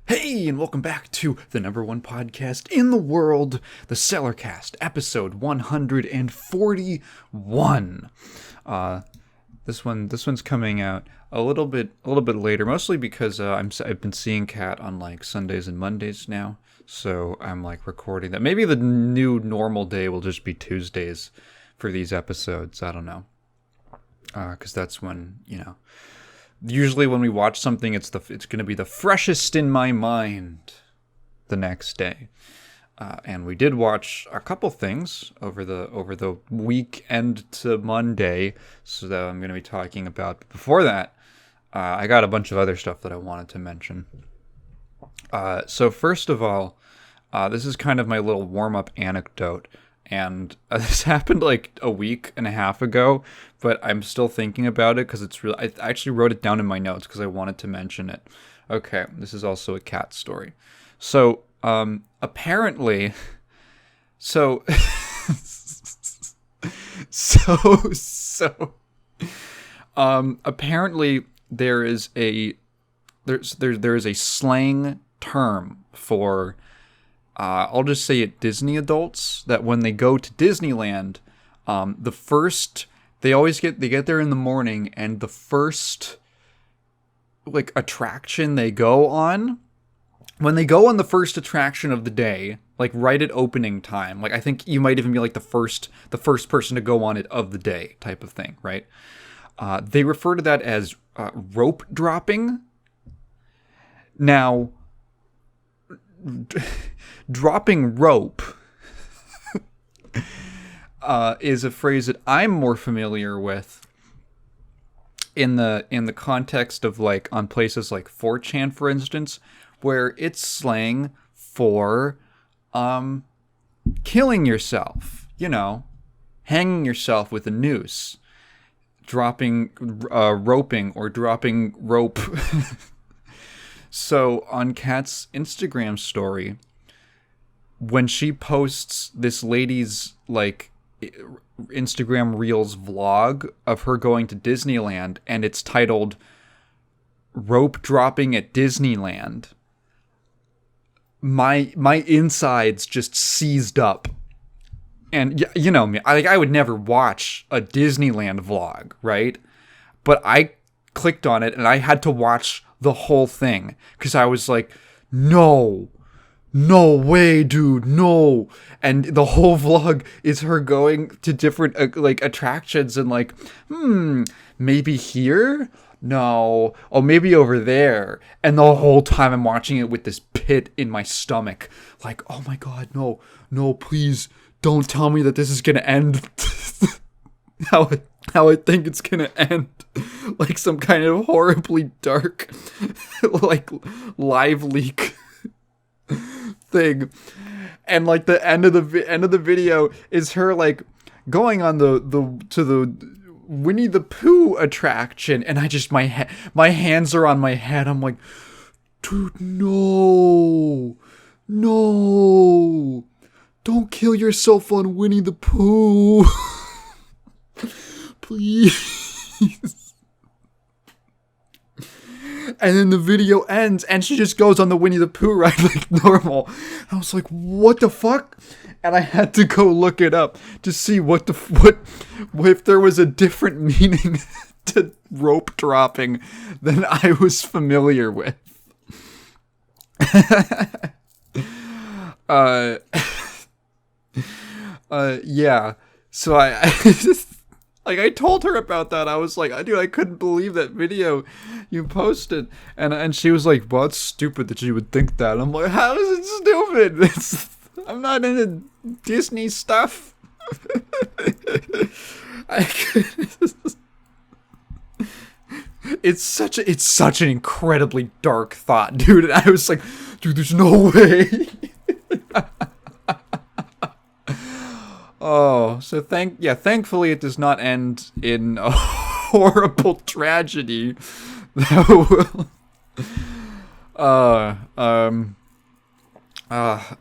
Hey, and welcome back to the number one podcast in the world, the Cellarcast, episode 141. This one's coming out a little bit later, mostly because I've been seeing Kat on like Sundays and Mondays now, so I'm like recording that. Maybe the new normal day will just be Tuesdays for these episodes. I don't know, because that's when usually when we watch something, it's going to be the freshest in my mind the next day. And we did watch a couple things over the weekend to Monday, so that I'm going to be talking about. But before that, I got a bunch of other stuff that I wanted to mention. So first of all, this is kind of my little warm-up anecdote. And this happened like a week and a half ago, but I'm still thinking about it because it's real. I actually wrote it down in my notes because I wanted to mention it. Okay, this is also a cat apparently, apparently there is a slang term for. I'll just say it, Disney adults, that when they go to Disneyland, they get there in the morning, and the first like attraction they go on, when they go on the first attraction of the day, like right at opening time, like I think you might even be like the first person to go on it of the day type of thing, right? They refer to that as rope dropping. Now, dropping rope is a phrase that I'm more familiar with in the context of like on places like 4chan, for instance, where it's slang for killing yourself, hanging yourself with a noose, dropping roping or dropping rope. So on Kat's Instagram story, when she posts this lady's like Instagram Reels vlog of her going to Disneyland, and it's titled "Rope Dropping at Disneyland," my insides just seized up. And you know me, I would never watch a Disneyland vlog, right? But I clicked on it and I had to watch the whole thing because I was like, no way, dude, no. And the whole vlog is her going to different like attractions and like, maybe here, no, oh, maybe over there. And the whole time I'm watching it with this pit in my stomach, like, oh my god, no, please don't tell me that this is gonna end how I think it's gonna end, like some kind of horribly dark like live leak thing. And like the end of the video is her like going on to the Winnie the Pooh attraction, and I just my hands are on my head. I'm like, dude, no, don't kill yourself on Winnie the Pooh. Please. And then the video ends, and she just goes on the Winnie the Pooh ride like normal. I was like, what the fuck? And I had to go look it up to see what if there was a different meaning to rope dropping than I was familiar with. Yeah. So I just, like, I told her about that. I was like, dude, I couldn't believe that video you posted. And she was like, well, it's stupid that you would think that. I'm like, how is it stupid? I'm not into Disney stuff. It's such an incredibly dark thought, dude. And I was like, dude, there's no way. Oh, so thankfully it does not end in a horrible tragedy that will.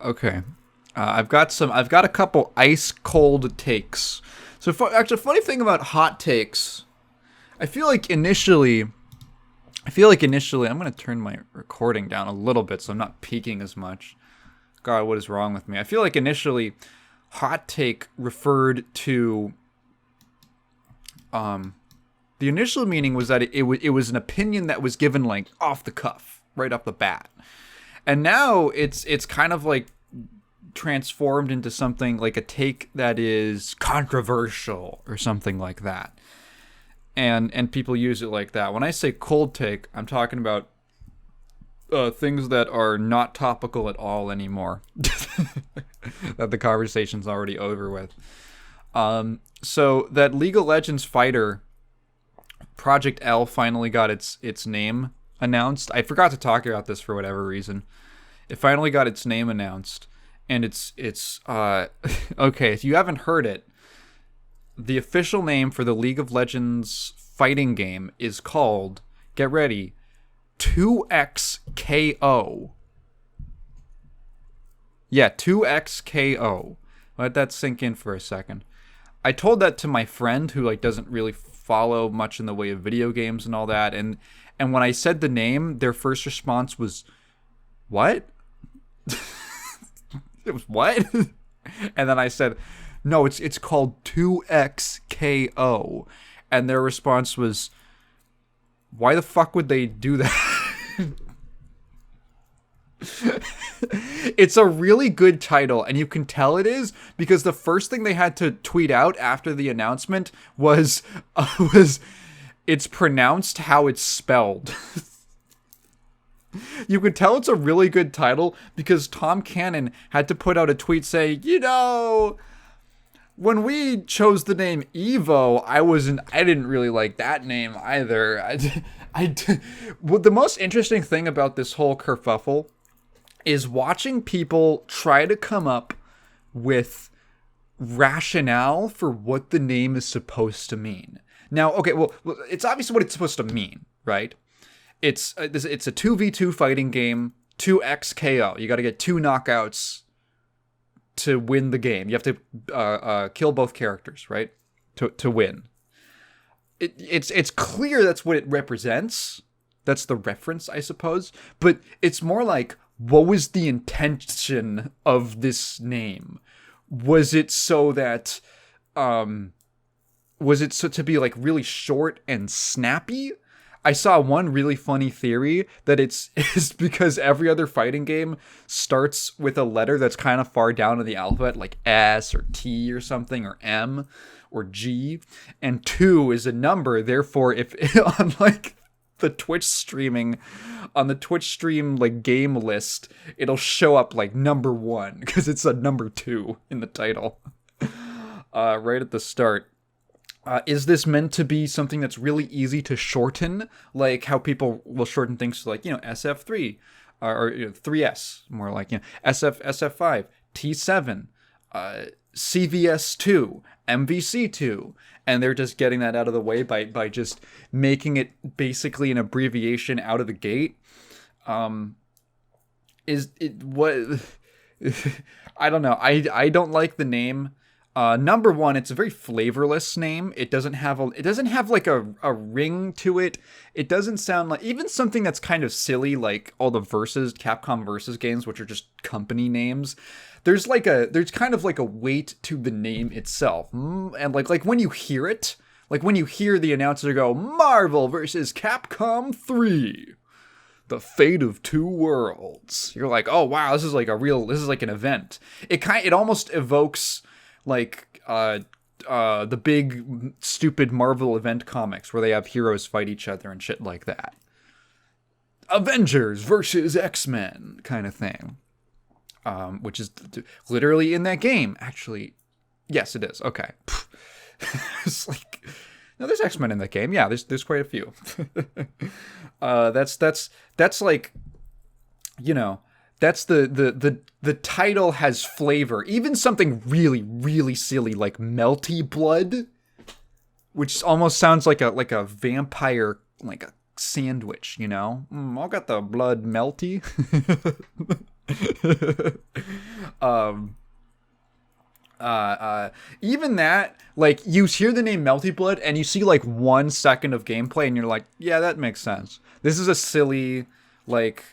Okay. I've got a couple ice cold takes. So actually, funny thing about hot takes, I feel like initially I feel like initially, I'm going to turn my recording down a little bit so I'm not peaking as much. God, what is wrong with me? I feel like initially, hot take referred to, the initial meaning was that it was an opinion that was given like off the cuff, right off the bat. And now it's kind of like transformed into something like a take that is controversial or something like that. And people use it like that. When I say cold take, I'm talking about things that are not topical at all anymore. That the conversation's already over with. So that League of Legends fighter, Project L, finally got its name announced. I forgot to talk about this for whatever reason. It finally got its name announced. And it's okay, if you haven't heard it, the official name for the League of Legends fighting game is called, get ready, 2XKO. Yeah, 2XKO. Let that sink in for a second. I told that to my friend who like doesn't really follow much in the way of video games and all that, and when I said the name, their first response was, "What?" It was what? And then I said, "No, it's called 2XKO." And their response was, "Why the fuck would they do that?" It's a really good title, and you can tell it is because the first thing they had to tweet out after the announcement was it's pronounced how it's spelled. You could tell it's a really good title because Tom Cannon had to put out a tweet saying, when we chose the name Evo, I didn't really like that name either. Well, the most interesting thing about this whole kerfuffle is watching people try to come up with rationale for what the name is supposed to mean. Now, okay, well, it's obviously what it's supposed to mean, right? It's a 2v2 fighting game, 2XKO. You got to get 2 knockouts to win the game. You have to kill both characters, right? To win. It's clear that's what it represents. That's the reference, I suppose. But it's more like, what was the intention of this name? Was it so that, was it so to be like really short and snappy? I saw one really funny theory that it's because every other fighting game starts with a letter that's kind of far down in the alphabet, like S or T or something, or M or G, and 2 is a number. Therefore, if on like the Twitch stream like game list, it'll show up like number 1 because it's a number 2 in the title right at the start. Is this meant to be something that's really easy to shorten, like how people will shorten things to, like, SF3 or 3S, more like, SF5, T7, CVS2, MVC2, and they're just getting that out of the way by just making it basically an abbreviation out of the gate. Is it what? I don't know. I don't like the name. Number 1, it's a very flavorless name. It doesn't have like a ring to it. It doesn't sound like even something that's kind of silly, like all the Capcom Versus games, which are just company names. There's kind of like a weight to the name itself. And like when you hear it, like when you hear the announcer go, Marvel versus Capcom 3. The fate of 2 worlds. You're like, oh wow, this is like an event. It almost evokes like the big stupid Marvel event comics where they have heroes fight each other and shit like that. Avengers versus X-Men kind of thing. Which is literally in that game. Actually, yes, it is. Okay. It's like, no, there's X-Men in that game. Yeah, there's quite a few. That's like, that's the title has flavor. Even something really, really silly like Melty Blood, which almost sounds like a vampire, like a sandwich, I got the blood melty. Even that, like, you hear the name Melty Blood and you see like 1 second of gameplay and you're like, yeah, that makes sense. This is a silly, like,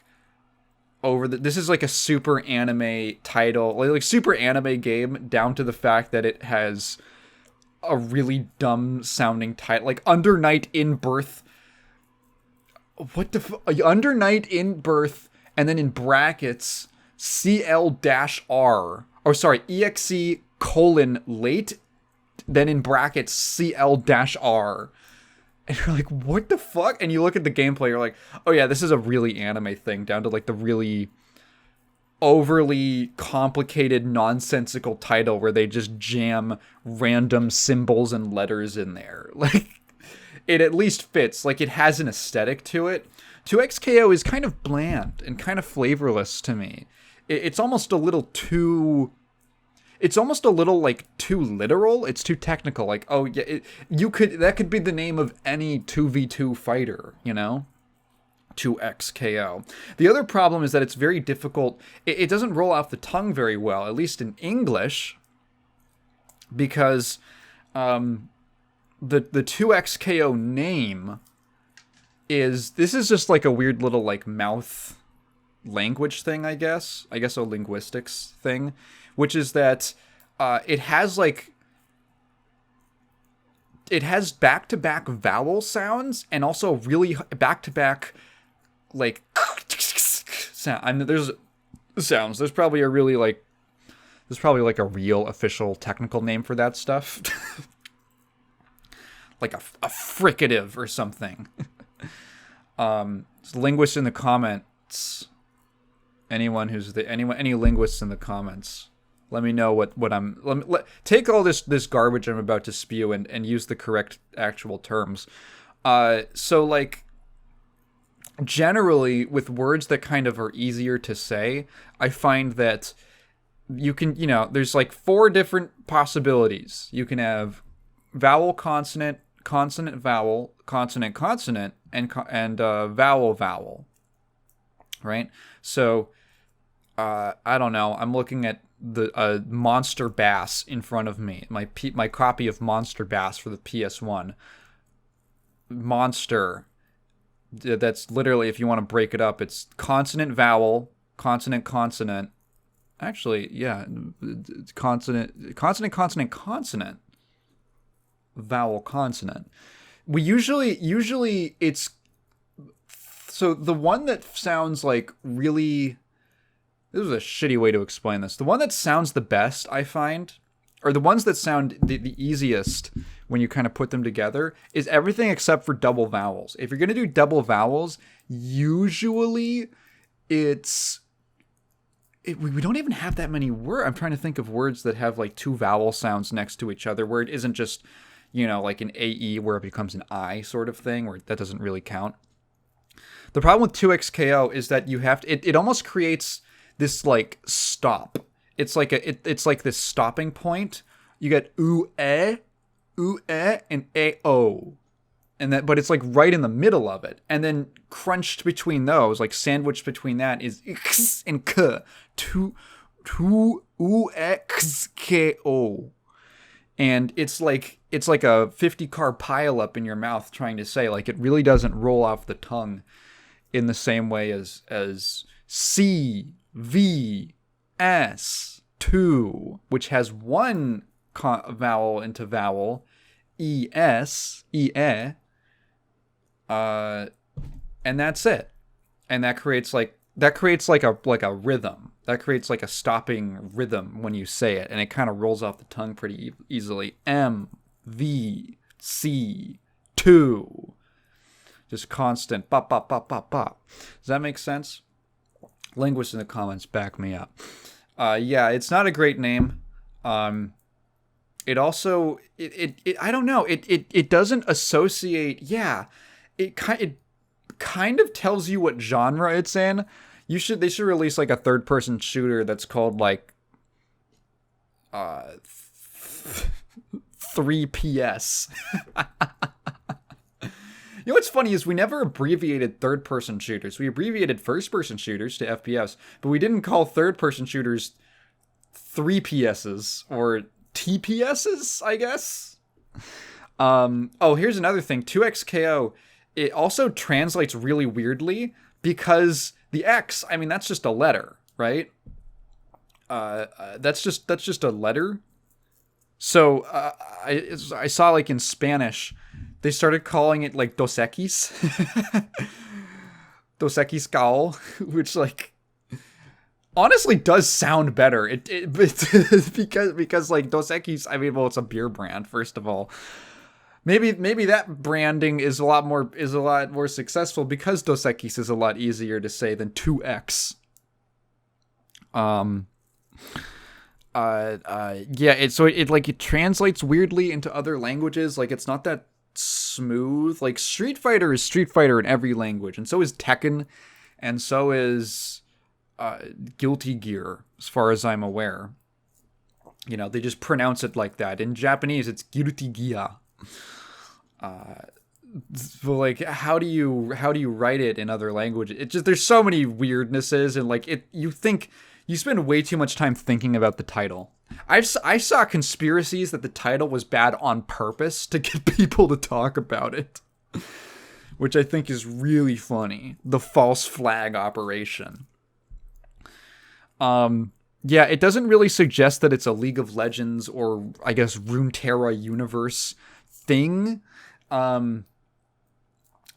this is like a super anime title, like super anime game, down to the fact that it has a really dumb sounding title, like Under Night in Birth. Under Night in Birth, and then in brackets CL-R, or sorry, EXE late, then in brackets CL-R. And you're like, what the fuck? And you look at the gameplay, you're like, oh yeah, this is a really anime thing, down to like the really overly complicated, nonsensical title where they just jam random symbols and letters in there. Like, it at least fits. Like, it has an aesthetic to it. 2XKO is kind of bland and kind of flavorless to me. It's almost a little too... It's almost a little, like, too literal. It's too technical. Like, oh, yeah, that could be the name of any 2v2 fighter, you know? 2XKO. The other problem is that it's very difficult. It doesn't roll off the tongue very well, at least in English, because the 2XKO name this is just like a weird little, like, mouth language thing, I guess a linguistics thing, which is that it has back-to-back vowel sounds and also really back-to-back, like, sound. I mean, there's sounds. There's probably a real official technical name for that stuff. Like a fricative or something. Linguists in the comments. Any linguists in the comments, let me know what I'm. Take all this garbage I'm about to spew and use the correct actual terms. So, like, generally with words that kind of are easier to say, I find that you can, there's like 4 different possibilities. You can have vowel, consonant, consonant, vowel, consonant, consonant, and vowel, vowel. Right? So, I don't know. I'm looking at the Monster Bass in front of me. My copy of Monster Bass for the PS1. Monster. That's literally, if you want to break it up, it's consonant, vowel, consonant, consonant. Actually, yeah, consonant, consonant, consonant, consonant. Vowel, consonant. We usually it's... So the one that sounds like really... This is a shitty way to explain this. The one that sounds the best, I find, or the ones that sound the easiest when you kind of put them together, is everything except for double vowels. If you're going to do double vowels, usually we don't even have that many words. I'm trying to think of words that have like 2 vowel sounds next to each other, where it isn't just, like an AE where it becomes an I sort of thing, where that doesn't really count. The problem with 2XKO is that you have to, it almost creates this, like, stop. It's like it's like this stopping point. You get ooh eh, and a-o. But it's like right in the middle of it. And then crunched between those, like sandwiched between that, is x and k. To u-x-k-o. And it's like a 50-car pileup in your mouth trying to say. Like, it really doesn't roll off the tongue in the same way as C, V, S, 2, which has 1 vowel into vowel, E-S, E-E, and that's it. And that creates like a rhythm. That creates like a stopping rhythm when you say it, and it kind of rolls off the tongue pretty easily. M, V, C, 2. Just constant bop, bop, bop, bop, bop. Does that make sense? Linguists in the comments back me up. Yeah, it's not a great name. It also, I don't know. It doesn't associate. Yeah, it kind of tells you what genre it's in. They should release like a 3rd-person shooter that's called like 3PS. You know what's funny is we never abbreviated 3rd-person shooters. We abbreviated 1st-person shooters to FPS, but we didn't call 3rd-person shooters 3PSs or TPSs, I guess. Here's another thing. 2XKO, it also translates really weirdly because the X, I mean, that's just a letter, right? That's just a letter. So I saw like in Spanish, they started calling it like Dos Equis, Dos Equis Cal, which like honestly does sound better. It because like Dos Equis, I mean, well, it's a beer brand first of all. Maybe that branding is a lot more successful because Dos Equis is a lot easier to say than 2X. It translates weirdly into other languages. Like it's not that smooth. Like Street Fighter is Street Fighter in every language, and so is Tekken, and so is Guilty Gear, as far as I'm aware. You know, they just pronounce it like that. In Japanese, it's Guilty Gear. But like, how do you write it in other languages? It just, there's so many weirdnesses, and like you spend way too much time thinking about the title. I saw conspiracies that the title was bad on purpose to get people to talk about it, which I think is really funny. The false flag operation. Yeah, it doesn't really suggest that it's a League of Legends or, I guess, Runeterra universe thing,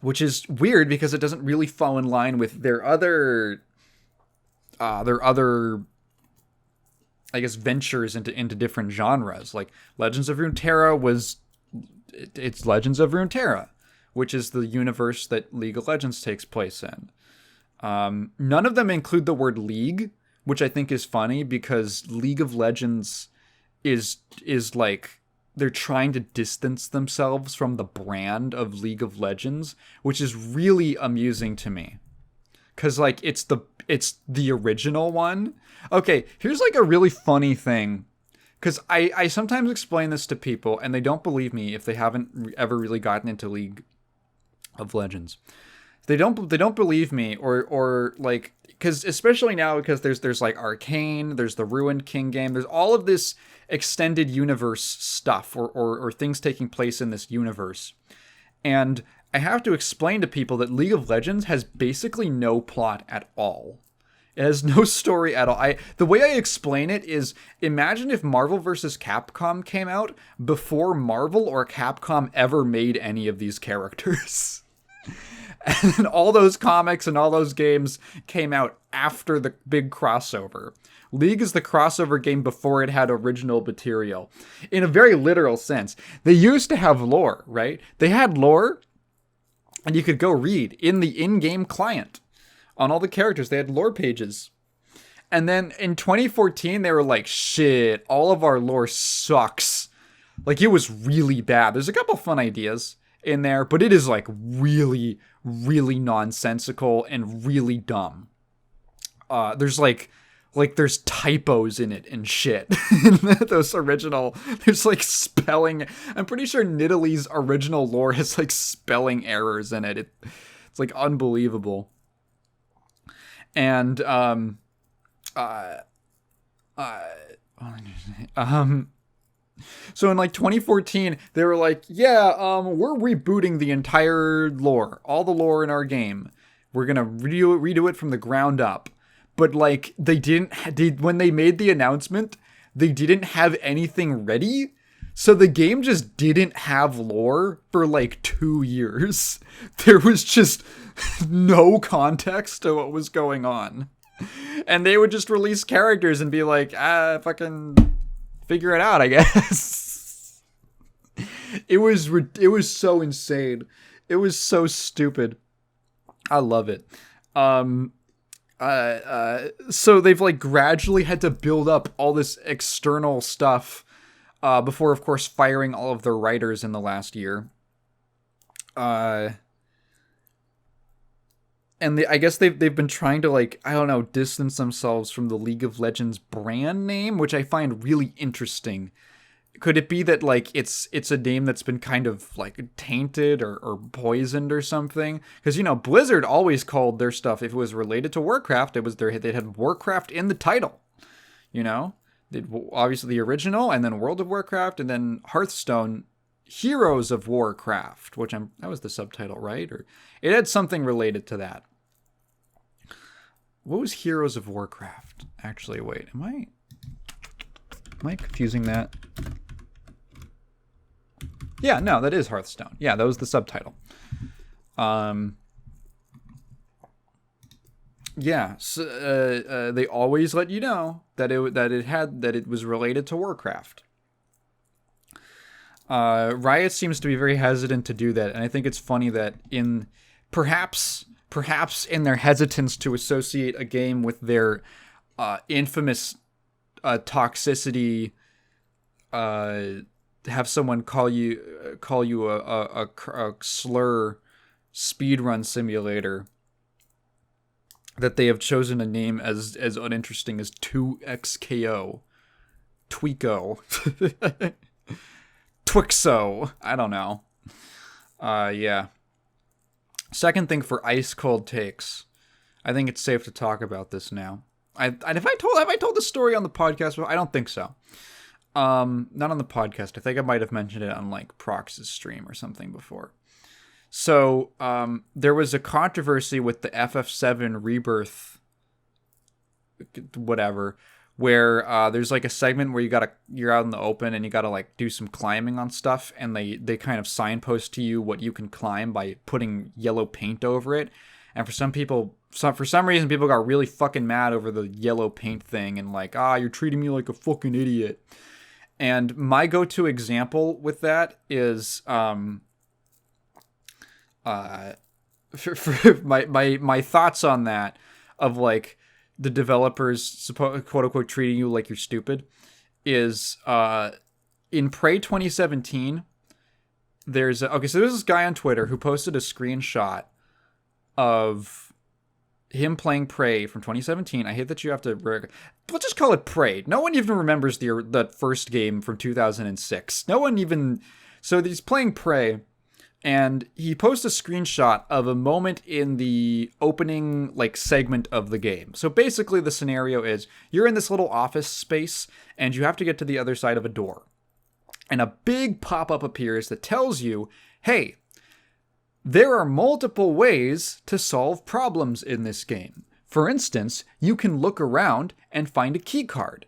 which is weird because it doesn't really fall in line with their other, I guess, ventures into different genres. Like Legends of Runeterra it's Legends of Runeterra, which is the universe that League of Legends takes place in. None of them include the word League, which I think is funny because League of Legends is like they're trying to distance themselves from the brand of League of Legends, which is really amusing to me. Cause like it's the original one. Okay, here's like a really funny thing. Cause I sometimes explain this to people and they don't believe me if they haven't ever really gotten into League of Legends. They don't believe me or like, cause especially now because there's like Arcane, there's the Ruined King game, there's all of this extended universe stuff or things taking place in this universe. And I have to explain to people that League of Legends has basically no plot at all. It has no story at all. The way I explain it is, imagine if Marvel vs. Capcom came out before Marvel or Capcom ever made any of these characters. And then all those comics and all those games came out after the big crossover. League is the crossover game before it had original material. In a very literal sense. They used to have lore, right? They had lore, and you could go read in the in-game client. On all the characters, they had lore pages. And then in 2014, they were like, shit, all of our lore sucks. Like, it was really bad. There's a couple fun ideas in there, but it is like really, really nonsensical and really dumb. There's there's typos in it and shit. In those original, there's like spelling. I'm pretty sure Nidalee's original lore has like spelling errors in it. It's like unbelievable. And so in like 2014, they were like, yeah, we're rebooting the entire lore, all the lore in our game. We're gonna redo it from the ground up. But like when they made the announcement, they didn't have anything ready. So the game just didn't have lore for like 2 years. There was just no context to what was going on. And they would just release characters and be like, fucking figure it out, I guess. It was so insane. It was so stupid. I love it. So they've like gradually had to build up all this external stuff before, of course, firing all of their writers in the last year. And I guess they've been trying to, like, I don't know, distance themselves from the League of Legends brand name, which I find really interesting. Could it be that, like, it's a name that's been kind of, like, tainted or poisoned or something? Because, you know, Blizzard always called their stuff, if it was related to Warcraft, they'd had Warcraft in the title, you know? Obviously the original, and then World of Warcraft, and then Hearthstone, Heroes of Warcraft, which that was the subtitle, right? Or it had something related to that. What was Heroes of Warcraft? Actually, wait, am I confusing that? Yeah, no, that is Hearthstone. Yeah, that was the subtitle. Yeah, so, they always let you know that it was related to Warcraft. Riot seems to be very hesitant to do that, and I think it's funny that perhaps in their hesitance to associate a game with their infamous toxicity, have someone call you a slur speedrun simulator, that they have chosen a name as uninteresting as 2XKO, Tweako, Twixo. I don't know. Yeah. Second thing for ice cold takes. I think it's safe to talk about this now. Have I told this story on the podcast? I don't think so. Not on the podcast. I think I might have mentioned it on like Prox's stream or something before. So, there was a controversy with the FF7 Rebirth, whatever, where there's like a segment where you're out in the open and you gotta like do some climbing on stuff, and they kind of signpost to you what you can climb by putting yellow paint over it. And for some reason, people got really fucking mad over the yellow paint thing and like, you're treating me like a fucking idiot. And my go-to example with that is, for my thoughts on that, of like the developers quote unquote treating you like you're stupid, is in Prey 2017. So there's this guy on Twitter who posted a screenshot of him playing Prey from 2017. I hate that you have to. Let's just call it Prey. No one even remembers that first game from 2006. No one even. So he's playing Prey. And he posts a screenshot of a moment in the opening like segment of the game. So basically the scenario is you're in this little office space and you have to get to the other side of a door. And a big pop-up appears that tells you, hey, there are multiple ways to solve problems in this game. For instance, you can look around and find a key card.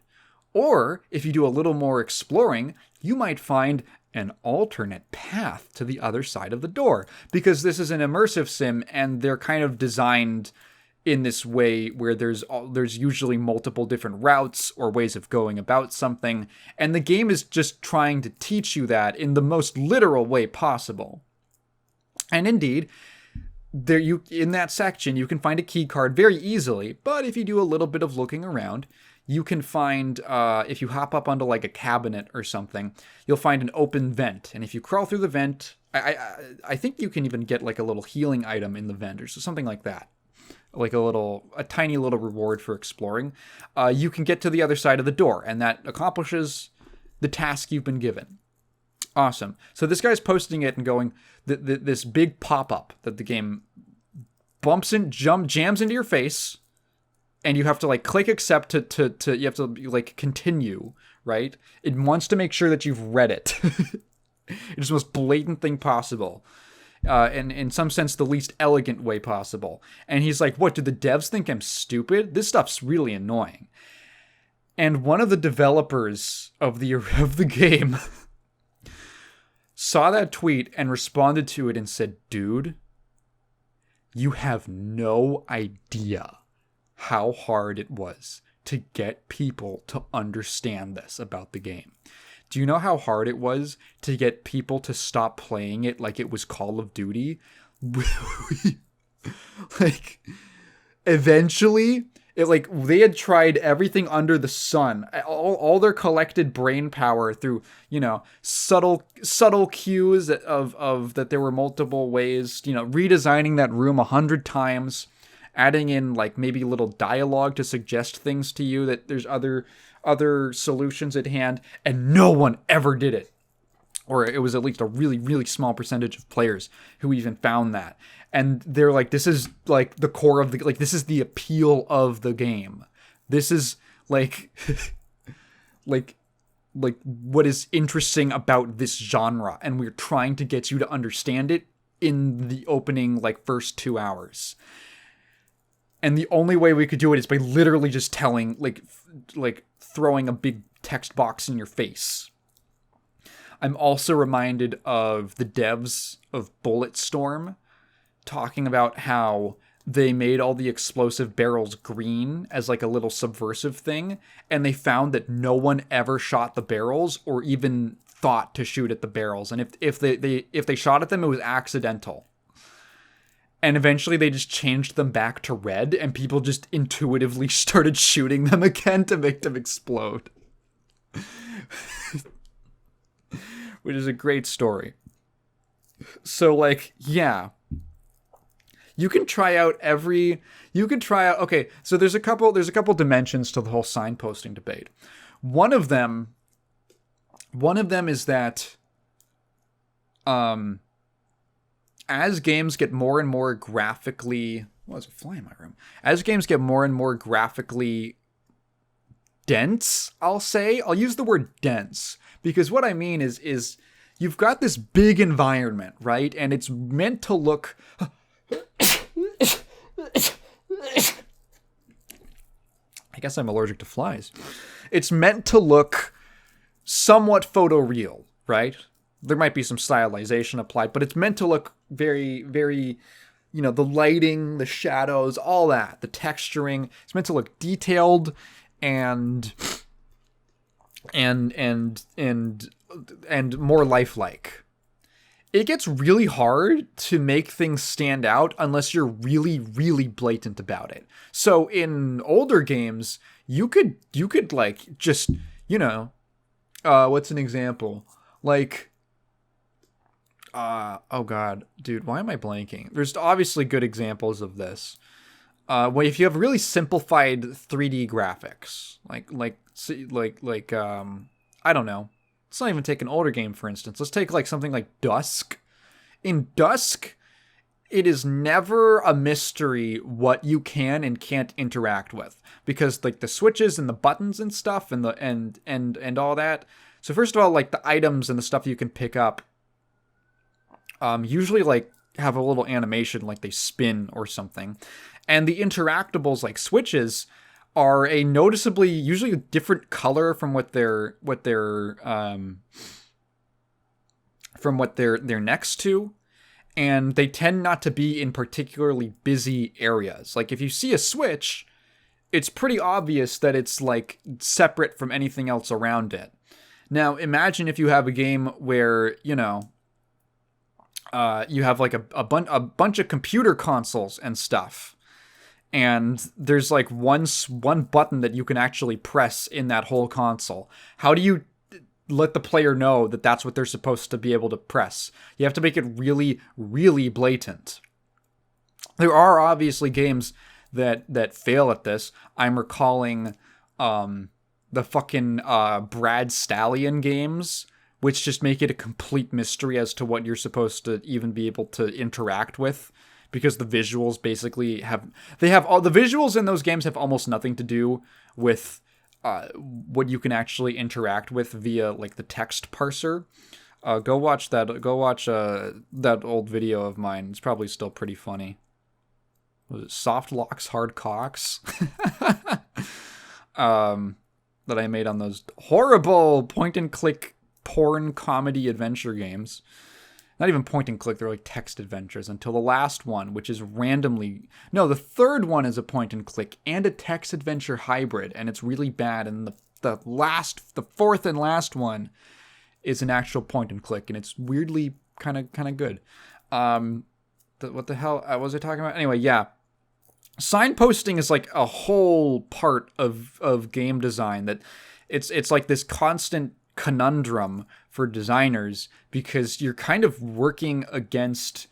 Or if you do a little more exploring, you might find an alternate path to the other side of the door, because this is an immersive sim and they're kind of designed in this way where there's usually multiple different routes or ways of going about something, and the game is just trying to teach you that in the most literal way possible. And indeed, in that section you can find a key card very easily, but if you do a little bit of looking around, you can find, if you hop up onto like a cabinet or something, you'll find an open vent. And if you crawl through the vent, I think you can even get like a little healing item in the vent or something like that. Like a tiny little reward for exploring. You can get to the other side of the door, and that accomplishes the task you've been given. Awesome. So this guy's posting it and going, this big pop-up that the game jams into your face, and you have to like click accept to you have to like continue, right? It wants to make sure that you've read it. It's the most blatant thing possible. And in some sense, the least elegant way possible. And he's like, what, do the devs think I'm stupid? This stuff's really annoying. And one of the developers of the game saw that tweet and responded to it and said, dude, you have no idea how hard it was to get people to understand this about the game. Do you know how hard it was to get people to stop playing it like it was Call of Duty? Like, eventually, they had tried everything under the sun, all their collected brain power through, subtle cues of that there were multiple ways, redesigning that room 100 times, adding in like maybe a little dialogue to suggest things to you that there's other solutions at hand, and no one ever did it. Or it was at least a really, really small percentage of players who even found that. And they're like, this is like the core of this is the appeal of the game. This is like, what is interesting about this genre, and we're trying to get you to understand it in the opening like first 2 hours. And the only way we could do it is by literally just telling, like throwing a big text box in your face. I'm also reminded of the devs of Bulletstorm talking about how they made all the explosive barrels green as like a little subversive thing, and they found that no one ever shot the barrels or even thought to shoot at the barrels. And if they shot at them, it was accidental. And eventually they just changed them back to red, and people just intuitively started shooting them again to make them explode. Which is a great story. So, like, yeah. You can try out okay, so there's a couple dimensions to the whole signposting debate. One of them is that as games get more and more graphically, there's a fly in my room. As games get more and more graphically dense, I'll use the word dense, because what I mean is you've got this big environment, right? And it's meant to look I guess I'm allergic to flies. It's meant to look somewhat photoreal, right? There might be some stylization applied, but it's meant to look very, very, the lighting, the shadows, all that, the texturing. It's meant to look detailed and more lifelike. It gets really hard to make things stand out unless you're really, really blatant about it. So in older games, you could like just, what's an example? Like, oh god, dude, why am I blanking? There's obviously good examples of this. Well, if you have really simplified 3D graphics, like I don't know. Let's not even take an older game, for instance. Let's take like something like Dusk. In Dusk, it is never a mystery what you can and can't interact with, because like the switches and the buttons and stuff and and all that. So first of all, like the items and the stuff you can pick up, usually like have a little animation, like they spin or something, and the interactables like switches are a noticeably, usually a different color from what they're next to, and they tend not to be in particularly busy areas. Like if you see a switch, it's pretty obvious that it's like separate from anything else around it. Now imagine if you have a game where you have like a bunch of computer consoles and stuff, and there's like one button that you can actually press in that whole console. How do you let the player know that that's what they're supposed to be able to press? You have to make it really, really blatant. There are obviously games that fail at this. I'm recalling the fucking Brad Stallion games, which just make it a complete mystery as to what you're supposed to even be able to interact with. Because the visuals basically all the visuals in those games have almost nothing to do with what you can actually interact with via like the text parser. Go watch that old video of mine. It's probably still pretty funny. Was it Soft Locks, Hard Cocks? That I made on those horrible point and click porn comedy adventure games. Not even point and click, they're like text adventures, until the last one, which is the third one is a point and click and a text adventure hybrid, and it's really bad. And the fourth and last one is an actual point and click, and it's weirdly kind of good. What the hell was I talking about? Anyway, yeah. Signposting is like a whole part of game design that it's like this constant conundrum for designers, because you're kind of working against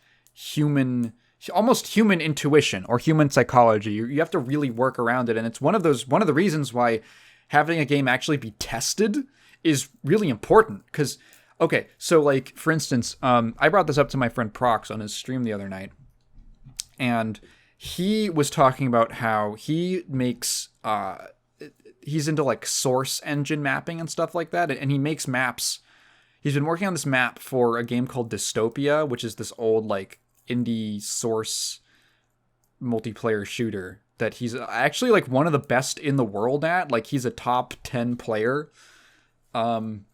almost human intuition or human psychology. You have to really work around it, and it's one of the reasons why having a game actually be tested is really important. Because okay, so like for instance, I brought this up to my friend Prox on his stream the other night, and he was talking about how he makes he's into like source engine mapping and stuff like that, and he makes maps. He's been working on this map for a game called Dystopia, which is this old like indie source multiplayer shooter that he's actually like one of the best in the world at. Like he's a top 10 player. And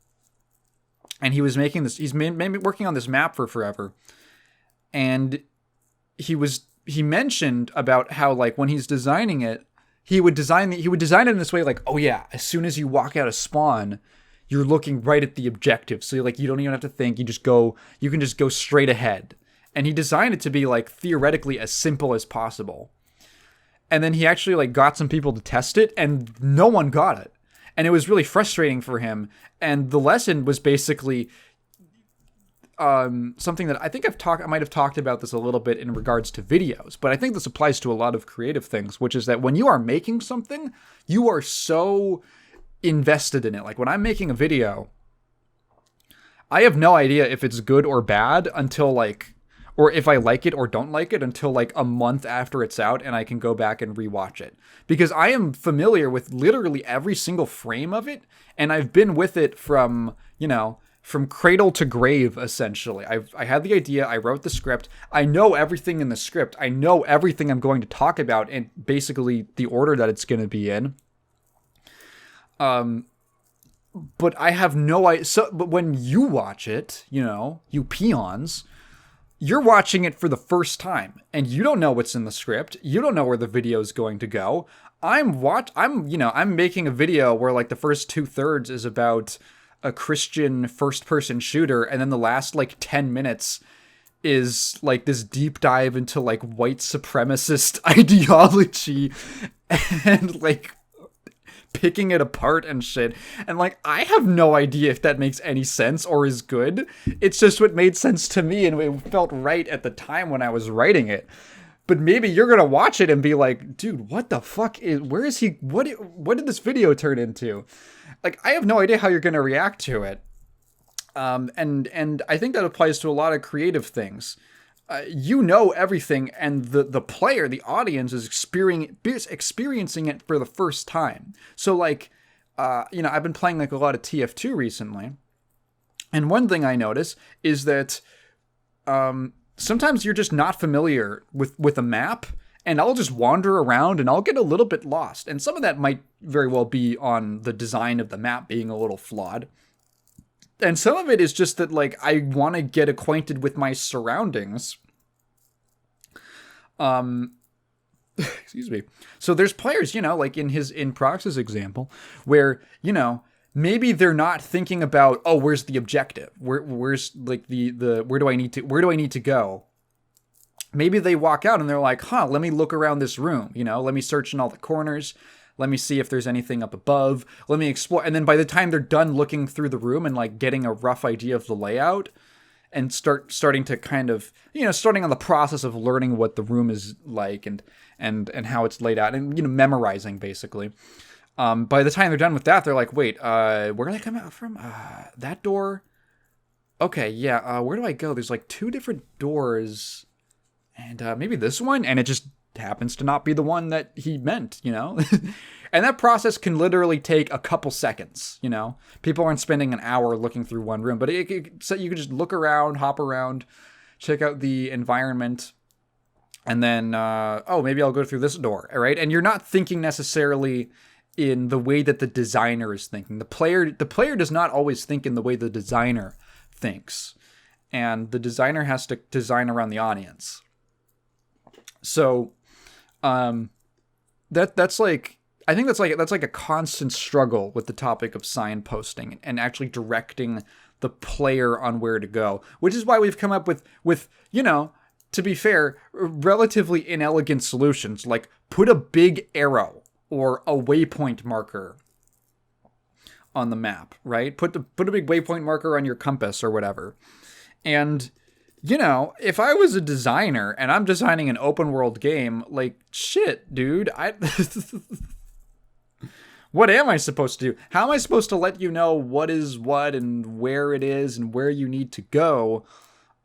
he was making this, he's been working on this map for forever. And he mentioned about how like when he's designing it, he would design it in this way, like, oh yeah, as soon as you walk out of spawn, you're looking right at the objective. So like you don't even have to think, you can just go straight ahead. And he designed it to be like theoretically as simple as possible. And then he actually like got some people to test it, and no one got it. And it was really frustrating for him. And the lesson was basically something that I think I might have talked about this a little bit in regards to videos, but I think this applies to a lot of creative things, which is that when you are making something, you are so invested in it. Like when I'm making a video, I have no idea if it's good or bad until like, or if I like it or don't like it until like a month after it's out, and I can go back and rewatch it. Because I am familiar with literally every single frame of it, and I've been with it from, from cradle to grave, essentially. I had the idea, I wrote the script, I know everything in the script, I know everything I'm going to talk about, and basically the order that it's going to be in. But I have no idea. But when you watch it, you peons, you're watching it for the first time, and you don't know what's in the script. You don't know where the video is going to go. I'm making a video where like the first 2/3 is about a Christian first-person shooter, and then the last like 10 minutes is like this deep dive into like white supremacist ideology and like picking it apart and shit. And like, I have no idea if that makes any sense or is good. It's just what made sense to me, and it felt right at the time when I was writing it. But maybe you're gonna watch it and be like, dude, what the fuck where is he, what did this video turn into? Like, I have no idea how you're gonna react to it. And I think that applies to a lot of creative things. Everything, and the player, the audience, is experiencing it for the first time. So like, I've been playing like a lot of TF2 recently, and one thing I notice is that sometimes you're just not familiar with a map, and I'll just wander around and I'll get a little bit lost. And some of that might very well be on the design of the map being a little flawed. And some of it is just that, like, I want to get acquainted with my surroundings. Excuse me. So there's players, like in Prox's example, where, maybe they're not thinking about, oh, where's the objective? Where's like where do I need to go? Maybe they walk out and they're like, let me look around this room, let me search in all the corners. Let me see if there's anything up above. Let me explore. And then by the time they're done looking through the room and like getting a rough idea of the layout, and starting to kind of, starting on the process of learning what the room is like and how it's laid out, and, memorizing basically. By the time they're done with that, they're like, wait, where do I come out from? That door? Okay, yeah, where do I go? There's like 2 different doors, and maybe this one? And it just happens to not be the one that he meant, And that process can literally take a couple seconds, People aren't spending an hour looking through one room, but so you can just look around, hop around, check out the environment, and then, maybe I'll go through this door, all right? And you're not thinking necessarily in the way that the designer is thinking. The player does not always think in the way the designer thinks, and the designer has to design around the audience. So, that's like, I think that's like a constant struggle with the topic of signposting and actually directing the player on where to go, which is why we've come up with, to be fair, relatively inelegant solutions, like put a big arrow or a waypoint marker on the map, right? Put a big waypoint marker on your compass or whatever. And if I was a designer and I'm designing an open world game, like, shit, dude, what am I supposed to do? How am I supposed to let you know what is what and where it is and where you need to go?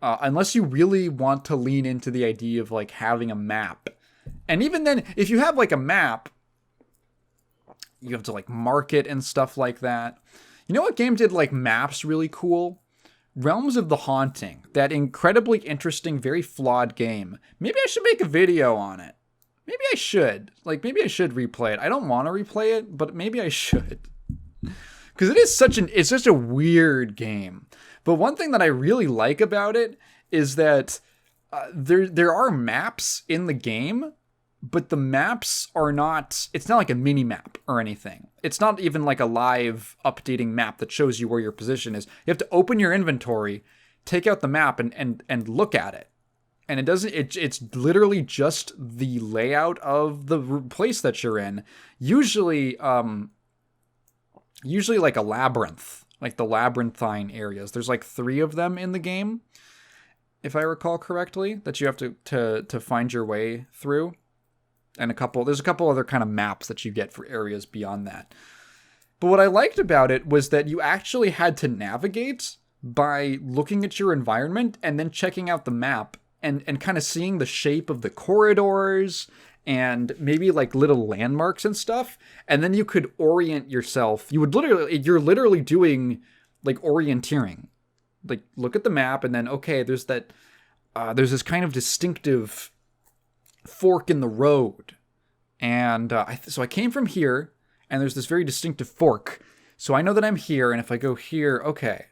Unless you really want to lean into the idea of like having a map. And even then, if you have like a map, You have to like mark it and stuff like that. You know what game did like maps really cool? Realms of the Haunting. That incredibly interesting, very flawed game. Maybe I should make a video on it. Maybe I should. Like, maybe I should replay it. I don't want to replay it, but maybe I should. Because it's such a weird game. But one thing that I really like about it is that there are maps in the game, but the maps are not, it's not like a mini map or anything. It's not even like a live updating map that shows you where your position is. You have to open your inventory, take out the map and look at it. And it's literally just the layout of the place that you're in. Usually like a labyrinth, like the labyrinthine areas. There's like 3 of them in the game, if I recall correctly, that you have to find your way through. And there's a couple other kind of maps that you get for areas beyond that. But what I liked about it was that you actually had to navigate by looking at your environment and then checking out the map and kind of seeing the shape of the corridors and maybe like little landmarks and stuff. And then you could orient yourself. You're literally doing like orienteering. Like look at the map and then, okay, there's this kind of distinctive fork in the road. And so I came from here and there's this very distinctive fork. So I know that I'm here. And if I go here, okay.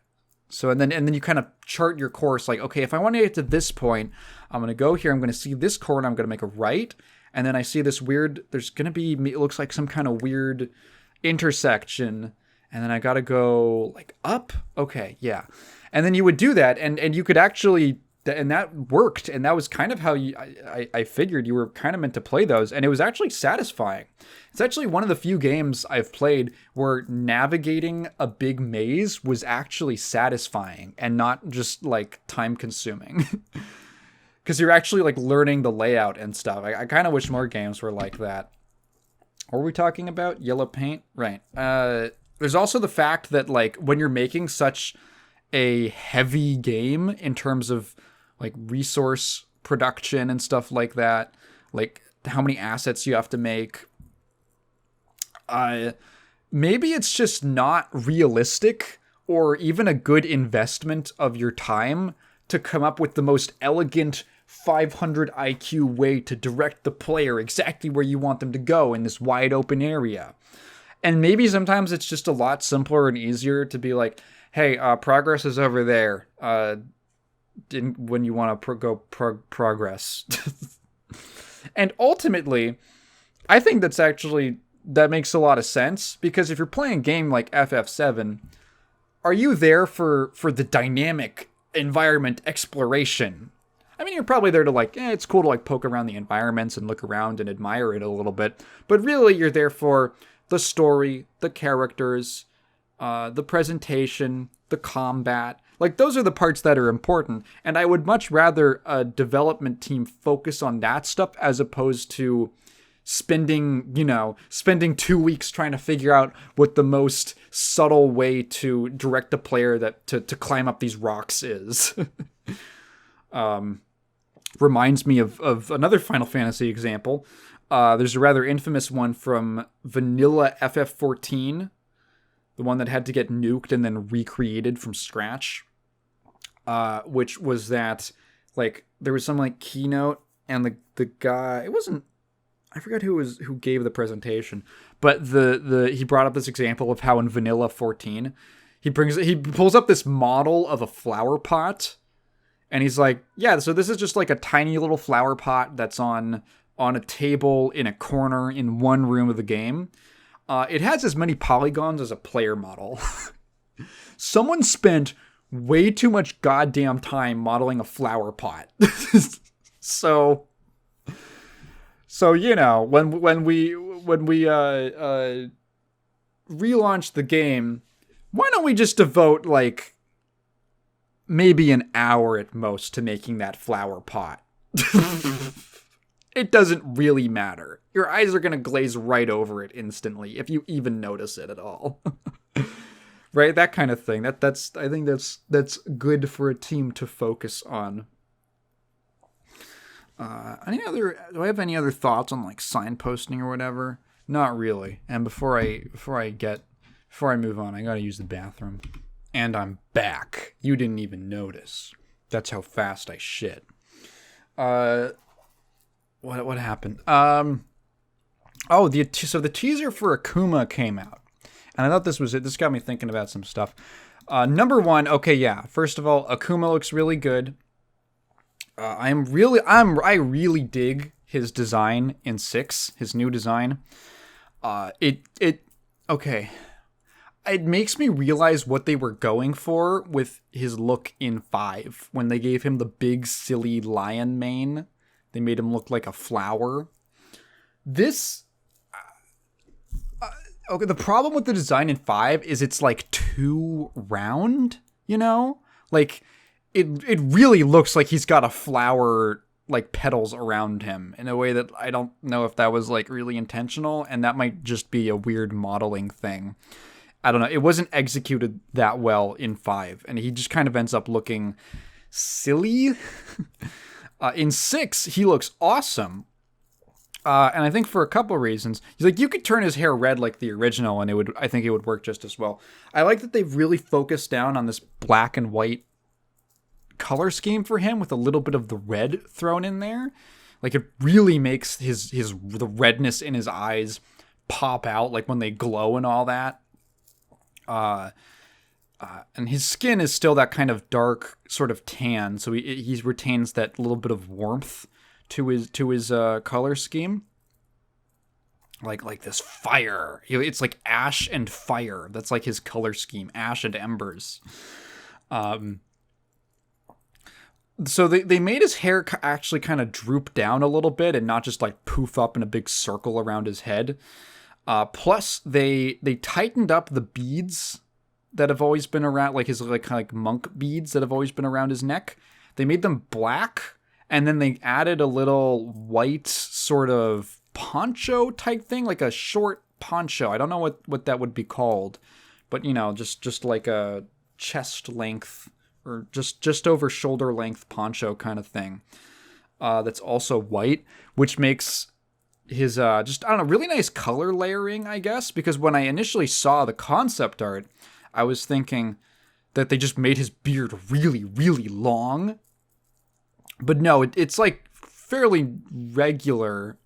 So and then you kind of chart your course like, okay, if I want to get to this point, I'm going to go here. I'm going to see this corner. I'm going to make a right. And then I see this there's going to be, it looks like some kind of weird intersection. And then I got to go like up. Okay, yeah. And then you would do that. And you could actually, and that worked. And that was kind of how I figured you were kind of meant to play those. And it was actually satisfying. It's actually one of the few games I've played where navigating a big maze was actually satisfying and not just like time consuming. Because you're actually like learning the layout and stuff. I kind of wish more games were like that. What were we talking about? Yellow paint? Right. There's also the fact that like when you're making such a heavy game in terms of like resource production and stuff like that, like how many assets you have to make, maybe it's just not realistic or even a good investment of your time to come up with the most elegant 500 IQ way to direct the player exactly where you want them to go in this wide open area. And maybe sometimes it's just a lot simpler and easier to be like, hey, progress is over there. When you want to progress. And ultimately, I think that makes a lot of sense, because if you're playing a game like FF7, are you there for the dynamic environment exploration? I mean, you're probably there to like, it's cool to like poke around the environments and look around and admire it a little bit. But really, you're there for the story, the characters, the presentation, the combat. Like, those are the parts that are important. And I would much rather a development team focus on that stuff as opposed to spending 2 weeks trying to figure out what the most subtle way to direct the player to climb up these rocks is. Reminds me of another Final Fantasy example. There's a rather infamous one from vanilla FF14, the one that had to get nuked and then recreated from scratch, which was that, like, there was some, like, keynote, and the guy, it wasn't, I forgot who gave the presentation, but he brought up this example of how in vanilla 14, he pulls up this model of a flower pot, and he's like, yeah, so this is just like a tiny little flower pot that's on a table in a corner in one room of the game. It has as many polygons as a player model. Someone spent way too much goddamn time modeling a flower pot. So when we relaunch the game, why don't we just devote like maybe an hour at most to making that flower pot? It doesn't really matter. Your eyes are going to glaze right over it instantly if you even notice it at all. Right? That kind of thing. I think that's good for a team to focus on. Do I have any other thoughts on like signposting or whatever? Not really. And before I move on, I gotta use the bathroom. And I'm back. You didn't even notice. That's how fast I shit. What happened? So the teaser for Akuma came out, and I thought this was it. This got me thinking about some stuff. Number one, okay, yeah. First of all, Akuma looks really good. I really dig his design in 6, his new design. Okay. It makes me realize what they were going for with his look in 5. When they gave him the big, silly lion mane, they made him look like a flower. Okay, the problem with the design in 5 is it's like too round, you know? Like, it really looks like he's got a flower, like, petals around him in a way that I don't know if that was, like, really intentional, and that might just be a weird modeling thing. I don't know. It wasn't executed that well in 5, and he just kind of ends up looking silly. In 6, he looks awesome. And I think for a couple reasons. He's like, you could turn his hair red like the original, and I think it would work just as well. I like that they've really focused down on this black and white color scheme for him with a little bit of the red thrown in there. Like, it really makes the redness in his eyes pop out, like when they glow and all that. And his skin is still that kind of dark sort of tan, so he retains that little bit of warmth to his color scheme. Like this fire. It's like ash and fire. That's like his color scheme. Ash and embers. So they made his hair actually kind of droop down a little bit and not just like poof up in a big circle around his head. Plus they tightened up the beads that have always been around, like his like kind of like monk beads that have always been around his neck. They made them black, and then they added a little white sort of poncho type thing, like a short poncho. I don't know what that would be called, but you know, just like a chest length or just over shoulder length poncho kind of thing. That's also white, which makes his just, I don't know, really nice color layering, I guess, because when I initially saw the concept art, I was thinking that they just made his beard really, really long. But no, it's like fairly regular.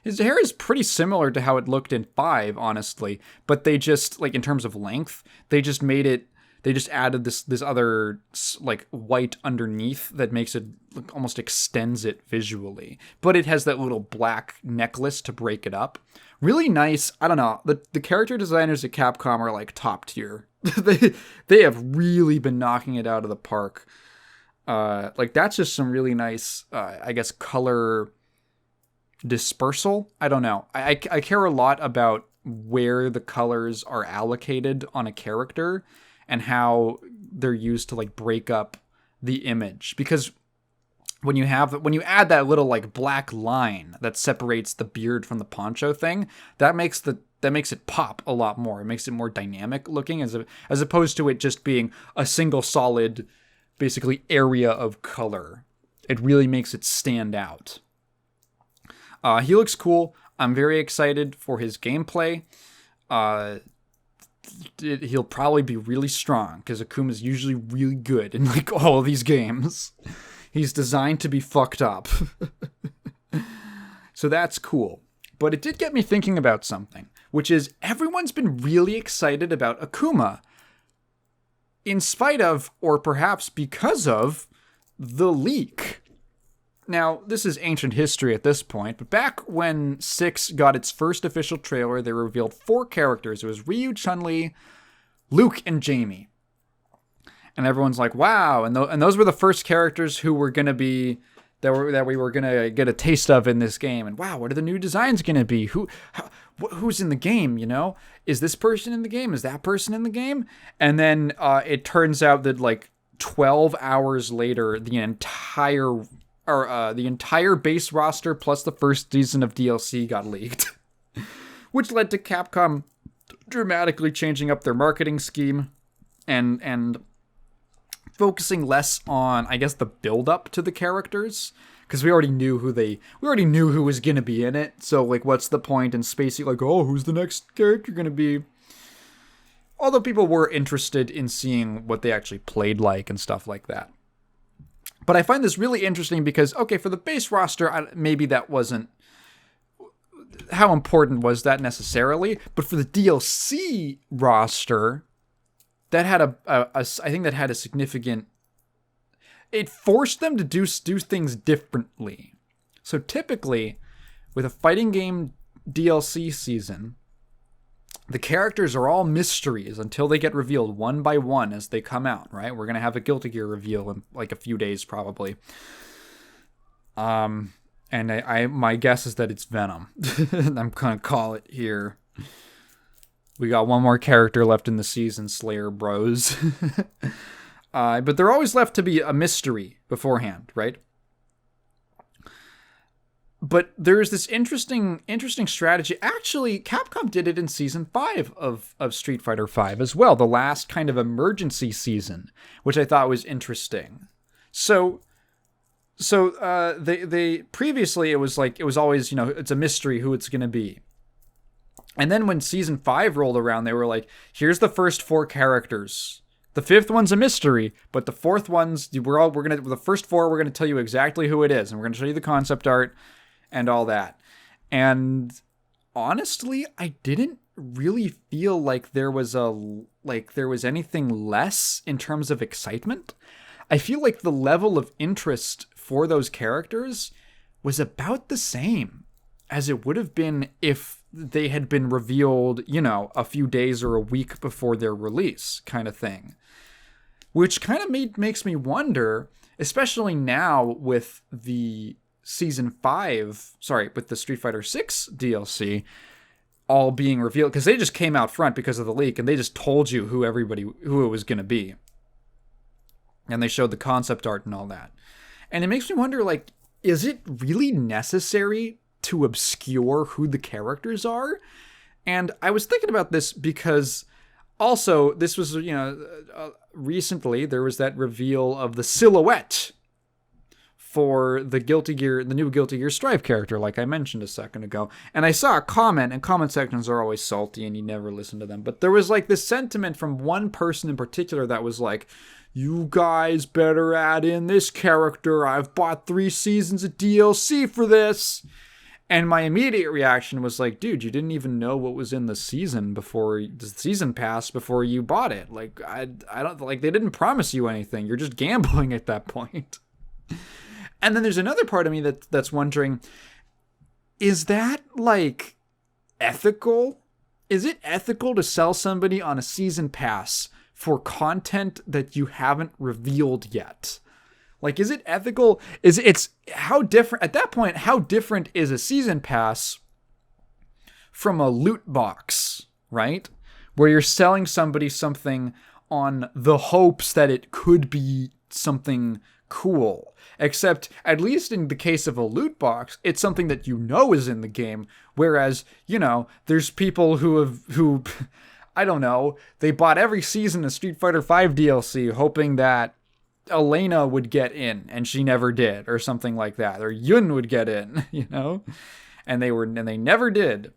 His hair is pretty similar to how it looked in 5, honestly. But they just, like, in terms of length, they just added this other, like, white underneath that makes it, like, almost extends it visually. But it has that little black necklace to break it up. Really nice. I don't know. The character designers at Capcom are, like, top tier. They have really been knocking it out of the park. Like, that's just some really nice, I guess, color dispersal. I don't know. I care a lot about where the colors are allocated on a character and how they're used to, like, break up the image. Because when you add that little, like, black line that separates the beard from the poncho thing, that makes it pop a lot more. It makes it more dynamic looking as opposed to it just being a single solid, basically, area of color. It really makes it stand out. He looks cool. I'm very excited for his gameplay. He'll probably be really strong because Akuma's usually really good in, like, all of these games. He's designed to be fucked up. So that's cool. But it did get me thinking about something, which is everyone's been really excited about Akuma, in spite of, or perhaps because of, the leak. Now, this is ancient history at this point, but back when 6 got its first official trailer, they revealed 4 characters. It was Ryu, Chun-Li, Luke, and Jamie. And everyone's like, wow. And those were the first characters who were going to be, that we were going to get a taste of in this game. And wow, what are the new designs going to be? Who's in the game, you know? Is this person in the game? Is that person in the game? And then it turns out that, like, 12 hours later, the entire base roster plus the first season of DLC got leaked. Which led to Capcom dramatically changing up their marketing scheme and focusing less on, I guess, the build-up to the characters. because we already knew who was gonna be in it. So like, what's the point in spacing? Like, oh, who's the next character gonna be? Although people were interested in seeing what they actually played like and stuff like that. But I find this really interesting because, okay, for the base roster, maybe that wasn't... How important was that necessarily? But for the DLC roster, that had I think that had a significant... It forced them to do things differently. So typically, with a fighting game DLC season, the characters are all mysteries until they get revealed one by one as they come out, right? We're going to have a Guilty Gear reveal in like a few days probably. And my guess is that it's Venom. I'm going to call it here. We got one more character left in the season, Slayer Bros. But they're always left to be a mystery beforehand, right? But there's this interesting strategy. Actually, Capcom did it in Season 5 of Street Fighter V as well, the last kind of emergency season, which I thought was interesting. So they previously, it was always, it's a mystery who it's going to be. And then when Season 5 rolled around, they were like, here's the first 4 characters. The 5th one's a mystery, but the 4th one's, the first 4, we're going to tell you exactly who it is, and we're going to show you the concept art and all that. And honestly, I didn't really feel like there was anything less in terms of excitement. I feel like the level of interest for those characters was about the same as it would have been if they had been revealed, a few days or a week before their release, kind of thing. Which kind of makes me wonder, especially now with the with the Street Fighter VI DLC all being revealed, because they just came out front because of the leak, and they just told you who it was going to be. And they showed the concept art and all that. And it makes me wonder, like, is it really necessary to obscure who the characters are? And I was thinking about this because also this was, recently there was that reveal of the silhouette for the new Guilty Gear Strive character, like I mentioned a second ago. And I saw a comment, and comment sections are always salty and you never listen to them. But there was like this sentiment from one person in particular that was like, you guys better add in this character. I've bought 3 seasons of DLC for this. And my immediate reaction was like, dude, you didn't even know what was in the season pass before you bought it. Like, I don't, like, they didn't promise you anything. You're just gambling at that point. And then there's another part of me that's wondering, is that, like, ethical? Is it ethical to sell somebody on a season pass for content that you haven't revealed yet? Like, is it ethical? How different, at that point, how different is a season pass from a loot box, right? Where you're selling somebody something on the hopes that it could be something cool. Except, at least in the case of a loot box, it's something that is in the game. Whereas, there's people who I don't know, they bought every season of Street Fighter V DLC hoping that Elena would get in, and she never did, or something like that. Or Yun would get in, and they never did.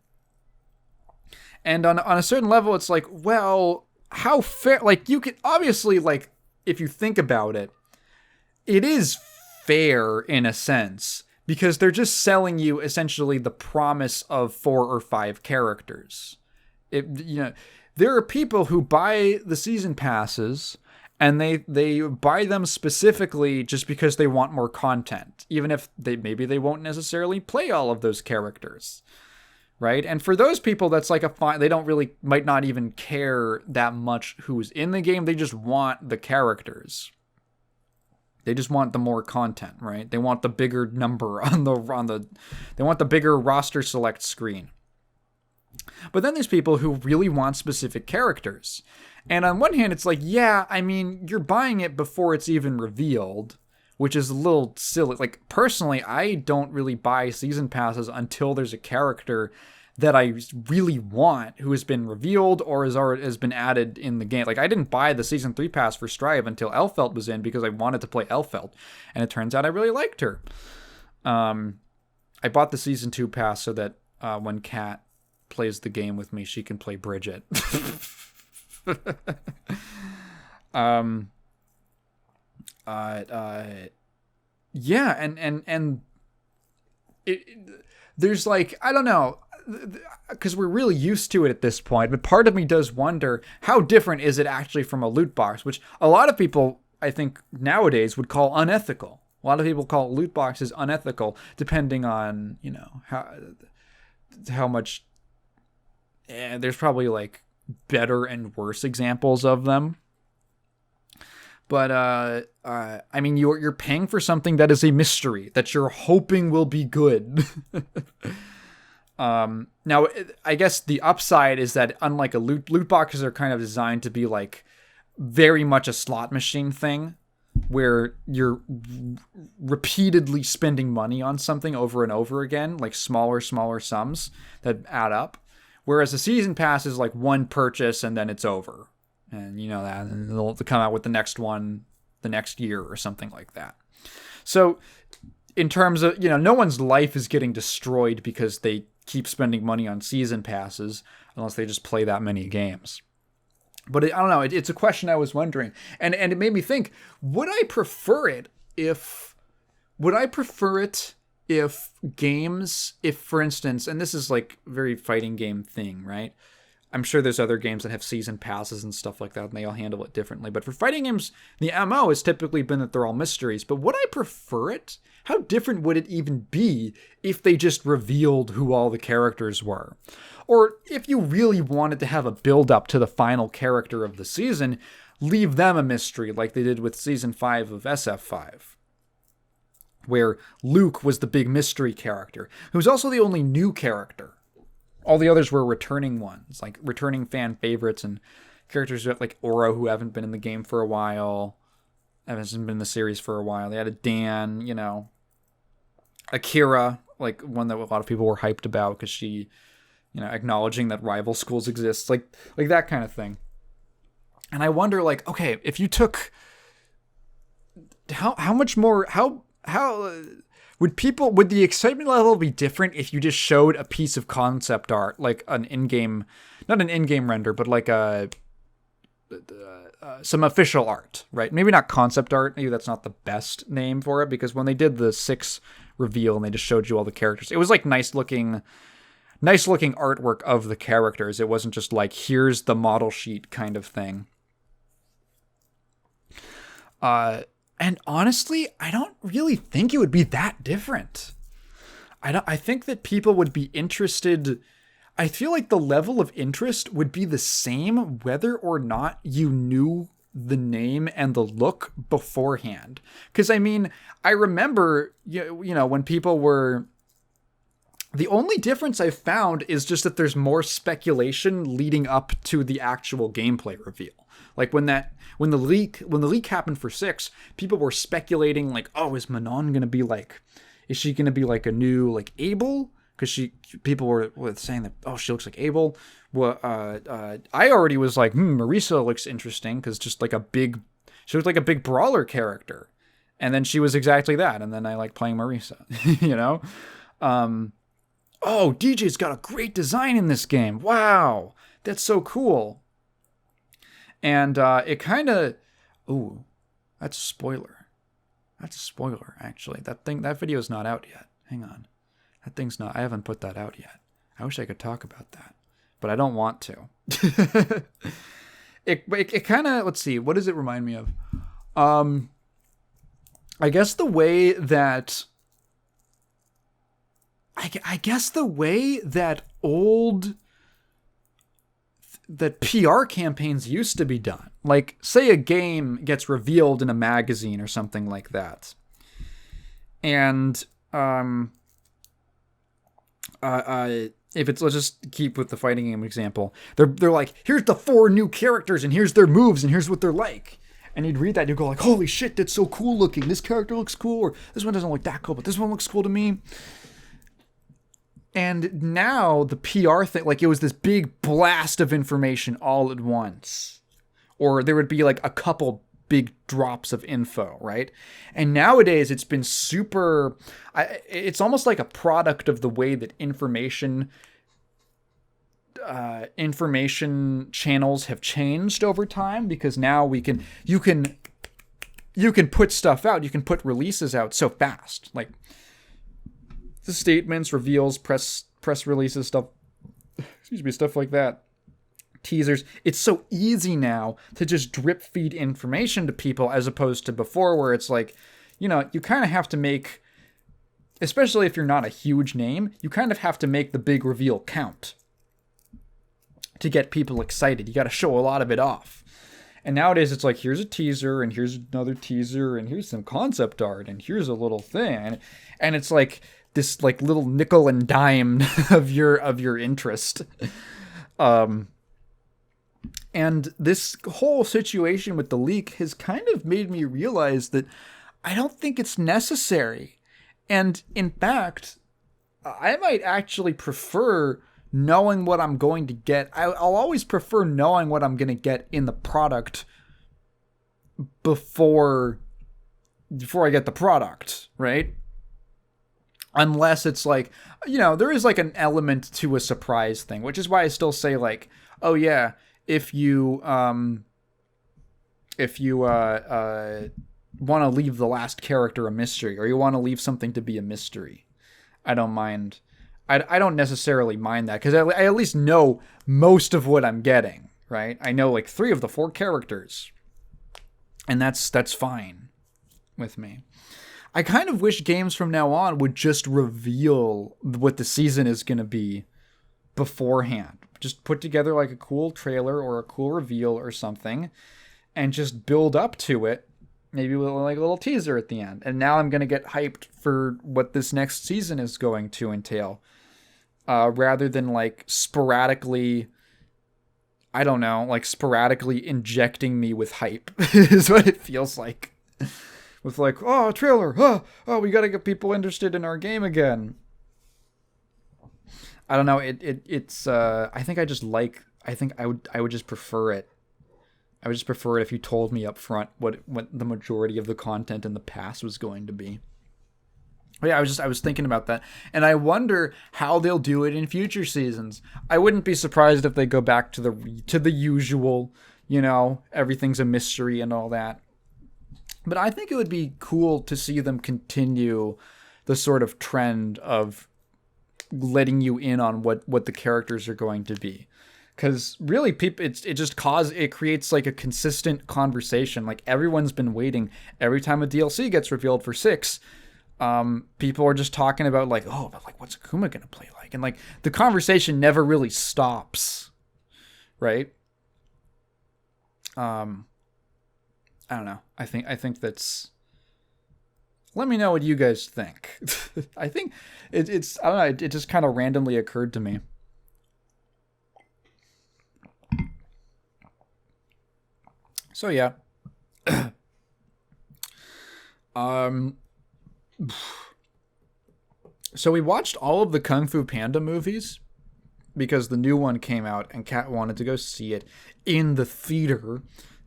And on a certain level, it's like, well, how fair? Like, you could obviously, like, if you think about it, it is fair in a sense, because they're just selling you essentially the promise of 4 or 5 characters. There are people who buy the season passes, and they buy them specifically just because they want more content, even if maybe they won't necessarily play all of those characters, right? And for those people, that's like they might not even care that much who's in the game. They just want the characters. They just want the more content, right? They want the bigger number they want the bigger roster select screen. But then there's people who really want specific characters. And on one hand, it's like, yeah, I mean, you're buying it before it's even revealed, which is a little silly. Like, personally, I don't really buy season passes until there's a character that I really want who has been revealed or has been added in the game. Like, I didn't buy the Season 3 pass for Strive until Elphelt was in because I wanted to play Elphelt. And it turns out I really liked her. I bought the season 2 pass so that when Kat plays the game with me, she can play Bridget. Yeah, and there's like, I don't know, because we're really used to it at this point, but part of me does wonder how different is it actually from a loot box, which a lot of people, I think, nowadays would call unethical. A lot of people call loot boxes unethical, depending on, you know, how much. There's probably like better and worse examples of them. But I mean, you're paying for something that is a mystery that you're hoping will be good. Now, I guess the upside is that unlike a loot boxes are kind of designed to be like very much a slot machine thing, where you're repeatedly spending money on something over and over again, like smaller sums that add up. Whereas a season pass is like one purchase and then it's over. And you know that, and they'll come out with the next one the next year or something like that. So in terms of, you know, no one's life is getting destroyed because they keep spending money on season passes unless they just play that many games. But I don't know. It's a question I was wondering, and it made me think: would I prefer it if games, if for instance, and this is like a very fighting game thing, right? I'm sure there's other games that have season passes and stuff like that, and they all handle it differently. But for fighting games, the MO has typically been that they're all mysteries. But would I prefer it? How different would it even be if they just revealed who all the characters were? Or if you really wanted to have a build-up to the final character of the season, leave them a mystery like they did with Season 5 of SF5, where Luke was the big mystery character, who was also the only new character. All the others were returning ones, like returning fan favorites and characters like Oro, who haven't been in the game for a while, haven't been in the series for a while. They had a Dan, you know, Akira, like one that a lot of people were hyped about because she, you know, acknowledging that rival schools exist, like that kind of thing. And I wonder, like, okay, if you took how much more, how would the excitement level be different if you just showed a piece of concept art, like an in-game, not an in-game render, but like some official art, right? Maybe not concept art. Maybe that's not the best name for it, because when they did the 6 reveal and they just showed you all the characters, it was like nice looking artwork of the characters. It wasn't just like, here's the model sheet kind of thing. And honestly, I don't really think it would be that different. I think that people would be interested. I feel like the level of interest would be the same whether or not you knew the name and the look beforehand. Because, I mean, I remember, you know, when people were... The only difference I've found is just that there's more speculation leading up to the actual gameplay reveal. Like when the leak happened for 6, people were speculating like, oh, is Manon gonna be like, is she gonna be like a new like Abel? Because people were saying that, oh, she looks like Abel. Well, I already was like, Marisa looks interesting because she looked like a big brawler character, and then she was exactly that. And then I like playing Marisa, you know. Oh, DJ's got a great design in this game. Wow, that's so cool. And it kind of... Ooh, that's a spoiler. That's a spoiler, actually. That video's not out yet. Hang on. That thing's not... I haven't put that out yet. I wish I could talk about that. But I don't want to. It kind of... Let's see. What does it remind me of? I guess the way that... I guess the way that that PR campaigns used to be done. Like, say a game gets revealed in a magazine or something like that. And, if it's, let's just keep with the fighting game example. They're like, here's the 4 new characters and here's their moves and here's what they're like. And you'd read that and you'd go like, holy shit, that's so cool looking. This character looks cool. Or this one doesn't look that cool, but this one looks cool to me. And now the PR thing, like it was this big blast of information all at once. Or there would be like a couple big drops of info, right? And nowadays it's been it's almost like a product of the way that information channels have changed over time, because now you can put stuff out, you can put releases out so fast, like the statements, reveals, press releases, stuff like that, teasers. It's so easy now to just drip feed information to people, as opposed to before, where it's like, you kind of have to make, especially if you're not a huge name, you kind of have to make the big reveal count to get people excited. You got to show a lot of it off. And nowadays it's like, here's a teaser, and here's another teaser, and here's some concept art, and here's a little thing. And it's like this like little nickel and dime of your interest. And this whole situation with the leak has kind of made me realize that I don't think it's necessary. And in fact, I might actually prefer knowing what I'm going to get. I'll always prefer knowing what I'm going to get in the product before I get the product, right? Unless it's like, there is like an element to a surprise thing, which is why I still say like, oh yeah, if you want to leave the last character a mystery, or you want to leave something to be a mystery, I don't mind. I don't necessarily mind that, because I at least know most of what I'm getting, right? I know like 3 of the 4 characters, and that's fine with me. I kind of wish games from now on would just reveal what the season is going to be beforehand. Just put together like a cool trailer or a cool reveal or something, and just build up to it. Maybe with like a little teaser at the end. And now I'm going to get hyped for what this next season is going to entail. Rather than like sporadically injecting me with hype is what it feels like. With like, oh, a trailer. Oh, we got to get people interested in our game again. I don't know. It's I think I would just prefer it. I would just prefer it if you told me up front what the majority of the content in the past was going to be. But yeah, I was thinking about that, and I wonder how they'll do it in future seasons. I wouldn't be surprised if they go back to the usual, everything's a mystery and all that. But I think it would be cool to see them continue the sort of trend of letting you in on what the characters are going to be. Because really, people, it creates like a consistent conversation. Like everyone's been waiting. Every time a DLC gets revealed for 6, people are just talking about like, oh, but like, what's Akuma gonna play like? And like the conversation never really stops, right? I don't know. I think that's. Let me know what you guys think. I think it's. I don't know. It just kind of randomly occurred to me. So yeah. So we watched all of the Kung Fu Panda movies because the new one came out and Kat wanted to go see it in the theater,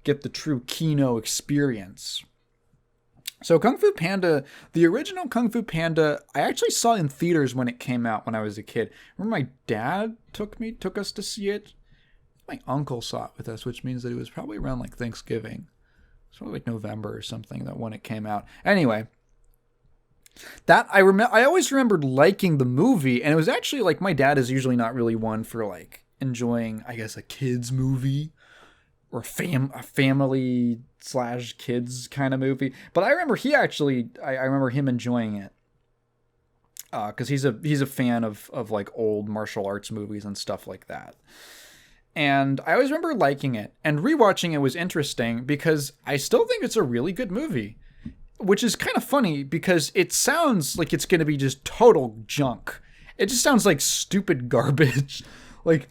get the true Kino experience. So Kung Fu Panda, the original Kung Fu Panda, I actually saw in theaters when it came out when I was a kid. Remember my dad took us to see it? My uncle saw it with us, which means that it was probably around like Thanksgiving. It's probably like November or something that when it came out. Anyway, that I always remembered liking the movie, and it was actually like my dad is usually not really one for like enjoying, I guess, a kids movie or a family / kids kind of movie. But I remember I remember him enjoying it because he's a fan of like old martial arts movies and stuff like that. And I always remember liking it, and rewatching it was interesting because I still think it's a really good movie, which is kind of funny because it sounds like it's going to be just total junk. It just sounds like stupid garbage. Like,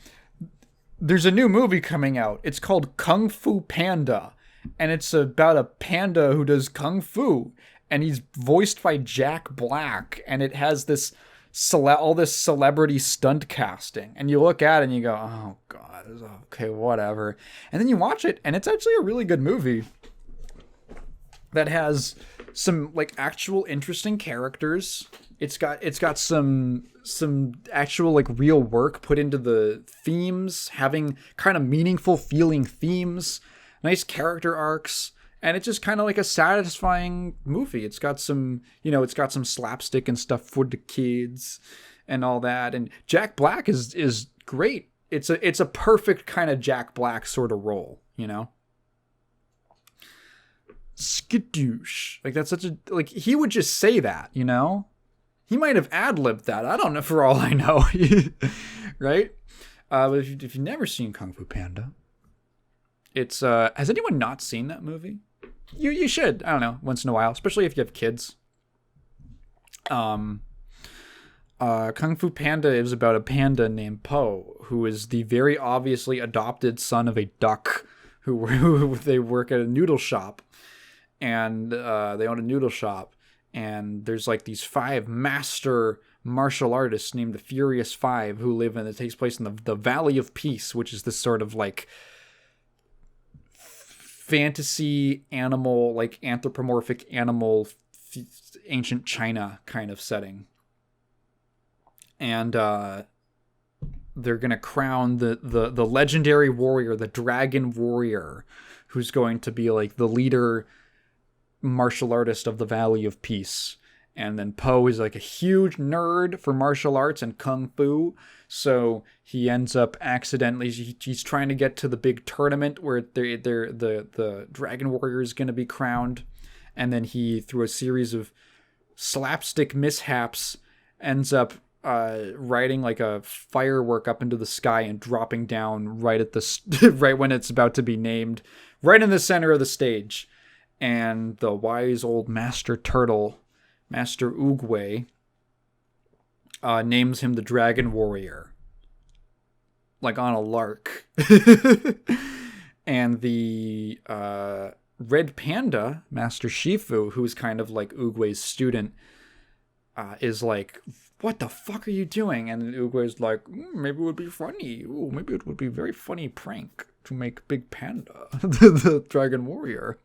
there's a new movie coming out. It's called Kung Fu Panda, and it's about a panda who does kung fu, and he's voiced by Jack Black, and it has this all this celebrity stunt casting, and you look at it and you go, oh god, okay, whatever. And then you watch it, and it's actually a really good movie. that has some like actual interesting characters. It's got some actual like real work put into the themes, having kind of meaningful feeling themes, nice character arcs, and it's just kind of like a satisfying movie. It's got some, it's got some slapstick and stuff for the kids and all that. And Jack Black is great. It's a perfect kind of Jack Black sort of role, Skadoosh. Like, that's such a, like, he would just say that, He might have ad-libbed that. I don't know, for all I know. Right? But if you've never seen Kung Fu Panda, it's, has anyone not seen that movie? You should. I don't know, once in a while, especially if you have kids. Kung Fu Panda is about a panda named Po, who is the very obviously adopted son of a duck who they work at a noodle shop. And they own a noodle shop, and there's like these 5 master martial artists named the Furious Five who live in, it takes place in the Valley of Peace, which is this sort of like fantasy animal, like anthropomorphic animal, ancient China kind of setting. And they're gonna crown the legendary warrior, the Dragon Warrior, who's going to be like the leader martial artist of the Valley of Peace. And then Po is like a huge nerd for martial arts and kung fu, so he ends up accidentally, he's trying to get to the big tournament where the Dragon Warrior is going to be crowned, and then he, through a series of slapstick mishaps, ends up riding like a firework up into the sky and dropping down right at the right when it's about to be named, right in the center of the stage. And the wise old Master Turtle, Master Oogway, names him the Dragon Warrior, like on a lark. And the Red Panda, Master Shifu, who's kind of like Oogway's student, is like, "What the fuck are you doing?" And Oogway's like, "Maybe it would be funny. Ooh, maybe it would be a very funny prank to make Big Panda the Dragon Warrior."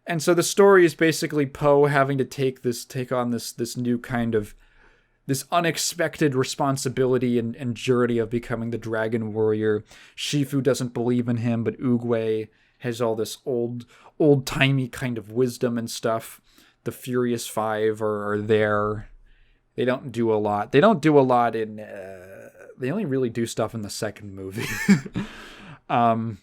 And so the story is basically Po having to take on this new kind of, this unexpected responsibility and journey of becoming the Dragon Warrior. Shifu doesn't believe in him, but Oogway has all this old-timey kind of wisdom and stuff. The Furious Five are there. They don't do a lot. They don't do a lot in... they only really do stuff in the second movie. But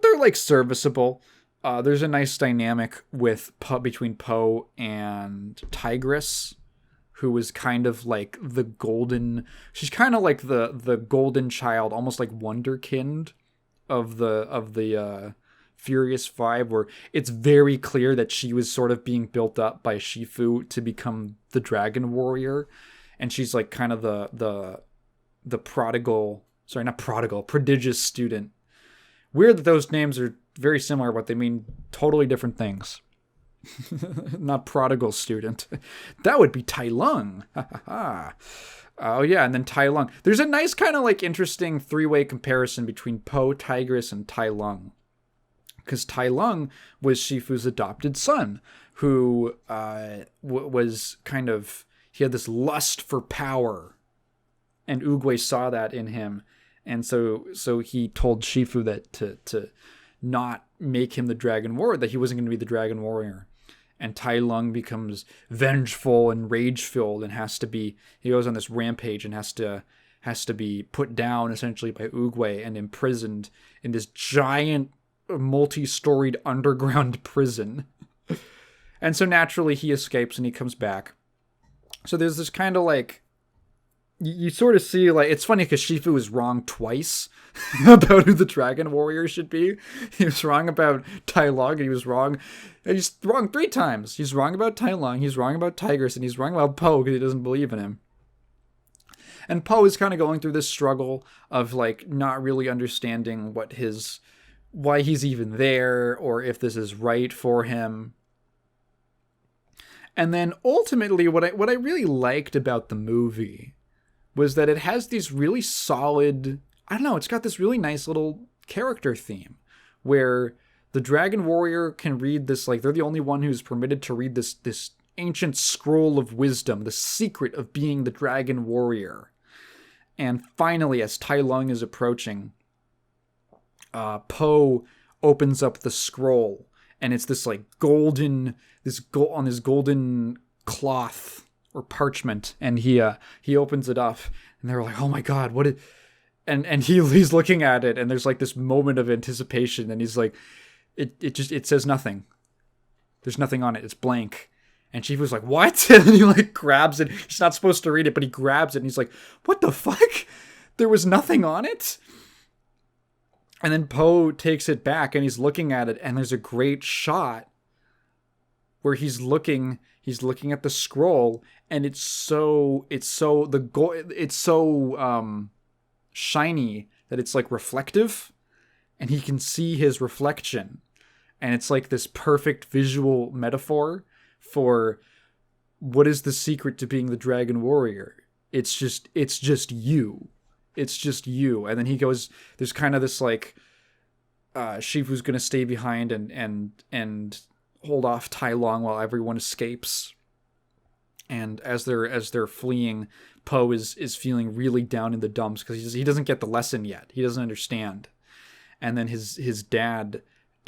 they're, like, serviceable. There's a nice dynamic between Po and Tigress, who is kind of like the golden... She's kind of like the golden child, almost like Wonderkind of the Furious Five, where it's very clear that she was sort of being built up by Shifu to become the Dragon Warrior, and she's like kind of the prodigious student. Weird that those names are very similar, but they mean totally different things. Not prodigal student. That would be Tai Lung. Oh yeah, and then Tai Lung. There's a nice kind of like interesting 3-way comparison between Po, Tigress, and Tai Lung. Because Tai Lung was Shifu's adopted son, who was kind of, he had this lust for power, and Oogway saw that in him, and so he told Shifu that to not make him the Dragon Warrior, that he wasn't going to be the Dragon Warrior. And Tai Lung becomes vengeful and rage-filled and he goes on this rampage and has to be put down essentially by Oogway and imprisoned in this giant multi-storied underground prison. And so naturally he escapes and he comes back. So there's this kind of like, you sort of see, like, it's funny because Shifu was wrong twice about who the Dragon Warrior should be. He was wrong about Tai Lung, and he's wrong 3 times. He's wrong about Tai Lung, he's wrong about Tigress, and he's wrong about Po because he doesn't believe in him. And Po is kind of going through this struggle of, like, not really understanding why he's even there, or if this is right for him. And then ultimately, what I really liked about the movie was that it has these really solid, I don't know, it's got this really nice little character theme where The Dragon Warrior can read this, like, they're the only one who's permitted to read this ancient scroll of wisdom, the secret of being the Dragon Warrior. And finally, as Tai Lung is approaching, Poe opens up the scroll, and it's this like golden, on this golden cloth or parchment, and he opens it up, and they're like, oh my god, what is? And he's looking at it, and there's like this moment of anticipation, and he's like, it says nothing. There's nothing on it. It's blank. And Shifu's like, what? And then he like grabs it. He's not supposed to read it, but he grabs it and he's like, what the fuck? There was nothing on it? And then Poe takes it back and he's looking at it, and there's a great shot where he's looking at the scroll, and it's so shiny that it's like reflective, and he can see his reflection. And it's like this perfect visual metaphor for what is the secret to being the Dragon Warrior. It's just you. It's just you. And then he goes, there's kind of this like, Shifu's gonna stay behind and hold off Tai Lung while everyone escapes. And as they're fleeing, Poe is feeling really down in the dumps because he doesn't get the lesson yet. He doesn't understand. And then his dad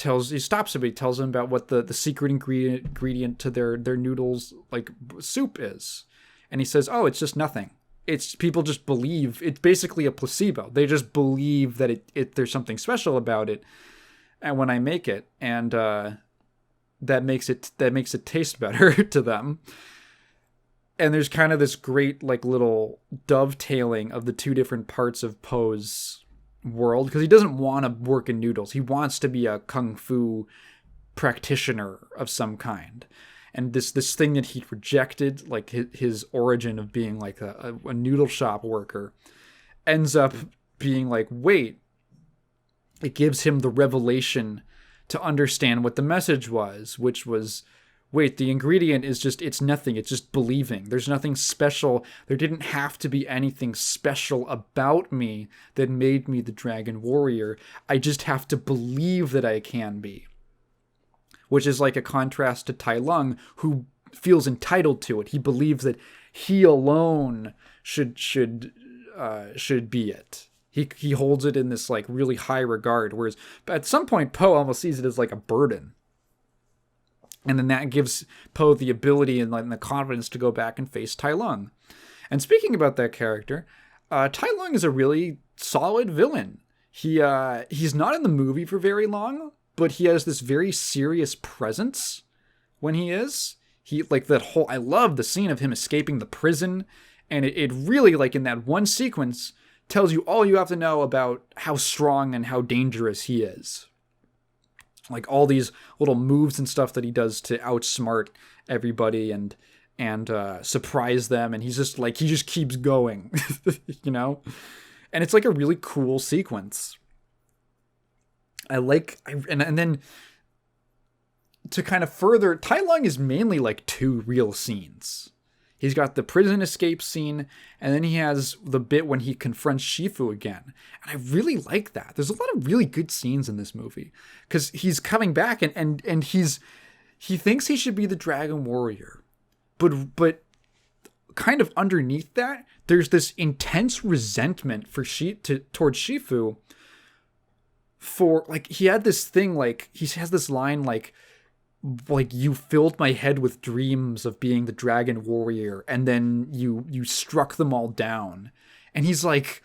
he stops him. He tells him about what the secret ingredient to their noodles like soup is, and he says, "Oh, it's just nothing. It's people just believe it's basically a placebo. They just believe that it there's something special about it, and when I make it, and that makes it taste better to them." And there's kind of this great like little dovetailing of the two different parts of Poe's world, because he doesn't want to work in noodles. He wants to be a kung fu practitioner of some kind. And this thing that he rejected, like his origin of being like a noodle shop worker, ends up being like, wait, it gives him the revelation to understand what the message was, which was, wait, the ingredient is just, it's nothing. It's just believing. There's nothing special. There didn't have to be anything special about me that made me the Dragon Warrior. I just have to believe that I can be. Which is like a contrast to Tai Lung, who feels entitled to it. He believes that he alone should be it. He holds it in this like really high regard. Whereas at some point, Poe almost sees it as like a burden. And then that gives Poe the ability and the confidence to go back and face Tai Lung. And speaking about that character, Tai Lung is a really solid villain. He's not in the movie for very long, but he has this very serious presence when he is. He like that whole. I love the scene of him escaping the prison, and it really like in that one sequence tells you all you have to know about how strong and how dangerous he is. Like all these little moves and stuff that he does to outsmart everybody and surprise them, and he just keeps going, you know. And it's like a really cool sequence. And then to kind of further, Tai Lung is mainly like two real scenes. He's got the prison escape scene, and then he has the bit when he confronts Shifu again. And I really like that. There's a lot of really good scenes in this movie because he's coming back and he thinks he should be the Dragon Warrior, but kind of underneath that, there's this intense resentment towards Shifu. For like he had this thing like he has this line like you filled my head with dreams of being the Dragon Warrior, and then you struck them all down. And he's like,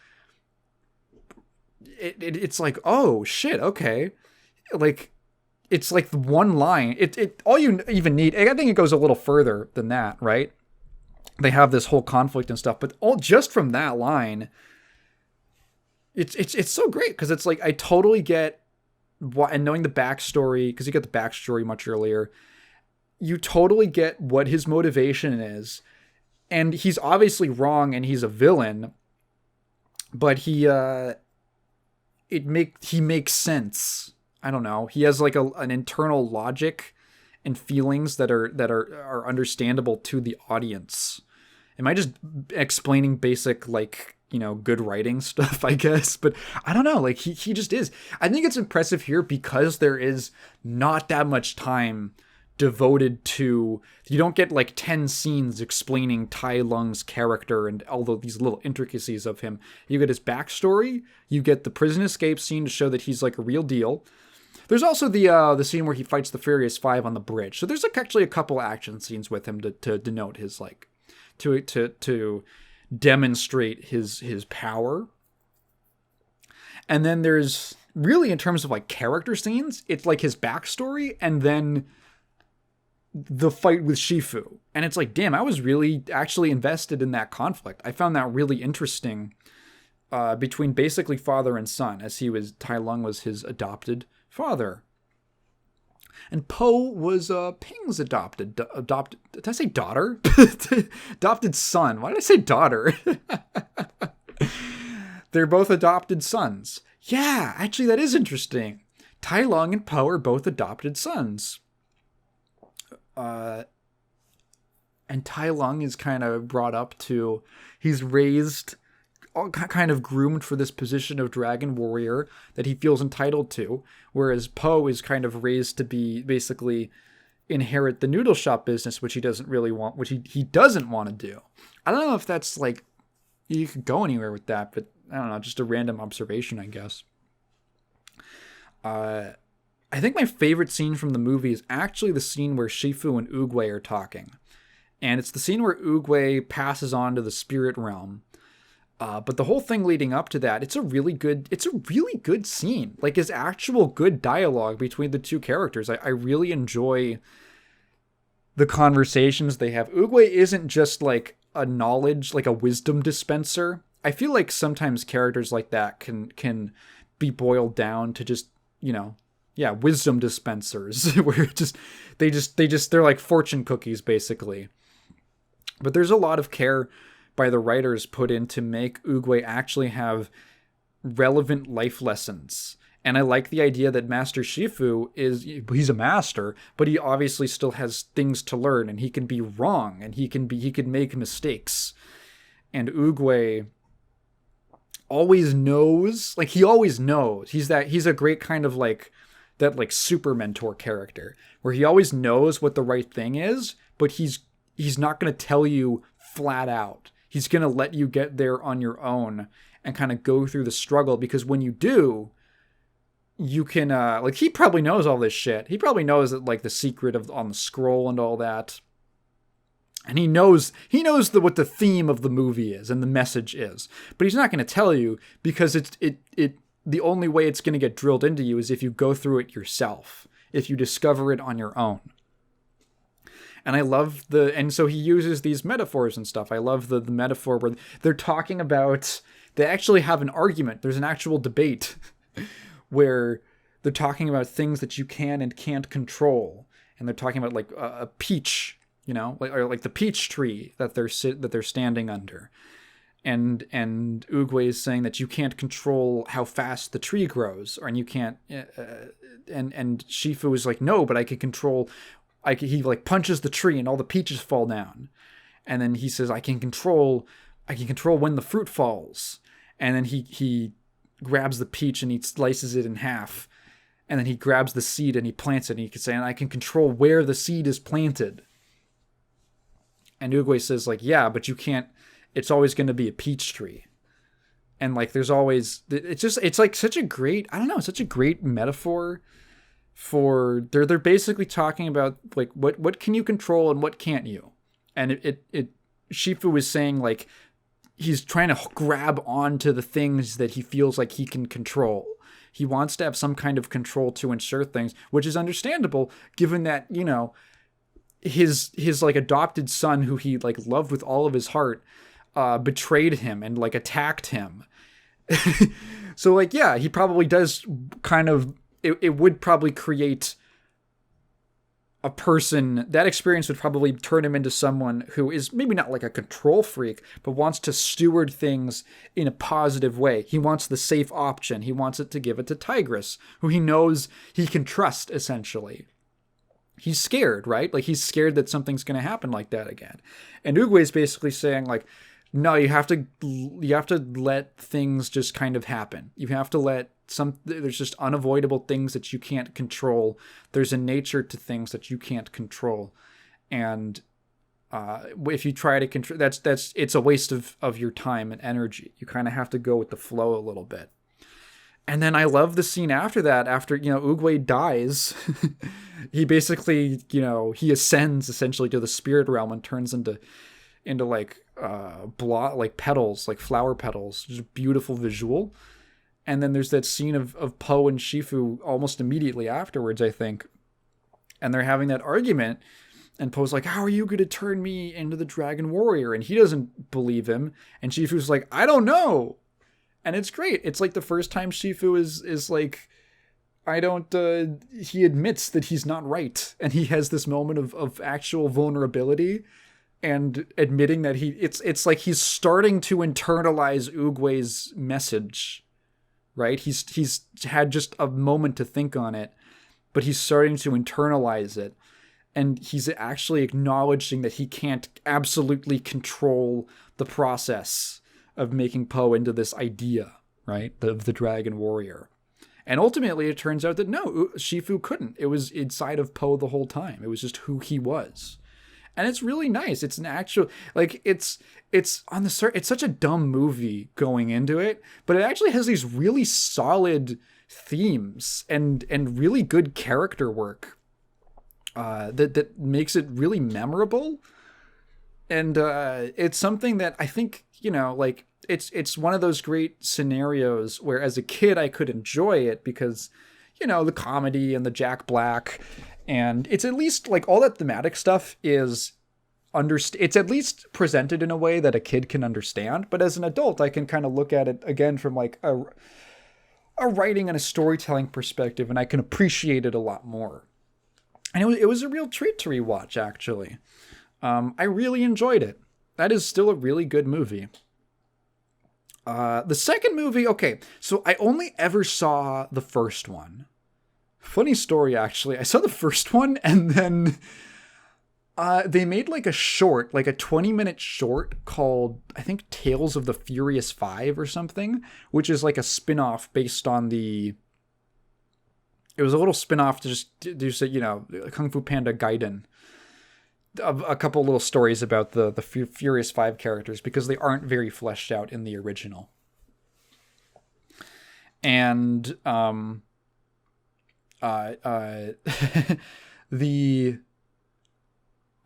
it's like, oh shit, okay, like it's like the one line. It all you even need. I think it goes a little further than that, right? They have this whole conflict and stuff, but all just from that line, it's so great because it's like I totally get. And knowing the backstory, because you get the backstory much earlier, you totally get what his motivation is. And he's obviously wrong and he's a villain, but he makes sense. I don't know. He has like an internal logic and feelings that are understandable to the audience. Am I just explaining basic like good writing stuff, I guess. But I don't know, like he just is. I think it's impressive here because there is not that much time devoted to, you don't get like 10 scenes explaining Tai Lung's character and all these little intricacies of him. You get his backstory, you get the prison escape scene to show that he's like a real deal. There's also the scene where he fights the Furious Five on the bridge. So there's like actually a couple action scenes with him to denote his like to demonstrate his power. And then there's really, in terms of like character scenes, it's like his backstory and then the fight with Shifu. And it's like, damn, I was really actually invested in that conflict. I found that really interesting, between basically father and son, as Tai Lung was his adopted father. And Po was Ping's adopted. Did I say daughter? Adopted son. Why did I say daughter? They're both adopted sons. Yeah, actually that is interesting. Tai Lung and Po are both adopted sons. And Tai Lung is kind of brought up to, he's raised, kind of groomed for this position of dragon warrior that he feels entitled to, whereas Po is kind of raised to be basically inherit the noodle shop business, which he doesn't really want, which he doesn't want to do. I don't know if that's like, you could go anywhere with that, but I don't know, just a random observation, I guess. I think my favorite scene from the movie is actually the scene where Shifu and Oogway are talking. And it's the scene where Oogway passes on to the spirit realm. But the whole thing leading up to that, it's a really good scene. Like, it's actual good dialogue between the two characters. I really enjoy the conversations they have. Oogway isn't just like a knowledge, like a wisdom dispenser. I feel like sometimes characters like that can be boiled down to just, wisdom dispensers where they're like fortune cookies basically. But there's a lot of care by the writers put in to make Oogway actually have relevant life lessons. And I like the idea that Master Shifu he's a master, but he obviously still has things to learn, and he can be wrong, and he can make mistakes. And Oogway always knows, like he always knows. He's a great kind of like that like super mentor character where he always knows what the right thing is, but he's not going to tell you flat out. He's going to let you get there on your own and kind of go through the struggle, because when you do, you can like he probably knows all this shit. He probably knows that like the secret on the scroll and all that. And he knows what the theme of the movie is and the message is. But he's not going to tell you, because the only way it's going to get drilled into you is if you go through it yourself, if you discover it on your own. And I love and so he uses these metaphors and stuff. I love the metaphor where they're talking about, they actually have an argument. There's an actual debate where they're talking about things that you can and can't control. And they're talking about like a peach, like the peach tree that they're standing under. And Oogway is saying that you can't control how fast the tree grows, and you can't. And Shifu is like, no, but I can control. He like punches the tree and all the peaches fall down, and then he says, I can control when the fruit falls. And then he grabs the peach and he slices it in half, and then he grabs the seed and he plants it. And he can say, and I can control where the seed is planted. And Oogway says like, yeah, but you can't. It's always going to be a peach tree. And like, there's always, it's like such a great, I don't know, such a great metaphor for, they're basically talking about like, what can you control and what can't you? And Shifu is saying like, he's trying to grab onto the things that he feels like he can control. He wants to have some kind of control to ensure things, which is understandable given that, his like adopted son, who he like loved with all of his heart, betrayed him and like attacked him. So like, yeah, he probably does kind of, it would probably create a person, that experience would probably turn him into someone who is maybe not like a control freak, but wants to steward things in a positive way. He wants the safe option. He wants it to give it to Tigress, who he knows he can trust, essentially. He's scared, right? Like, he's scared that something's going to happen like that again. And Oogway's basically saying like, No, you have to let things just kind of happen. You have to let there's just unavoidable things that you can't control. There's a nature to things that you can't control. And if you try to control, it's a waste of your time and energy. You kind of have to go with the flow a little bit. And then I love the scene after that. After Oogway dies, he basically he ascends essentially to the spirit realm and turns into like like petals, like flower petals. Just beautiful visual. And then there's that scene of Po and Shifu almost immediately afterwards, I think, and they're having that argument. And Poe's like, how are you going to turn me into the Dragon Warrior? And he doesn't believe him. And Shifu's like, I don't know. And it's great. It's like the first time Shifu is like, I don't, he admits that he's not right. And he has this moment of actual vulnerability and admitting that it's like he's starting to internalize Oogway's message, right? He's had just a moment to think on it, but he's starting to internalize it. And he's actually acknowledging that he can't absolutely control the process of making Po into this idea, right? The Dragon Warrior. And ultimately, it turns out that no, Shifu couldn't. It was inside of Po the whole time. It was just who he was. And it's really nice. It's an actual, like, it's on the it's such a dumb movie going into it, but it actually has these really solid themes and really good character work. That makes it really memorable, and it's something that I think like it's one of those great scenarios where as a kid I could enjoy it because the comedy and the Jack Black, and it's at least like all that thematic stuff is it's at least presented in a way that a kid can understand. But as an adult, I can kind of look at it again from like a writing and a storytelling perspective, and I can appreciate it a lot more. And it was a real treat to rewatch, actually. I really enjoyed it. That is still a really good movie. The second movie, okay, so I only ever saw the first one. Funny story, actually. I saw the first one, and then they made like a short, like a 20-minute short called, I think, Tales of the Furious Five or something, which is like a spin-off based on it was a little spin-off to just do, Kung Fu Panda Gaiden. A couple little stories about the Furious Five characters because they aren't very fleshed out in the original. And I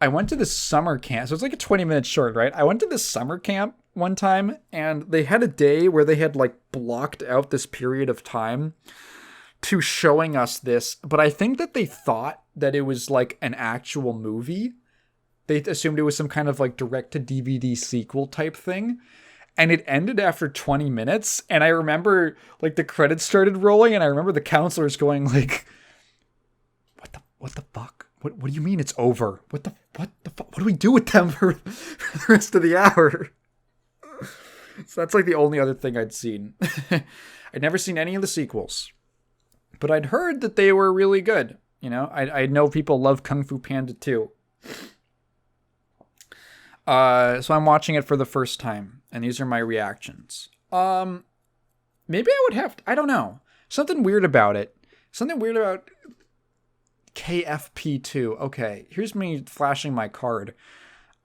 went to this summer camp. So it's like a 20-minute short, right? I went to this summer camp one time, and they had a day where they had like blocked out this period of time to showing us this, but I think that they thought that it was like an actual movie. They assumed it was some kind of like direct-to-DVD sequel type thing, and it ended after 20 minutes, and I remember like the credits started rolling, and I remember the counselors going like, what the fuck? What do you mean it's over? What the fuck? What do we do with them for the rest of the hour? So that's like the only other thing I'd seen. I'd never seen any of the sequels. But I'd heard that they were really good. I know people love Kung Fu Panda too. So I'm watching it for the first time, and these are my reactions. Maybe I would have I don't know. Something weird about it. Something weird about KFP2. Okay, here's me flashing my card.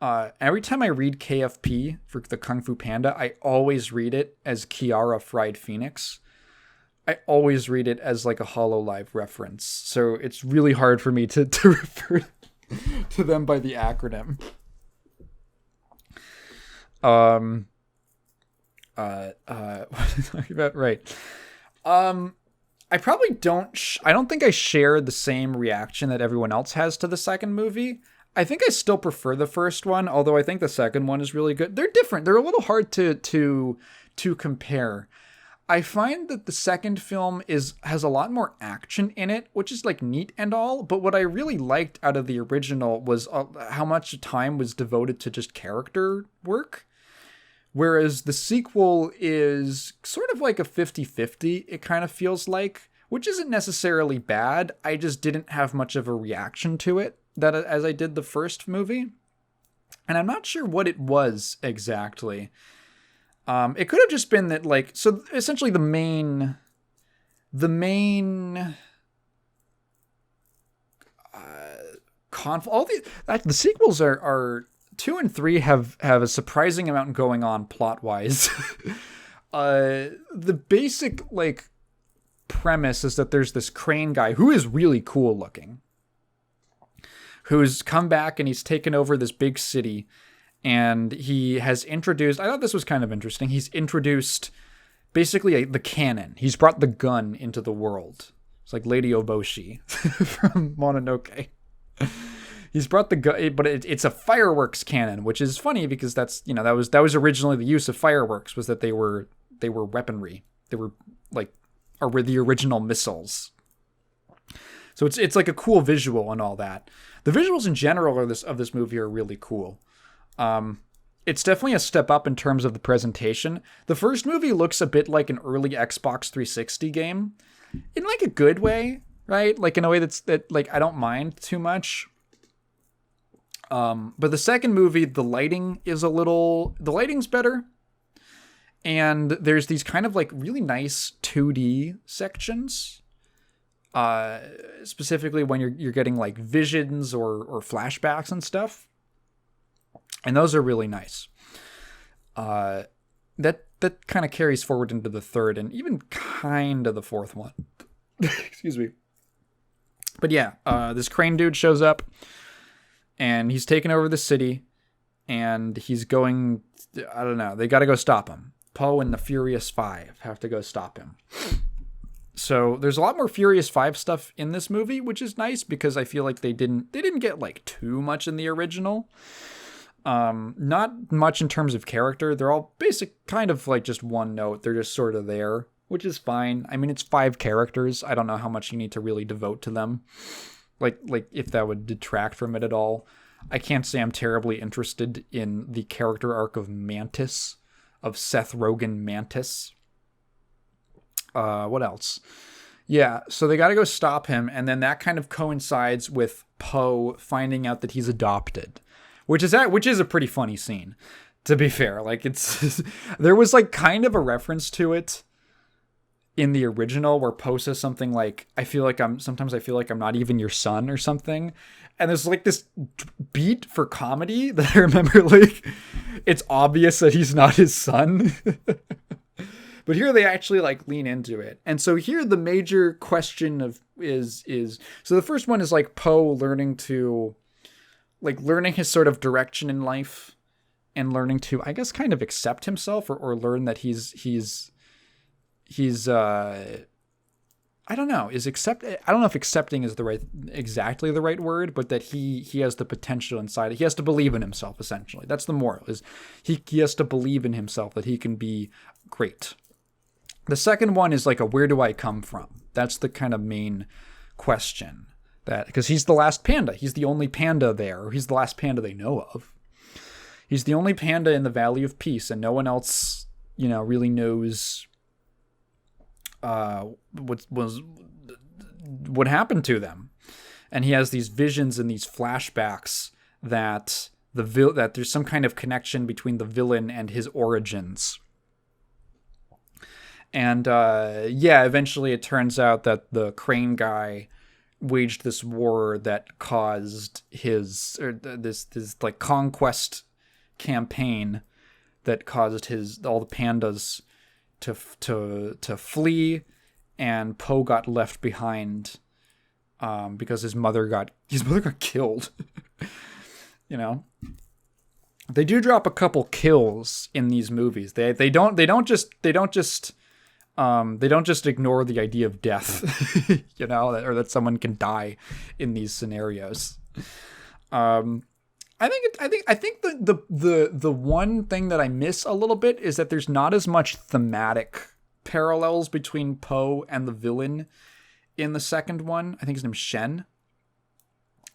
Every time I read KFP for the Kung Fu Panda, I always read it as Kiara Fried Phoenix. I always read it as like a HoloLive reference. So it's really hard for me to refer to them by the acronym. What am I talking about? Right. I probably don't, I don't think I share the same reaction that everyone else has to the second movie. I think I still prefer the first one, although I think the second one is really good. They're different. They're a little hard to compare. I find that the second film has a lot more action in it, which is like neat and all, but what I really liked out of the original was how much time was devoted to just character work. Whereas the sequel is sort of like a 50-50, it kind of feels like, which isn't necessarily bad. I just didn't have much of a reaction to it as I did the first movie. And I'm not sure what it was exactly. It could have just been that, like, so essentially the main all the sequels are 2 and 3 have a surprising amount going on plot wise. The basic like premise is that there's this crane guy who is really cool looking, who's come back and he's taken over this big city, and he has introduced, I thought this was kind of interesting, he's introduced basically the cannon. He's brought the gun into the world. It's like Lady Oboshi from Mononoke. He's brought the gun, but it's a fireworks cannon, which is funny because that's, that was originally the use of fireworks, was that they were weaponry. They were like the original missiles. So it's like a cool visual and all that. The visuals in general of this movie are really cool. It's definitely a step up in terms of the presentation. The first movie looks a bit like an early Xbox 360 game, in like a good way, right? Like in a way that like I don't mind too much. But the second movie, the lighting's better. And there's these kind of like really nice 2D sections. Specifically when you're getting like visions or flashbacks and stuff. And those are really nice. That kind of carries forward into the third and even kind of the fourth one. Excuse me. But yeah, this crane dude shows up and he's taken over the city and he's going, I don't know, they got to go stop him. Poe and the Furious Five have to go stop him. So there's a lot more Furious Five stuff in this movie, which is nice because I feel like they didn't get like too much in the original. Not much in terms of character. They're all basic, kind of like just one note. They're just sort of there, which is fine. I mean, it's 5 characters. I don't know how much you need to really devote to them. Like if that would detract from it at all. I can't say I'm terribly interested in the character arc of Mantis, of Seth Rogen Mantis. What else? Yeah, so they got to go stop him, and then that kind of coincides with Poe finding out that he's adopted, which is a pretty funny scene, to be fair. Like it's there was like kind of a reference to it in the original where Poe says something like, sometimes I feel like I'm not even your son or something. And there's like this beat for comedy that I remember, like, it's obvious that he's not his son. But here they actually like lean into it. And so here the major question is so the first one is like Poe learning his sort of direction in life and learning to, I guess, kind of accept himself or learn that he's I don't know if accepting is exactly the right word, but that he has the potential inside it. He has to believe in himself, essentially. That's the moral, is he has to believe in himself that he can be great. The second one is like where do I come from? That's the kind of main question, that because he's the last panda. He's the only panda there, or he's the last panda they know of. He's the only panda in the Valley of Peace, and no one else, really knows what happened to them. And he has these visions and these flashbacks that that there's some kind of connection between the villain and his origins. And eventually it turns out that the crane guy waged this war that caused this like conquest campaign that caused all the pandas to flee, and Poe got left behind because his mother got killed. They do drop a couple kills in these movies. They don't just ignore the idea of death, or that someone can die in these scenarios. I think the one thing that I miss a little bit is that there's not as much thematic parallels between Poe and the villain in the second one. I think his name's Shen.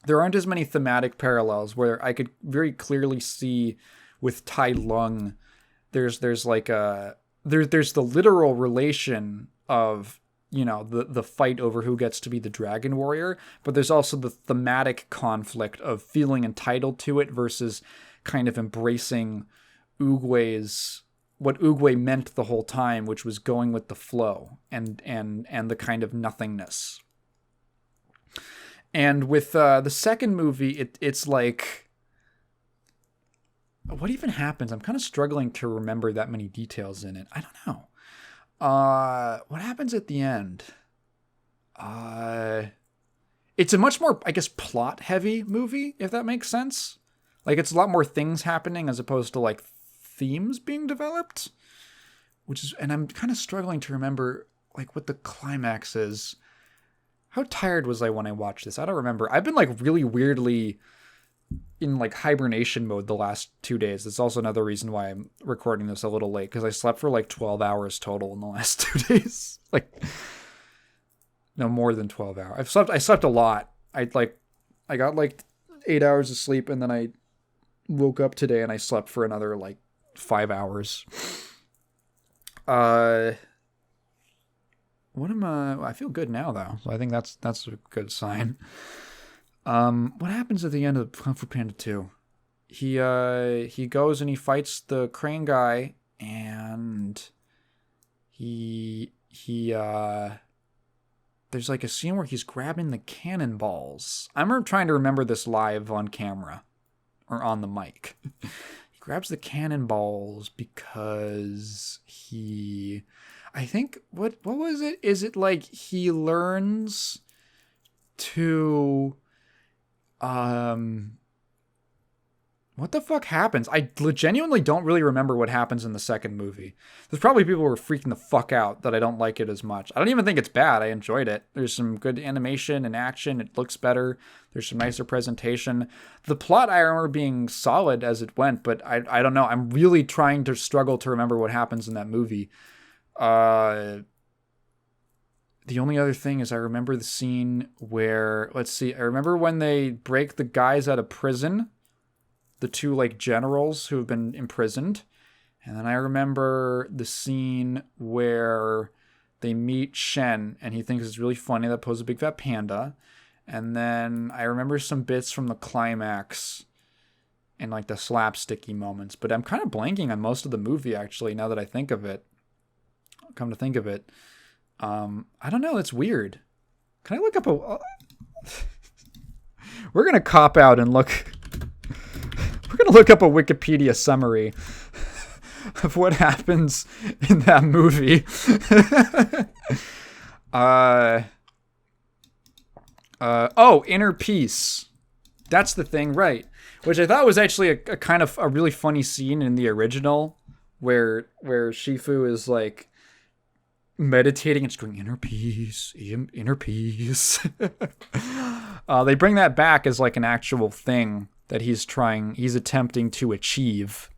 There aren't as many thematic parallels where I could very clearly see with Tai Lung. There's the literal relation of, the fight over who gets to be the Dragon Warrior, but there's also the thematic conflict of feeling entitled to it versus kind of embracing Oogway's what Oogway meant the whole time, which was going with the flow and the kind of nothingness. And with the second movie, it's like, what even happens? I'm kind of struggling to remember that many details in it. I don't know. What happens at the end? It's a much more, I guess, plot-heavy movie, if that makes sense. Like, it's a lot more things happening as opposed to, like, themes being developed. And I'm kind of struggling to remember, like, what the climax is. How tired was I when I watched this? I don't remember. I've been, like, really weirdly in, like, hibernation mode the last 2 days. That's also another reason why I'm recording this a little late, because I slept for, like, 12 hours total in the last 2 days. Like, no, more than 12 hours. I slept a lot. I got, like, 8 hours of sleep, and then I woke up today and I slept for another, like, 5 hours. I feel good now, though, so I think that's a good sign. What happens at the end of Kung Fu Panda 2? He goes and he fights the crane guy, and there's like a scene where he's grabbing the cannonballs. I remember trying to remember this live on camera or on the mic. He grabs the cannonballs because I think, what was it? Is it like he learns to, what the fuck happens? I genuinely don't really remember what happens in the second movie. There's probably people who are freaking the fuck out that I don't like it as much. I don't even think it's bad. I enjoyed it. There's some good animation and action. It looks better. There's some nicer presentation. The plot I remember being solid as it went, but I don't know. I'm really trying to struggle to remember what happens in that movie. The only other thing is I remember the scene where, let's see, I remember when they break the guys out of prison, the two, like, generals who have been imprisoned. And then I remember the scene where they meet Shen, and he thinks it's really funny that Po's a big fat panda. And then I remember some bits from the climax and, like, the slapsticky moments. But I'm kind of blanking on most of the movie, actually, now that I think of it. Come to think of it. I don't know, it's weird. Can I look up We're going to cop out and look... We're going to look up a Wikipedia summary of what happens in that movie. Inner Peace. That's the thing, right. Which I thought was actually a kind of a really funny scene in the original where Shifu is, like, meditating and just going, inner peace, inner peace. They bring that back as, like, an actual thing that he's attempting to achieve.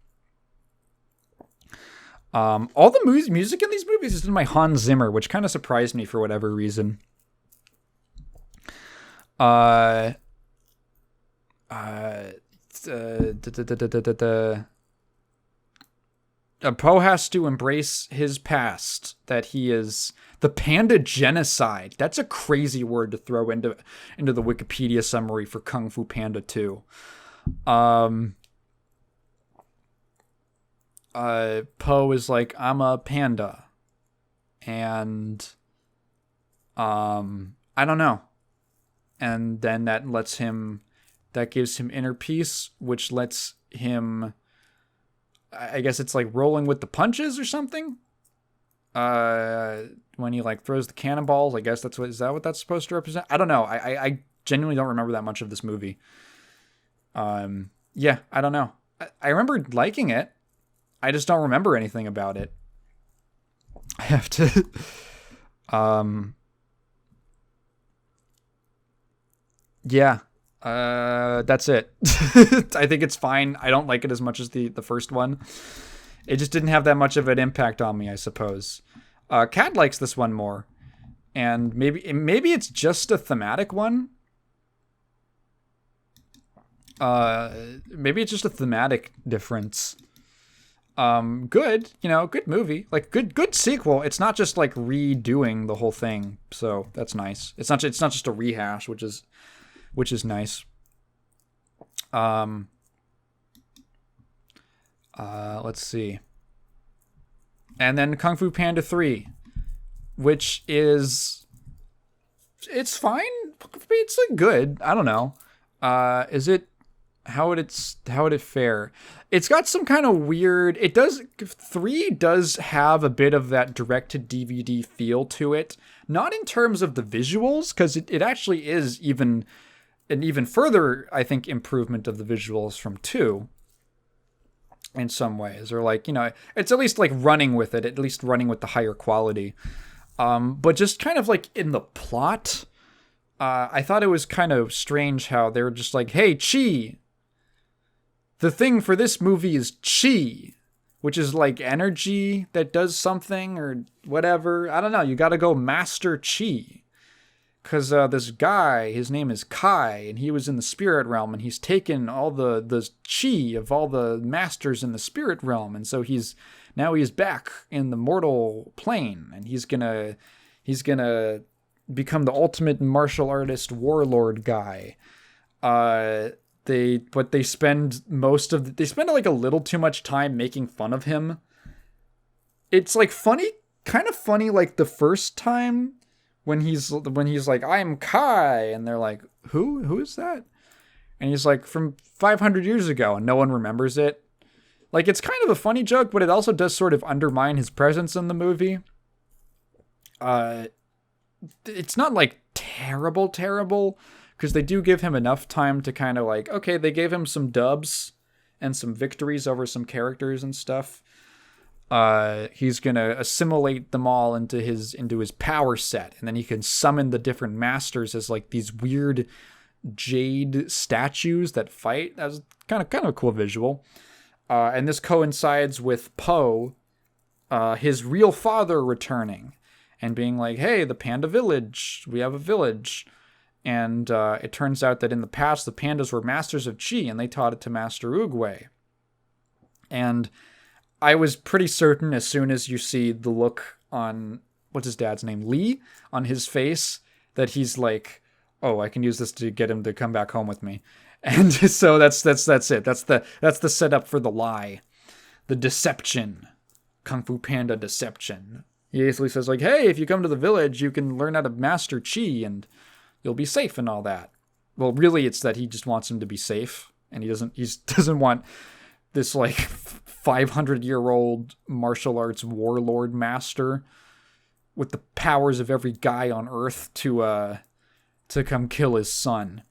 All the music in these movies is done by Hans Zimmer, which kind of surprised me for whatever reason. Po has to embrace his past, that he is the panda genocide. That's a crazy word to throw into the Wikipedia summary for Kung Fu Panda 2. Po is like, I'm a panda, and I don't know, and then that gives him inner peace, which lets him, I guess it's like rolling with the punches or something. When he, like, throws the cannonballs, I guess is that what that's supposed to represent? I don't know. I genuinely don't remember that much of this movie. Yeah, I don't know. I remember liking it. I just don't remember anything about it. I have to, yeah, that's it. I think it's fine. I don't like it as much as the first one. It just didn't have that much of an impact on me, I suppose. Kat likes this one more, and maybe it's just a thematic one. Maybe it's just a thematic difference. Good movie, like good sequel. It's not just like redoing the whole thing, so that's nice. It's not just a rehash, which is nice. Let's see. And then Kung Fu Panda 3, which is, it's fine. It's like good. I don't know. Is it, how would it fare? It's got some kind of weird, 3 does have a bit of that direct to DVD feel to it. Not in terms of the visuals, because it actually is even an even further, I think, improvement of the visuals from 2 in some ways. Or like, it's at least like running with it, at least running with the higher quality. But just kind of like in the plot, I thought it was kind of strange how they were just like, hey, chi. The thing for this movie is chi, which is like energy that does something or whatever. I don't know. You got to go master chi. Because this guy, his name is Kai, and he was in the spirit realm, and he's taken all the chi of all the masters in the spirit realm. And so he's back in the mortal plane, and he's gonna become the ultimate martial artist warlord guy. They spend like a little too much time making fun of him. It's like kind of funny like the first time when he's like, I'm Kai, and they're like, who is that? And he's like, from 500 years ago, and no one remembers it. Like, it's kind of a funny joke, but it also does sort of undermine his presence in the movie. It's not like terrible, because they do give him enough time to kind of like, okay, they gave him some dubs and some victories over some characters and stuff. He's gonna assimilate them all into his power set, and then he can summon the different masters as like these weird jade statues that fight. That was kind of a cool visual. And this coincides with Po, his real father, returning and being like, hey, the Panda Village, we have a village. And it turns out that in the past, the pandas were masters of chi, and they taught it to Master Oogway. And I was pretty certain as soon as you see the look on, what's his dad's name, Lee, on his face, that he's like, oh, I can use this to get him to come back home with me. And so that's it. That's the setup for the lie. The deception. Kung Fu Panda deception. He basically says like, hey, if you come to the village, you can learn how to master chi and you'll be safe and all that. Well, really it's that he just wants him to be safe, and he doesn't want this like 500-year-old martial arts warlord master with the powers of every guy on Earth to come kill his son.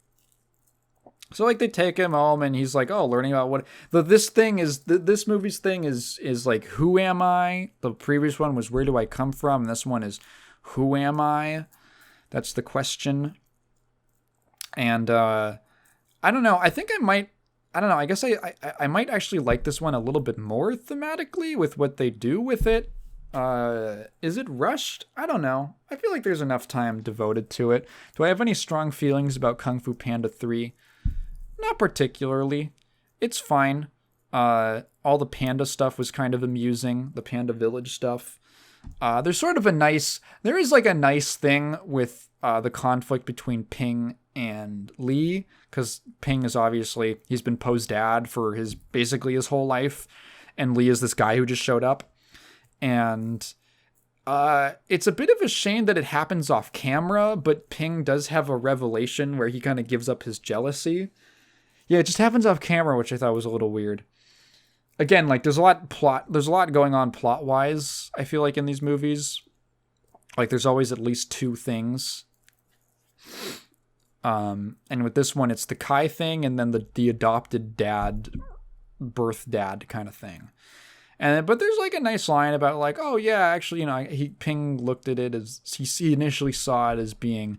So like they take him home, and he's like, oh, learning about what this movie's thing is like, who am I? The previous one was where do I come from? And this one is who am I? That's the question. And I don't know. I think I might. I don't know. I guess I might actually like this one a little bit more thematically with what they do with it. Is it rushed? I don't know. I feel like there's enough time devoted to it. Do I have any strong feelings about Kung Fu Panda 3? Not particularly. It's fine. All the panda stuff was kind of amusing. The Panda Village stuff. There's sort of there is like a nice thing with the conflict between Ping and Lee, because Ping is obviously, he's been Po's dad for basically his whole life, and Lee is this guy who just showed up. And it's a bit of a shame that it happens off camera, but Ping does have a revelation where he kind of gives up his jealousy. Yeah, it just happens off camera, which I thought was a little weird. Again, like there's a lot going on plot-wise, I feel like, in these movies. Like there's always at least 2 things. And with this one, it's the Kai thing, and then the adopted dad, birth dad kind of thing. But there's like a nice line about like, oh yeah, actually, Ping looked at it as he initially saw it as being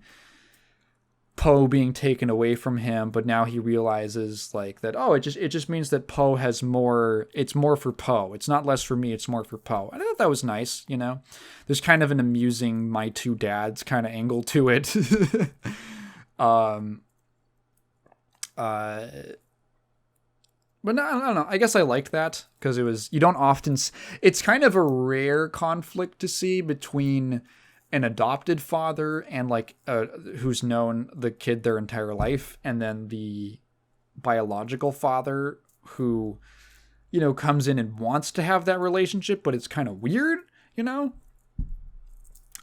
Po being taken away from him, but now he realizes like that, oh, it just means that Po has more. It's more for Po. It's not less for me. It's more for Po. I thought that was nice. There's kind of an amusing my 2 dads kind of angle to it. But no, I don't know. I guess I liked that because you don't often. It's kind of a rare conflict to see between an adopted father and like who's known the kid their entire life, and then the biological father who comes in and wants to have that relationship, but it's kind of weird,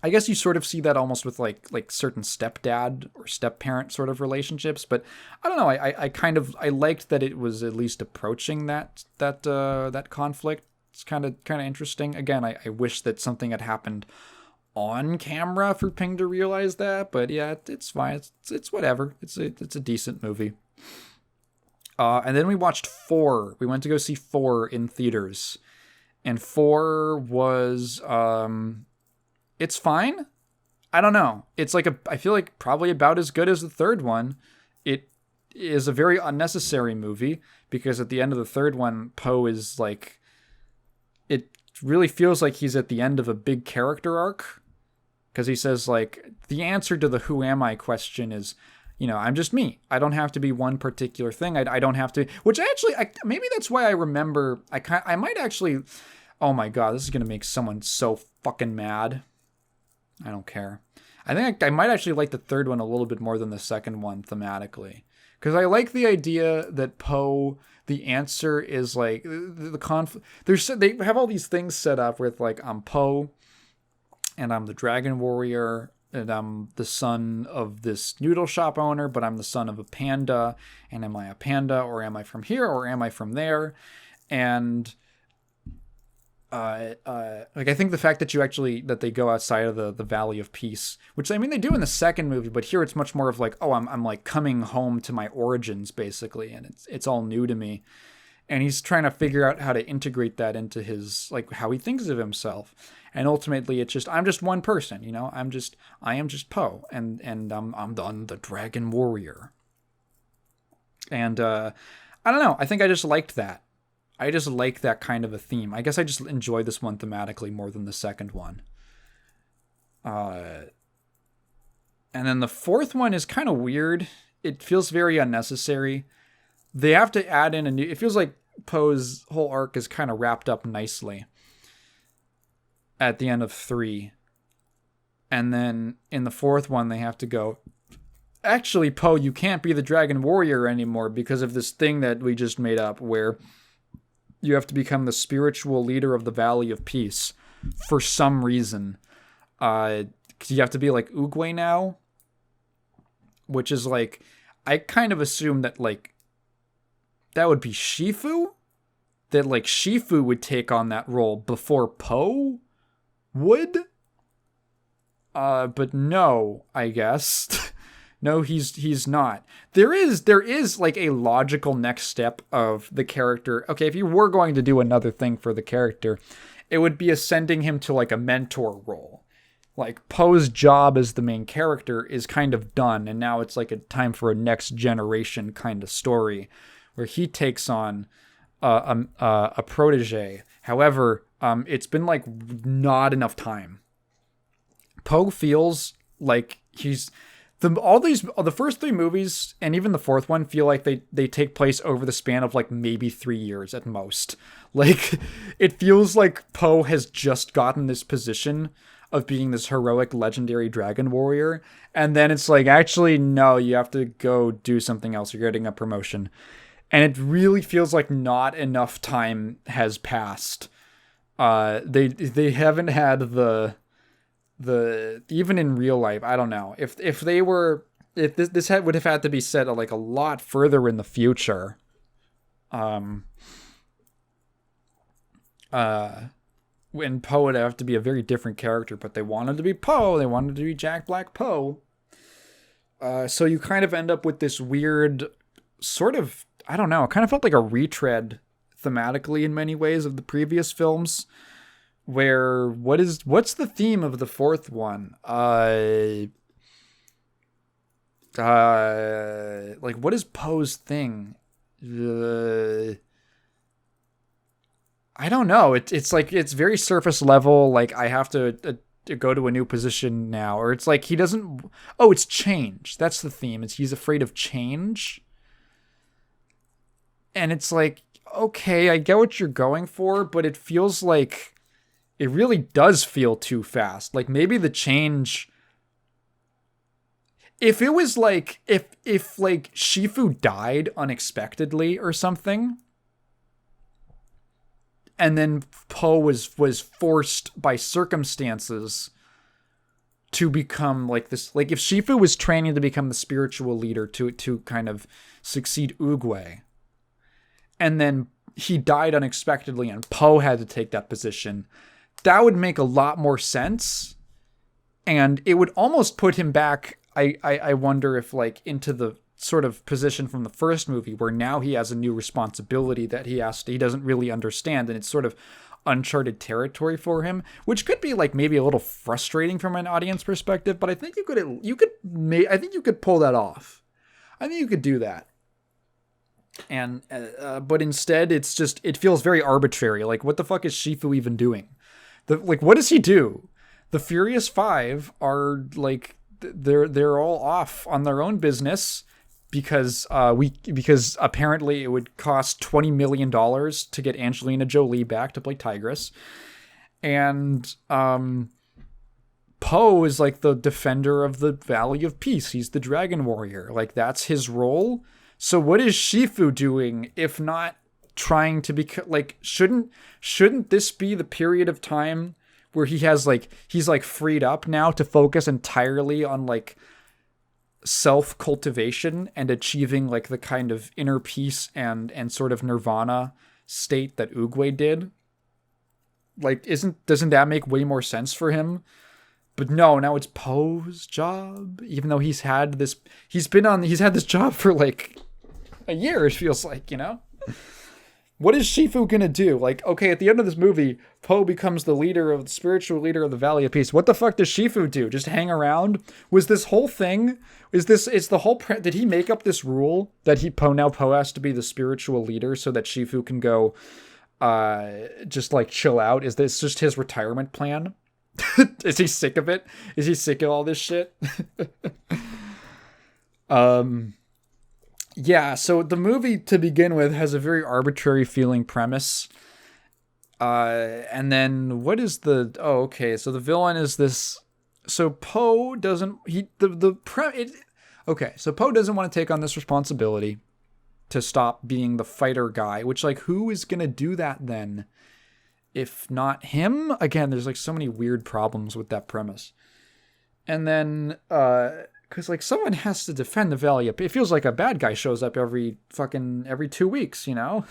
I guess you sort of see that almost with like certain stepdad or step-parent sort of relationships, but I don't know. I liked that it was at least approaching that conflict. It's kind of interesting. Again, I wish that something had happened on camera for Ping to realize that, but yeah, it's fine. It's whatever. It's a decent movie. And then we watched 4. We went to go see 4 in theaters, and 4 was it's fine. I don't know. It's like I feel like probably about as good as the third one. It is a very unnecessary movie because at the end of the third one, Poe is like, it really feels like he's at the end of a big character arc, because he says like the answer to the who am I question is, I'm just me. I don't have to be one particular thing. I don't have to, which maybe that's why I remember, I might actually, oh my God, this is going to make someone so fucking mad. I don't care. I think I might actually like the third one a little bit more than the second one thematically. Because I like the idea that Poe, the answer is like, the conflict, they have all these things set up with like, I'm Poe, and I'm the Dragon Warrior, and I'm the son of this noodle shop owner, but I'm the son of a panda, and am I a panda, or am I from here, or am I from there? And I think the fact that that they go outside of the Valley of Peace, which I mean they do in the second movie, but here it's much more of like, oh, I'm like coming home to my origins basically, and it's all new to me, and he's trying to figure out how to integrate that into his, like, how he thinks of himself, and ultimately it's just, I'm just one person, I am just Poe, and I'm the Dragon Warrior, and I don't know, I think I just liked that. I just like that kind of a theme. I guess I just enjoy this one thematically more than the second one. And then the fourth one is kind of weird. It feels very unnecessary. They have to add in it feels like Poe's whole arc is kind of wrapped up nicely at the end of 3. And then in the fourth one, they have to go, actually, Poe, you can't be the Dragon Warrior anymore because of this thing that we just made up where you have to become the spiritual leader of the Valley of Peace for some reason. You have to be like Oogway now, which is like, I kind of assume that like, that would be Shifu? That like Shifu would take on that role before Poe would? But no, I guess. No, he's not. There is like a logical next step of the character. Okay, if you were going to do another thing for the character, it would be ascending him to like a mentor role. Like Poe's job as the main character is kind of done, and now it's like a time for a next generation kind of story where he takes on a protege. However, it's been like not enough time. Poe feels like he's the first 3 movies and even the fourth one feel like they take place over the span of like maybe 3 years at most. Like it feels like Poe has just gotten this position of being this heroic legendary dragon warrior, and then it's like, actually no, you have to go do something else, you're getting a promotion. And it really feels like not enough time has passed. They haven't had the even in real life, I don't know, if this would have had to be set like a lot further in the future, when Poe would have to be a very different character, but they wanted to be Poe, they wanted to be Jack Black Poe, so you kind of end up with this weird sort of, I don't know, it kind of felt like a retread thematically in many ways of the previous films. Where what's the theme of the fourth one? Like what is Poe's thing? I don't know. It's like, it's very surface level. Like I have to go to a new position now, or it's like he doesn't. Oh, it's change. That's the theme. He's afraid of change, and it's like, okay, I get what you're going for, but it feels like. It really does feel too fast. Like maybe the change, if it was like, if like Shifu died unexpectedly or something, and then Po was forced by circumstances to become like this. Like if Shifu was training to become the spiritual leader to kind of succeed Oogway, and then he died unexpectedly and Po had to take that position, that would make a lot more sense. And it would almost put him back, I wonder if, like, into the sort of position from the first movie where now he has a new responsibility that he doesn't really understand, and it's sort of uncharted territory for him, which could be like maybe a little frustrating from an audience perspective, but I think you could pull that off. I think you could do that. And but instead it feels very arbitrary. Like, what the fuck is Shifu even doing? What does he do? The Furious Five are like, they're all off on their own business because apparently it would cost $20 million to get Angelina Jolie back to play Tigress. And Po is like the defender of the Valley of Peace. He's the Dragon Warrior. Like, that's his role. So what is Shifu doing if not trying to become, like, shouldn't this be the period of time where he's freed up now to focus entirely on like self-cultivation and achieving like the kind of inner peace and sort of nirvana state that Oogway did? Like, doesn't that make way more sense for him? But no, now it's Po's job, even though he's had this job for like a year, it feels like, you know? What is Shifu gonna do? Like, okay, at the end of this movie, Po becomes the spiritual leader of the Valley of Peace. What the fuck does Shifu do? Just hang around? Was this whole thing, did he make up this rule that Po has to be the spiritual leader so that Shifu can go, just like chill out? Is this just his retirement plan? Is he sick of it? Is he sick of all this shit? Yeah, so the movie, to begin with, has a very arbitrary feeling premise. And then what is okay, so the villain is this, so Po doesn't, so Po doesn't want to take on this responsibility to stop being the fighter guy, which, like, who is going to do that then? If not him? Again, there's like so many weird problems with that premise. And then, because, like, someone has to defend the Valley. It feels like a bad guy shows up every 2 weeks, you know?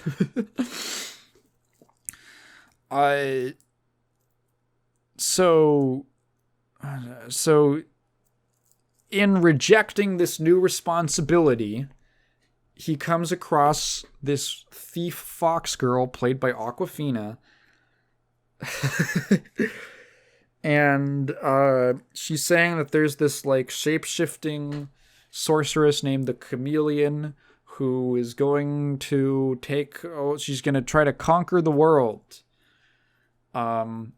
So in rejecting this new responsibility, he comes across this thief fox girl played by Awkwafina. And she's saying that there's this like shape-shifting sorceress named the Chameleon who is going to she's going to try to conquer the world. And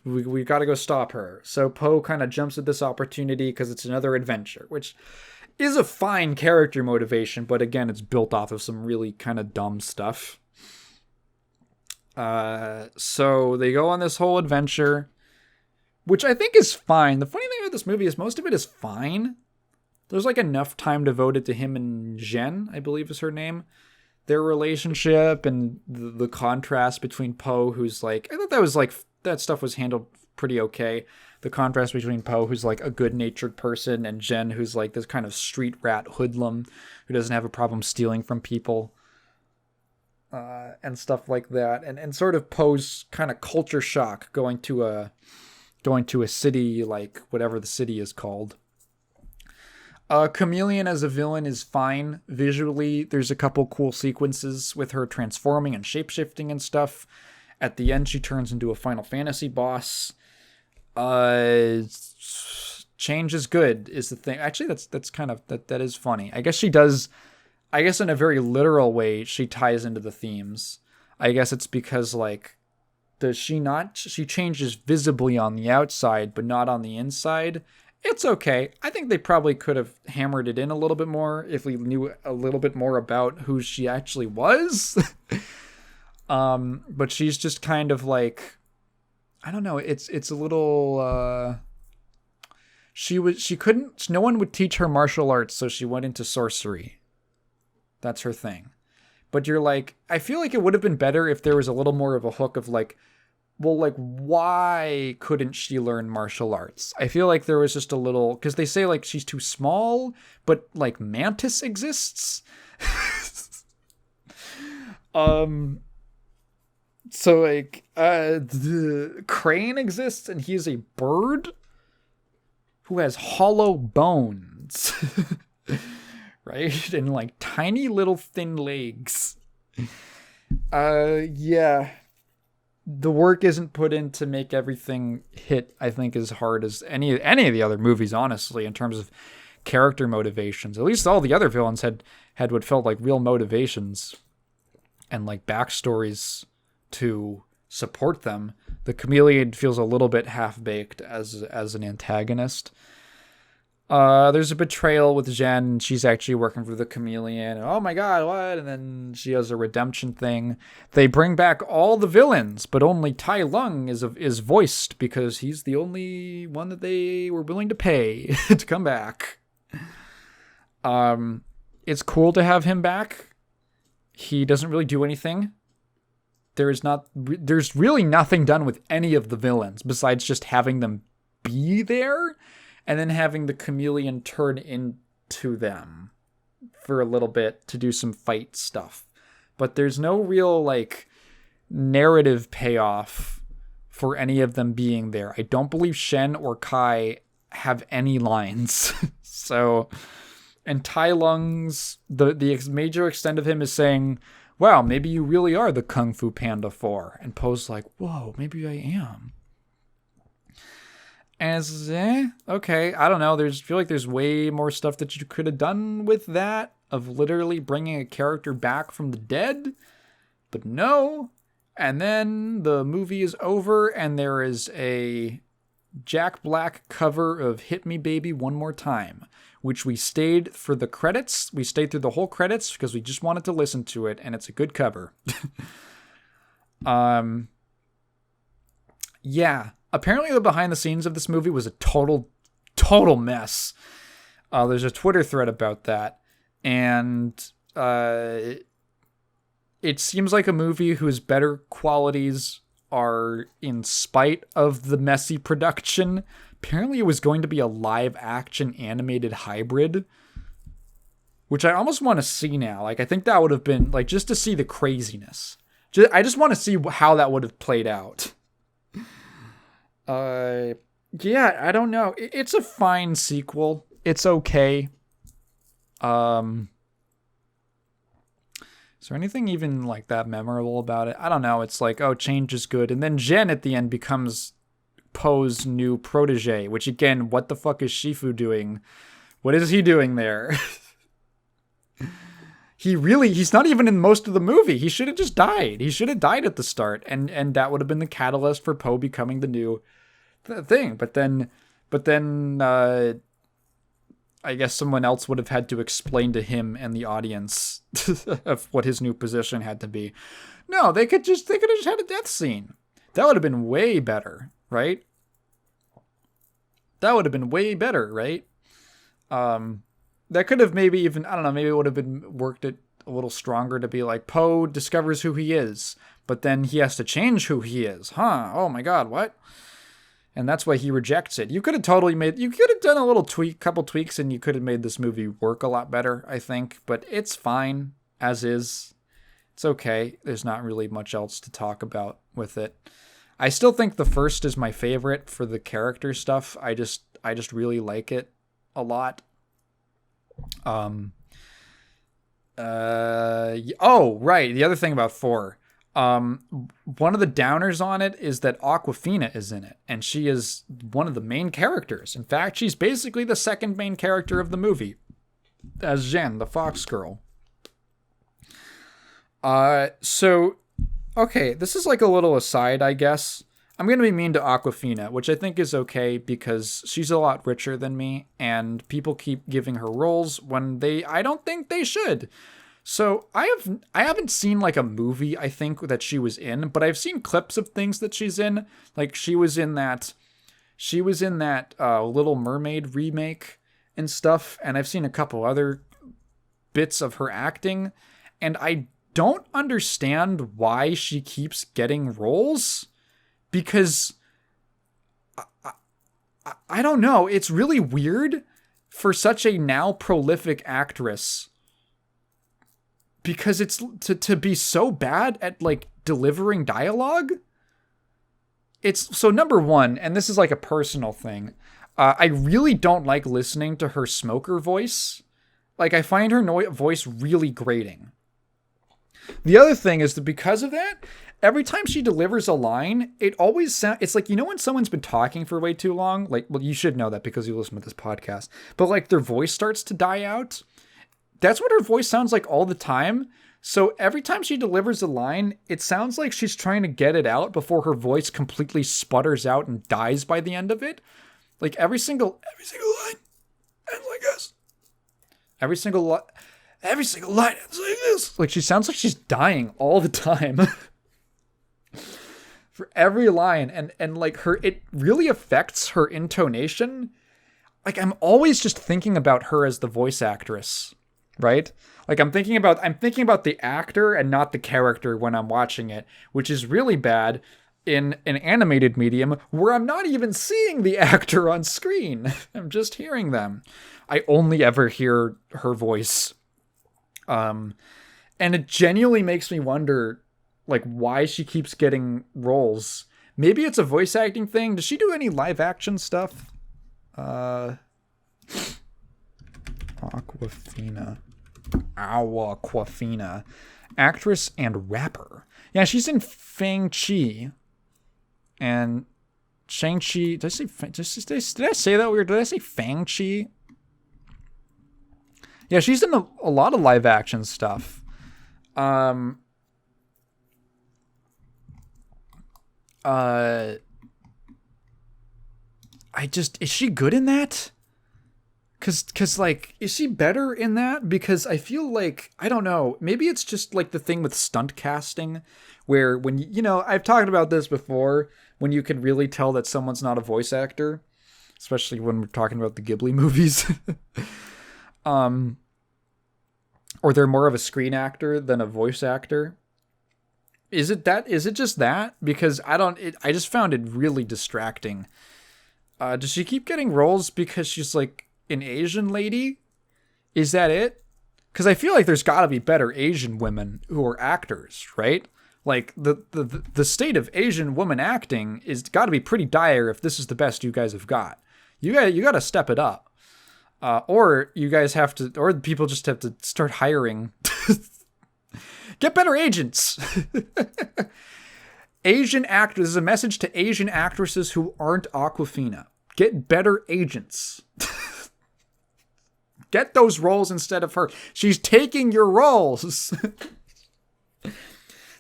we got to go stop her. So Po kind of jumps at this opportunity because it's another adventure, which is a fine character motivation, but again, it's built off of some really kind of dumb stuff. So they go on this whole adventure, which I think is fine. The funny thing about this movie is most of it is fine. There's like enough time devoted to him and Jen, I believe is her name. Their relationship and the contrast between Po, who's like, I thought that stuff was handled pretty okay. The contrast between Po, who's like a good-natured person, and Jen, who's like this kind of street rat hoodlum who doesn't have a problem stealing from people. And stuff like that, and sort of Po's kind of culture shock going to a city, like whatever the city is called. Chameleon as a villain is fine visually. There's a couple cool sequences with her transforming and shapeshifting and stuff. At the end, she turns into a Final Fantasy boss. Change is good is the thing. Actually, that's kind of that is funny. I guess she does. I guess in a very literal way, she ties into the themes. I guess it's because, like, she changes visibly on the outside, but not on the inside. It's okay. I think they probably could have hammered it in a little bit more if we knew a little bit more about who she actually was. But she's just kind of like, I don't know. It's a little, no one would teach her martial arts, so she went into sorcery. That's her thing. but you're like, I feel like it would have been better if there was a little more of a hook of like, well, like, why couldn't she learn martial arts? I feel like there was just a little, because they say like she's too small, but like Mantis exists. So like, the Crane exists, and he's a bird who has hollow bones, right? And like tiny little thin legs. Yeah. The work isn't put in to make everything hit, I think, as hard as any of the other movies, honestly, in terms of character motivations. At least all the other villains had what felt like real motivations and like backstories to support them. The Chameleon feels a little bit half-baked as an antagonist. There's a betrayal with Jen. She's actually working for the Chameleon. And, oh my god, what? And then she has a redemption thing. They bring back all the villains, but only Tai Lung is voiced because he's the only one that they were willing to pay to come back. It's cool to have him back. He doesn't really do anything. There's really nothing done with any of the villains besides just having them be there. And then having the Chameleon turn into them for a little bit to do some fight stuff. But there's no real, like, narrative payoff for any of them being there. I don't believe Shen or Kai have any lines. So, and Tai Lung's, the major extent of him is saying, wow, maybe you really are the Kung Fu Panda 4. And Poe's like, whoa, maybe I am. Okay, I don't know. I feel like there's way more stuff that you could have done with that, of literally bringing a character back from the dead, but no. And then the movie is over, and there is a Jack Black cover of "Hit Me Baby One More Time," which we stayed for the credits. We stayed through the whole credits because we just wanted to listen to it, and it's a good cover. Yeah. Apparently the behind the scenes of this movie was a total mess. There's a Twitter thread about that. And it seems like a movie whose better qualities are in spite of the messy production. Apparently it was going to be a live action animated hybrid, which I almost want to see now. Like, I think that would have been, like, just to see the craziness. I just want to see how that would have played out. Yeah, I don't know. It's a fine sequel. It's okay. Is there anything even like that memorable about it? I don't know. It's like, oh, change is good. And then Jen at the end becomes Poe's new protege, which again, what the fuck is Shifu doing? What is he doing there? He's not even in most of the movie. He should have just died. He should have died at the start. And that would have been the catalyst for Poe becoming the new thing. But then I guess someone else would have had to explain to him and the audience of what his new position had to be. No, they could have just had a death scene. That would have been way better, right? That could have maybe even, I don't know, maybe it would have been worked it a little stronger to be like, Poe discovers who he is, but then he has to change who he is. Huh? Oh my god, what? And that's why he rejects it. You could have done a little couple tweaks, and you could have made this movie work a lot better, I think. But it's fine as is. It's okay. There's not really much else to talk about with it. I still think the first is my favorite for the character stuff. I just really like it a lot. Oh, right. The other thing about 4. One of the downers on it is that Awkwafina is in it, and she is one of the main characters. In fact, she's basically the second main character of the movie, as Jen, the fox girl. So, okay, this is like a little aside, I guess. I'm going to be mean to Awkwafina, which I think is okay because she's a lot richer than me, and people keep giving her roles when I don't think they should. So I haven't seen like a movie, I think, that she was in, but I've seen clips of things that she's in. Like she was in that Little Mermaid remake and stuff, and I've seen a couple other bits of her acting, and I don't understand why she keeps getting roles, because I don't know. It's really weird for such a now prolific actress, because it's to be so bad at like delivering dialogue. It's so, number one, and this is like a personal thing, I really don't like listening to her smoker voice. Like, I find her voice really grating. The other thing is that because of that, every time she delivers a line, it always sounds, it's like, you know when someone's been talking for way too long? Like, well, you should know that because you listen to this podcast. But like their voice starts to die out. That's what her voice sounds like all the time. So every time she delivers a line, it sounds like she's trying to get it out before her voice completely sputters out and dies by the end of it. Like every single line ends like this. Every single line ends like this. Like she sounds like she's dying all the time. For every line, and like it really affects her intonation. Like I'm always just thinking about her as the voice actress, right? Like I'm thinking about the actor and not the character when I'm watching it, which is really bad in an animated medium where I'm not even seeing the actor on screen. I'm just hearing them. I only ever hear her voice. And it genuinely makes me wonder, like, why she keeps getting roles. Maybe it's a voice acting thing. Does she do any live action stuff? Awkwafina. Actress and rapper. Yeah, she's in Fang-Chi. And Shang-Chi. Did I say that weird? Did I say Fang-Chi? Yeah, she's in a lot of live action stuff. Is she good in that? Cause like, is she better in that? Because I feel like, I don't know, maybe it's just like the thing with stunt casting, where when, you know, I've talked about this before, when you can really tell that someone's not a voice actor, especially when we're talking about the Ghibli movies. Or they're more of a screen actor than a voice actor. Is it just that? Because I just found it really distracting. Does she keep getting roles because she's like an Asian lady? Is that it? Because I feel like there's got to be better Asian women who are actors, right? Like the state of Asian woman acting is got to be pretty dire if this is the best you guys have got. You got to step it up. Or you guys have to, or people just have to start hiring. Get better agents. Asian actors. This is a message to Asian actresses who aren't Awkwafina. Get better agents. Get those roles instead of her. She's taking your roles.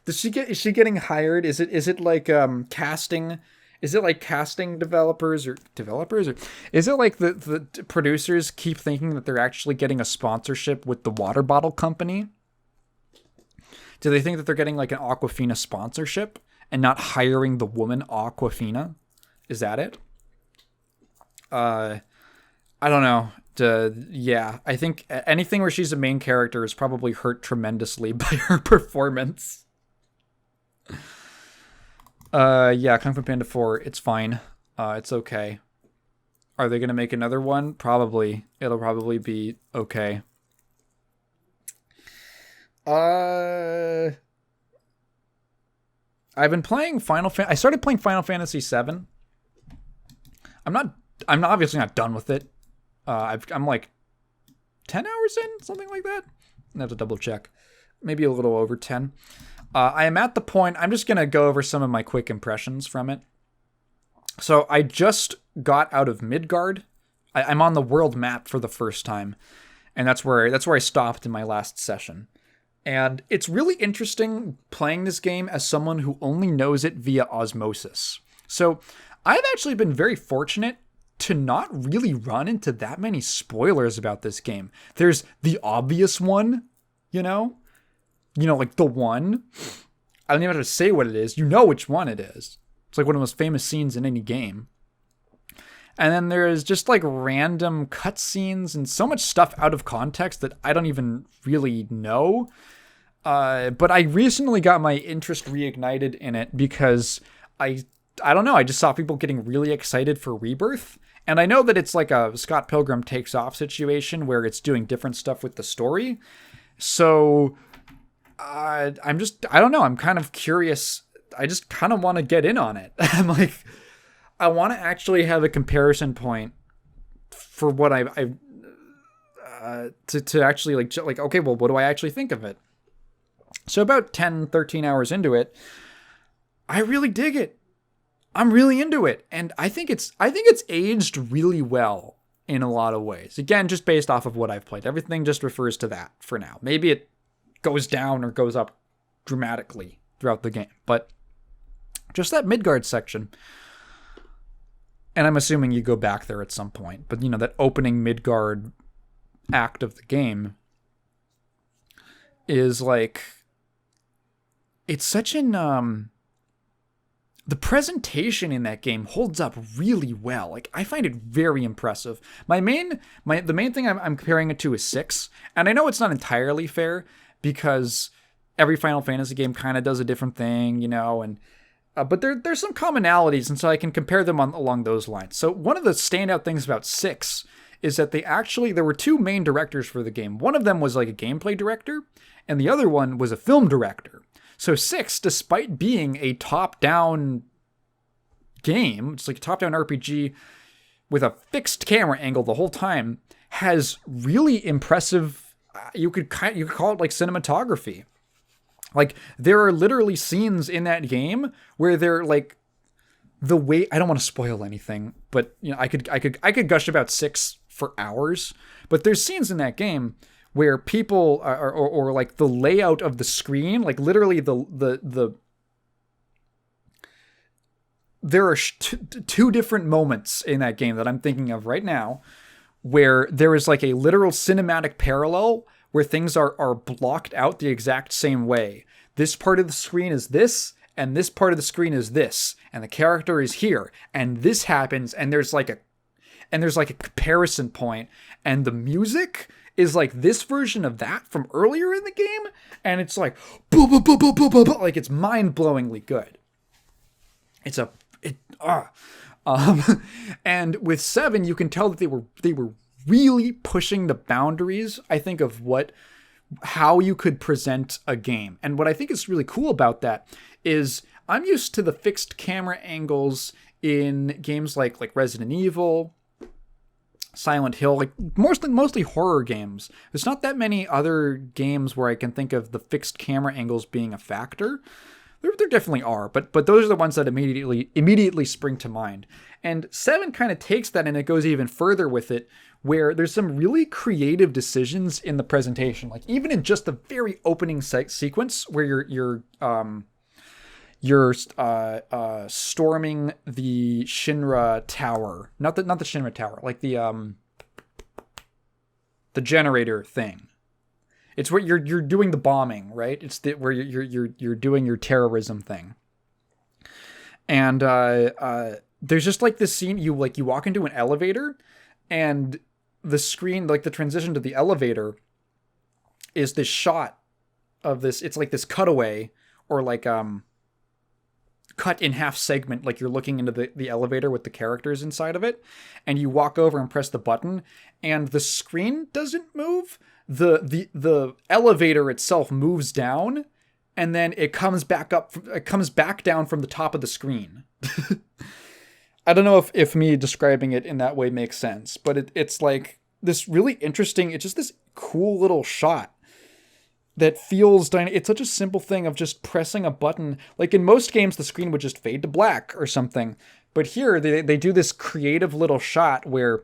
Is she getting hired? Is it like casting? Is it like casting developers or is it like the producers keep thinking that they're actually getting a sponsorship with the water bottle company? Do they think that they're getting like an Awkwafina sponsorship and not hiring the woman Awkwafina? Is that it? I don't know. Yeah, I think anything where she's a main character is probably hurt tremendously by her performance. Yeah, Kung Fu Panda 4, it's fine. It's okay. Are they gonna make another one? Probably. It'll probably be okay. I've been playing I started playing Final Fantasy VII. I'm obviously not done with it. I'm like 10 hours in, something like that. I have to double check. Maybe a little over 10. I am at the point, I'm just going to go over some of my quick impressions from it. So I just got out of Midgard. I'm on the world map for the first time. And that's where I stopped in my last session. And it's really interesting playing this game as someone who only knows it via osmosis. So I've actually been very fortunate to not really run into that many spoilers about this game. There's the obvious one, you know, like the one. I don't even have to say what it is. You know which one it is. It's like one of the most famous scenes in any game. And then there's just like random cutscenes and so much stuff out of context that I don't even really know. But I recently got my interest reignited in it because I don't know, I just saw people getting really excited for Rebirth. And I know that it's like a Scott Pilgrim Takes Off situation where it's doing different stuff with the story. So I don't know, I'm kind of curious. I just kind of want to get in on it. I'm like, I want to actually have a comparison point for what to actually like, okay, well, what do I actually think of it? So about 10, 13 hours into it, I really dig it. I'm really into it. And I think it's aged really well in a lot of ways. Again, just based off of what I've played. Everything just refers to that for now. Maybe it goes down or goes up dramatically throughout the game. But just that Midgard section. And I'm assuming you go back there at some point. But, that opening Midgard act of the game is like... It's such an... the presentation in that game holds up really well. Like, I find it very impressive. The main thing I'm comparing it to is 6. And I know it's not entirely fair because every Final Fantasy game kind of does a different thing, and... but there's some commonalities, and so I can compare them along those lines. So one of the standout things about 6 is that there were 2 main directors for the game. One of them was like a gameplay director, and the other one was a film director. So 6, despite being a top-down game, it's like a top-down RPG with a fixed camera angle the whole time, has really impressive, you could call it like cinematography. Like, there are literally scenes in that game where they're like, the way, I don't want to spoil anything, but I could gush about 6 for hours, but there's scenes in that game where people or like the layout of the screen, like literally there are 2 different moments in that game that I'm thinking of right now where there is like a literal cinematic parallel where things are blocked out the exact same way. This part of the screen is this, and this part of the screen is this, and the character is here, and this happens, and there's like a comparison point, and the music is like this version of that from earlier in the game, and it's like like it's mind-blowingly good. And with 7, you can tell that they were really pushing the boundaries, I think, of how you could present a game. And what I think is really cool about that is I'm used to the fixed camera angles in games like Resident Evil, Silent Hill, like mostly horror games. There's not that many other games where I can think of the fixed camera angles being a factor. There definitely are, but those are the ones that immediately spring to mind. And 7 kind of takes that and it goes even further with it, where there's some really creative decisions in the presentation. Like even in just the very opening sequence where you're storming the Shinra Tower, not the Shinra Tower, like the generator thing. It's where you're doing the bombing, right? It's where you're doing your terrorism thing. And there's just like this scene, you walk into an elevator, and the screen, like the transition to the elevator, is this shot of this. It's like this cutaway, or like cut in half segment, like you're looking into the elevator with the characters inside of it, and you walk over and press the button, and the screen doesn't move. The elevator itself moves down, and then it comes back up. It comes back down from the top of the screen. I don't know if me describing it in that way makes sense, but it's like this really interesting. It's just this cool little shot that feels it's such a simple thing of just pressing a button. Like in most games, the screen would just fade to black or something, but here they do this creative little shot where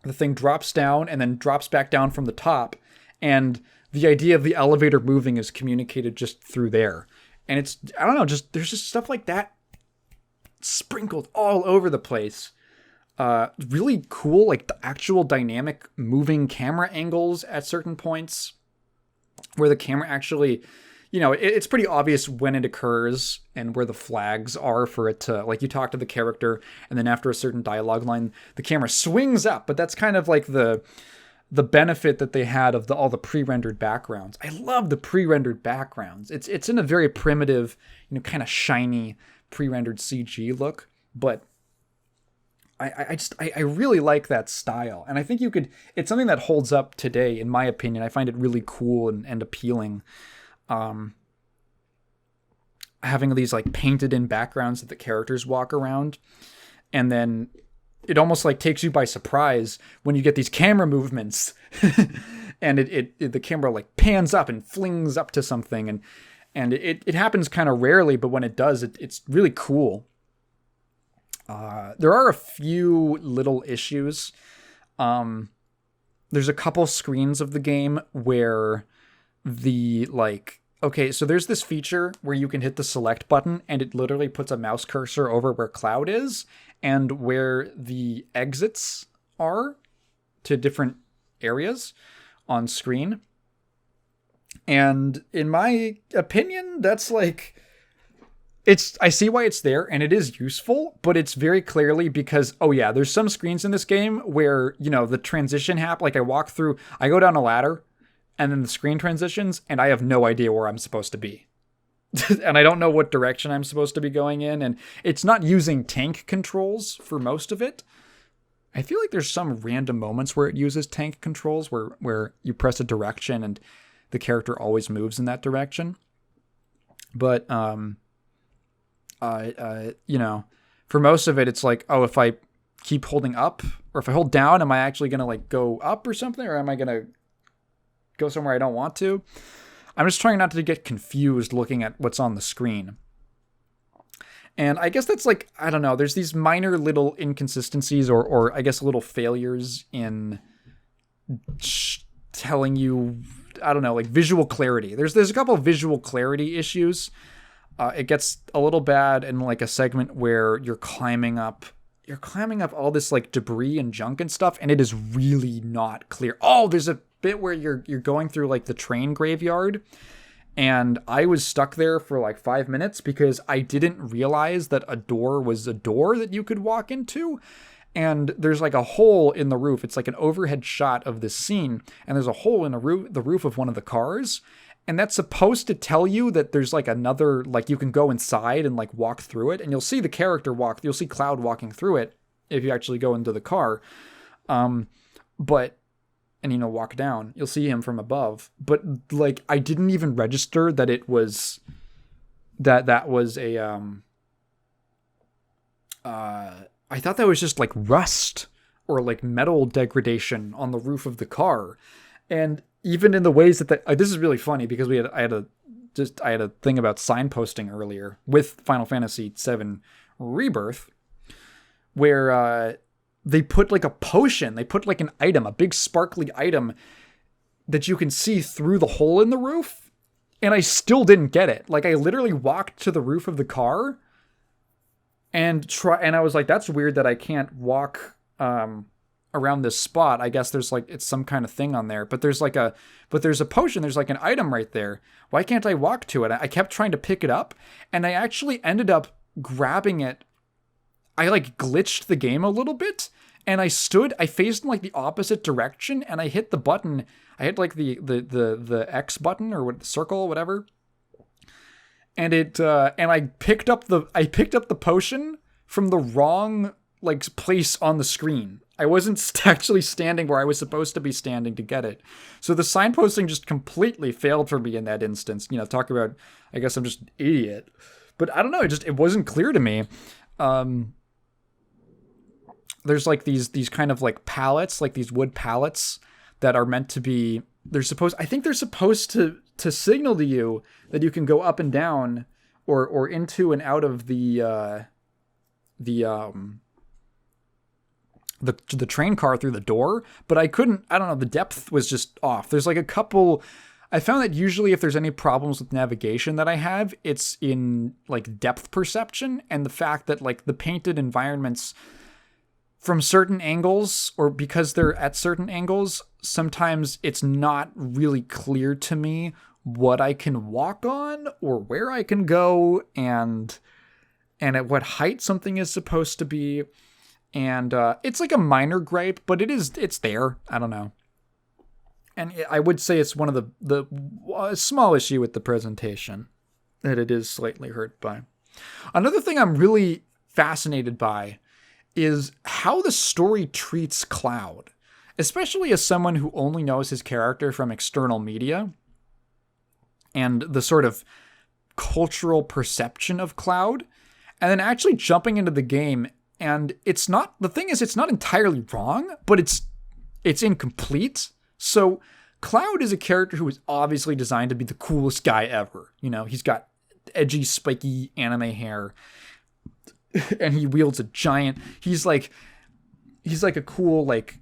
the thing drops down and then drops back down from the top, and the idea of the elevator moving is communicated just through there. And it's, I don't know, there's just stuff like that sprinkled all over the place. Really cool, like the actual dynamic moving camera angles at certain points where the camera actually, it's pretty obvious when it occurs and where the flags are for it to, like, you talk to the character and then after a certain dialogue line, the camera swings up, but that's kind of like the the benefit that they had of all the pre-rendered backgrounds. I love the pre-rendered backgrounds. It's in a very primitive, kind of shiny pre-rendered CG look, but I really like that style. And I think it's something that holds up today, in my opinion. I find it really cool and appealing. Having these like painted in backgrounds that the characters walk around. And then it almost like takes you by surprise when you get these camera movements and the camera like pans up and flings up to something. And it happens kind of rarely, but when it does, it's really cool. There are a few little issues. There's a couple screens of the game where so there's this feature where you can hit the select button and it literally puts a mouse cursor over where Cloud is and where the exits are to different areas on screen. And in my opinion, that's like, I see why it's there and it is useful, but it's very clearly because, there's some screens in this game where, the transition like I go down a ladder and then the screen transitions and I have no idea where I'm supposed to be. And I don't know what direction I'm supposed to be going in. And it's not using tank controls for most of it. I feel like there's some random moments where it uses tank controls where you press a direction and the character always moves in that direction. But, for most of it, it's like, if I keep holding up or if I hold down, am I actually going to like go up or something? Or am I going to go somewhere I don't want to? I'm just trying not to get confused looking at what's on the screen. And I guess that's like, I don't know, there's these minor little inconsistencies or I guess little failures in telling you, I don't know, like visual clarity. There's a couple of visual clarity issues. It gets a little bad in like a segment where you're climbing up all this like debris and junk and stuff, and it is really not clear. There's a bit where you're going through like the train graveyard, and I was stuck there for like 5 minutes because I didn't realize that a door was a door that you could walk into. And there's like a hole in the roof. It's like an overhead shot of this scene, and there's a hole in the roof of one of the cars. And that's supposed to tell you that there's like another, like you can go inside and like walk through it, and you'll see the character you'll see Cloud walking through it if you actually go into the car. Walk down, you'll see him from above. But like, I didn't even register that it was, that was a, I thought that was just like rust or like metal degradation on the roof of the car. And even in the ways that this is really funny because I had a thing about signposting earlier with Final Fantasy VII Rebirth, where they put like a potion, they put like an item, a big sparkly item that you can see through the hole in the roof, and I still didn't get it. Like I literally walked to the roof of the car and I was like, that's weird that I can't walk around this spot. I guess there's like, it's some kind of thing on there, but there's a potion. There's like an item right there. Why can't I walk to it? I kept trying to pick it up, and I actually ended up grabbing it. I like glitched the game a little bit, and I faced in like the opposite direction, and I hit the button. I hit like the X button or the circle, whatever. And I picked up the potion from the wrong like place on the screen. I wasn't actually standing where I was supposed to be standing to get it. So the signposting just completely failed for me in that instance. Talk about, I guess I'm just an idiot. But I don't know, it wasn't clear to me. There's like these kind of like pallets, like these wood pallets that are meant to be, they're supposed to signal to you that you can go up and down or into and out of the train car through the door, but I couldn't, I don't know, the depth was just off. There's like a couple, I found that usually if there's any problems with navigation that I have, it's in like depth perception and the fact that like the painted environments from certain angles or because they're at certain angles, sometimes it's not really clear to me what I can walk on or where I can go and at what height something is supposed to be. And it's like a minor gripe, but it's there. I don't know. And I would say it's one of the small issue with the presentation that it is slightly hurt by. Another thing I'm really fascinated by is how the story treats Cloud, especially as someone who only knows his character from external media and the sort of cultural perception of Cloud, and then actually jumping into the game. And it's not entirely wrong, but it's incomplete. So Cloud is a character who is obviously designed to be the coolest guy ever. You know, he's got edgy, spiky anime hair, and he wields a giant. He's like a cool, like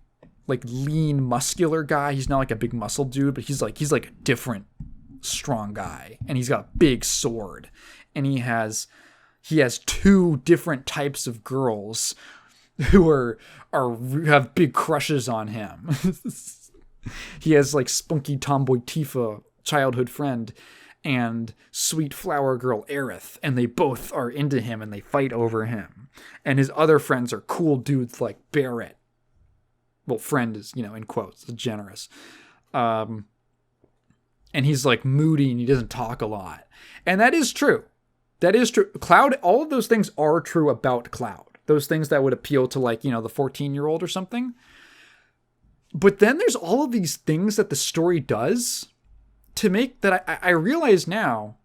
lean, muscular guy. He's not like a big muscle dude, but he's like a different, strong guy, and he's got a big sword, and he has 2 different types of girls who have big crushes on him. He has like spunky tomboy Tifa, childhood friend, and sweet flower girl Aerith, and they both are into him and they fight over him. And his other friends are cool dudes like Barrett. Well, friend is, in quotes, generous. And he's like moody and he doesn't talk a lot. And that is true. That is true. Cloud, all of those things are true about Cloud. Those things that would appeal to like, the 14-year-old or something. But then there's all of these things that the story does to make that I realize now,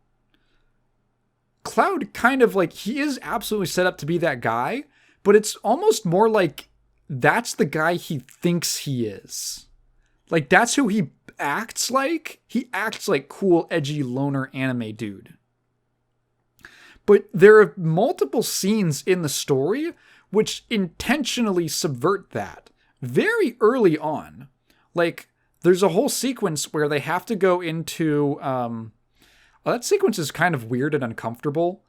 Cloud kind of like, he is absolutely set up to be that guy, but it's almost more like that's the guy he thinks he is. Like, that's who he acts like. He acts like cool, edgy, loner anime dude. But there are multiple scenes in the story which intentionally subvert that very early on. Like, there's a whole sequence where they have to go into... that sequence is kind of weird and uncomfortable.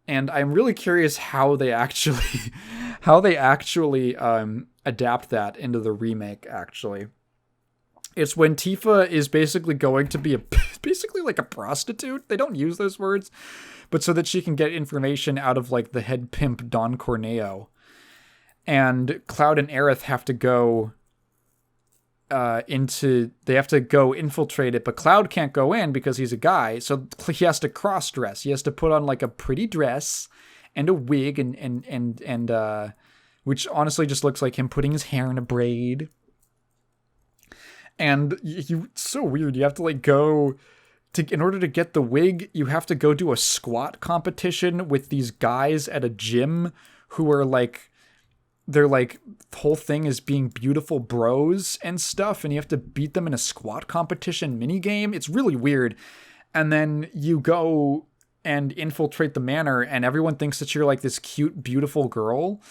And I'm really curious how they actually adapt that into the remake, actually. It's when Tifa is basically going to be basically like a prostitute. They don't use those words, but so that she can get information out of like the head pimp Don Corneo. And Cloud and Aerith have to go infiltrate it, but Cloud can't go in because he's a guy, so he has to cross-dress. He has to put on like a pretty dress and a wig and which honestly just looks like him putting his hair in a braid. And it's so weird. You have to like in order to get the wig, you have to go do a squat competition with these guys at a gym who are like, they're like, the whole thing is being beautiful bros and stuff, and you have to beat them in a squat competition minigame. It's really weird. And then you go and infiltrate the manor, and everyone thinks that you're like this cute, beautiful girl.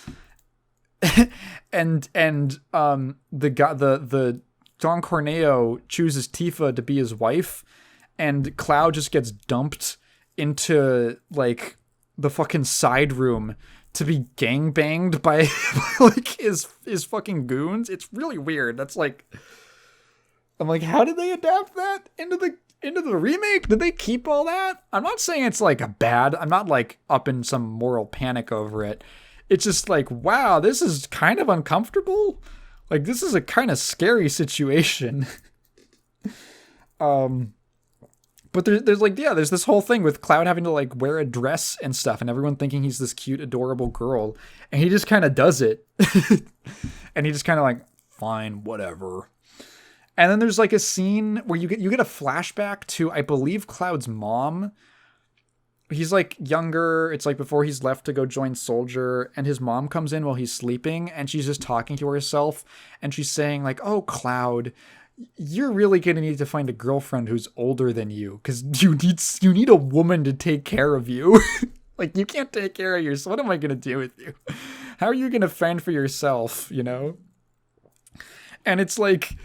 and the Don Corneo chooses Tifa to be his wife, and Cloud just gets dumped into like the fucking side room to be gangbanged by like his fucking goons. It's really weird. That's like, I'm like, how did they adapt that into the remake? Did they keep all that? I'm not saying it's like I'm not like up in some moral panic over it. It's just like, wow, this is kind of uncomfortable. Like, this is a kind of scary situation. But there's this whole thing with Cloud having to like wear a dress and stuff, and everyone thinking he's this cute, adorable girl, and he just kind of does it. And he just kind of like, fine, whatever. And then there's like a scene where you get a flashback to, I believe, Cloud's mom. He's like younger. It's like before he's left to go join Soldier, and his mom comes in while he's sleeping, and she's just talking to herself, and she's saying like, "Oh, Cloud, you're really going to need to find a girlfriend who's older than you, because you need a woman to take care of you." Like, you can't take care of yourself. What am I going to do with you? How are you going to fend for yourself, And it's like,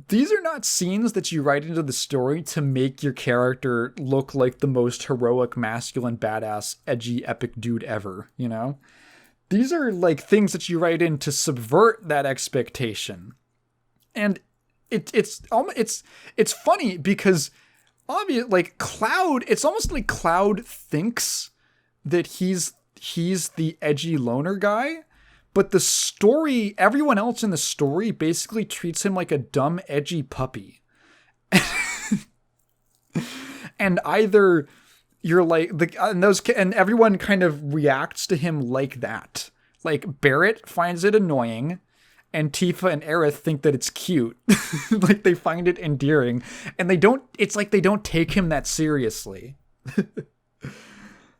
these are not scenes that you write into the story to make your character look like the most heroic, masculine, badass, edgy, epic dude ever, These are like things that you write in to subvert that expectation. And it's funny because obviously, like, Cloud, it's almost like Cloud thinks that he's the edgy loner guy, But the story, everyone else in the story basically treats him like a dumb, edgy puppy. And either you're like, and everyone kind of reacts to him like that. Like, Barrett finds it annoying, and Tifa and Aerith think that it's cute. Like, they find it endearing, and it's like they don't take him that seriously.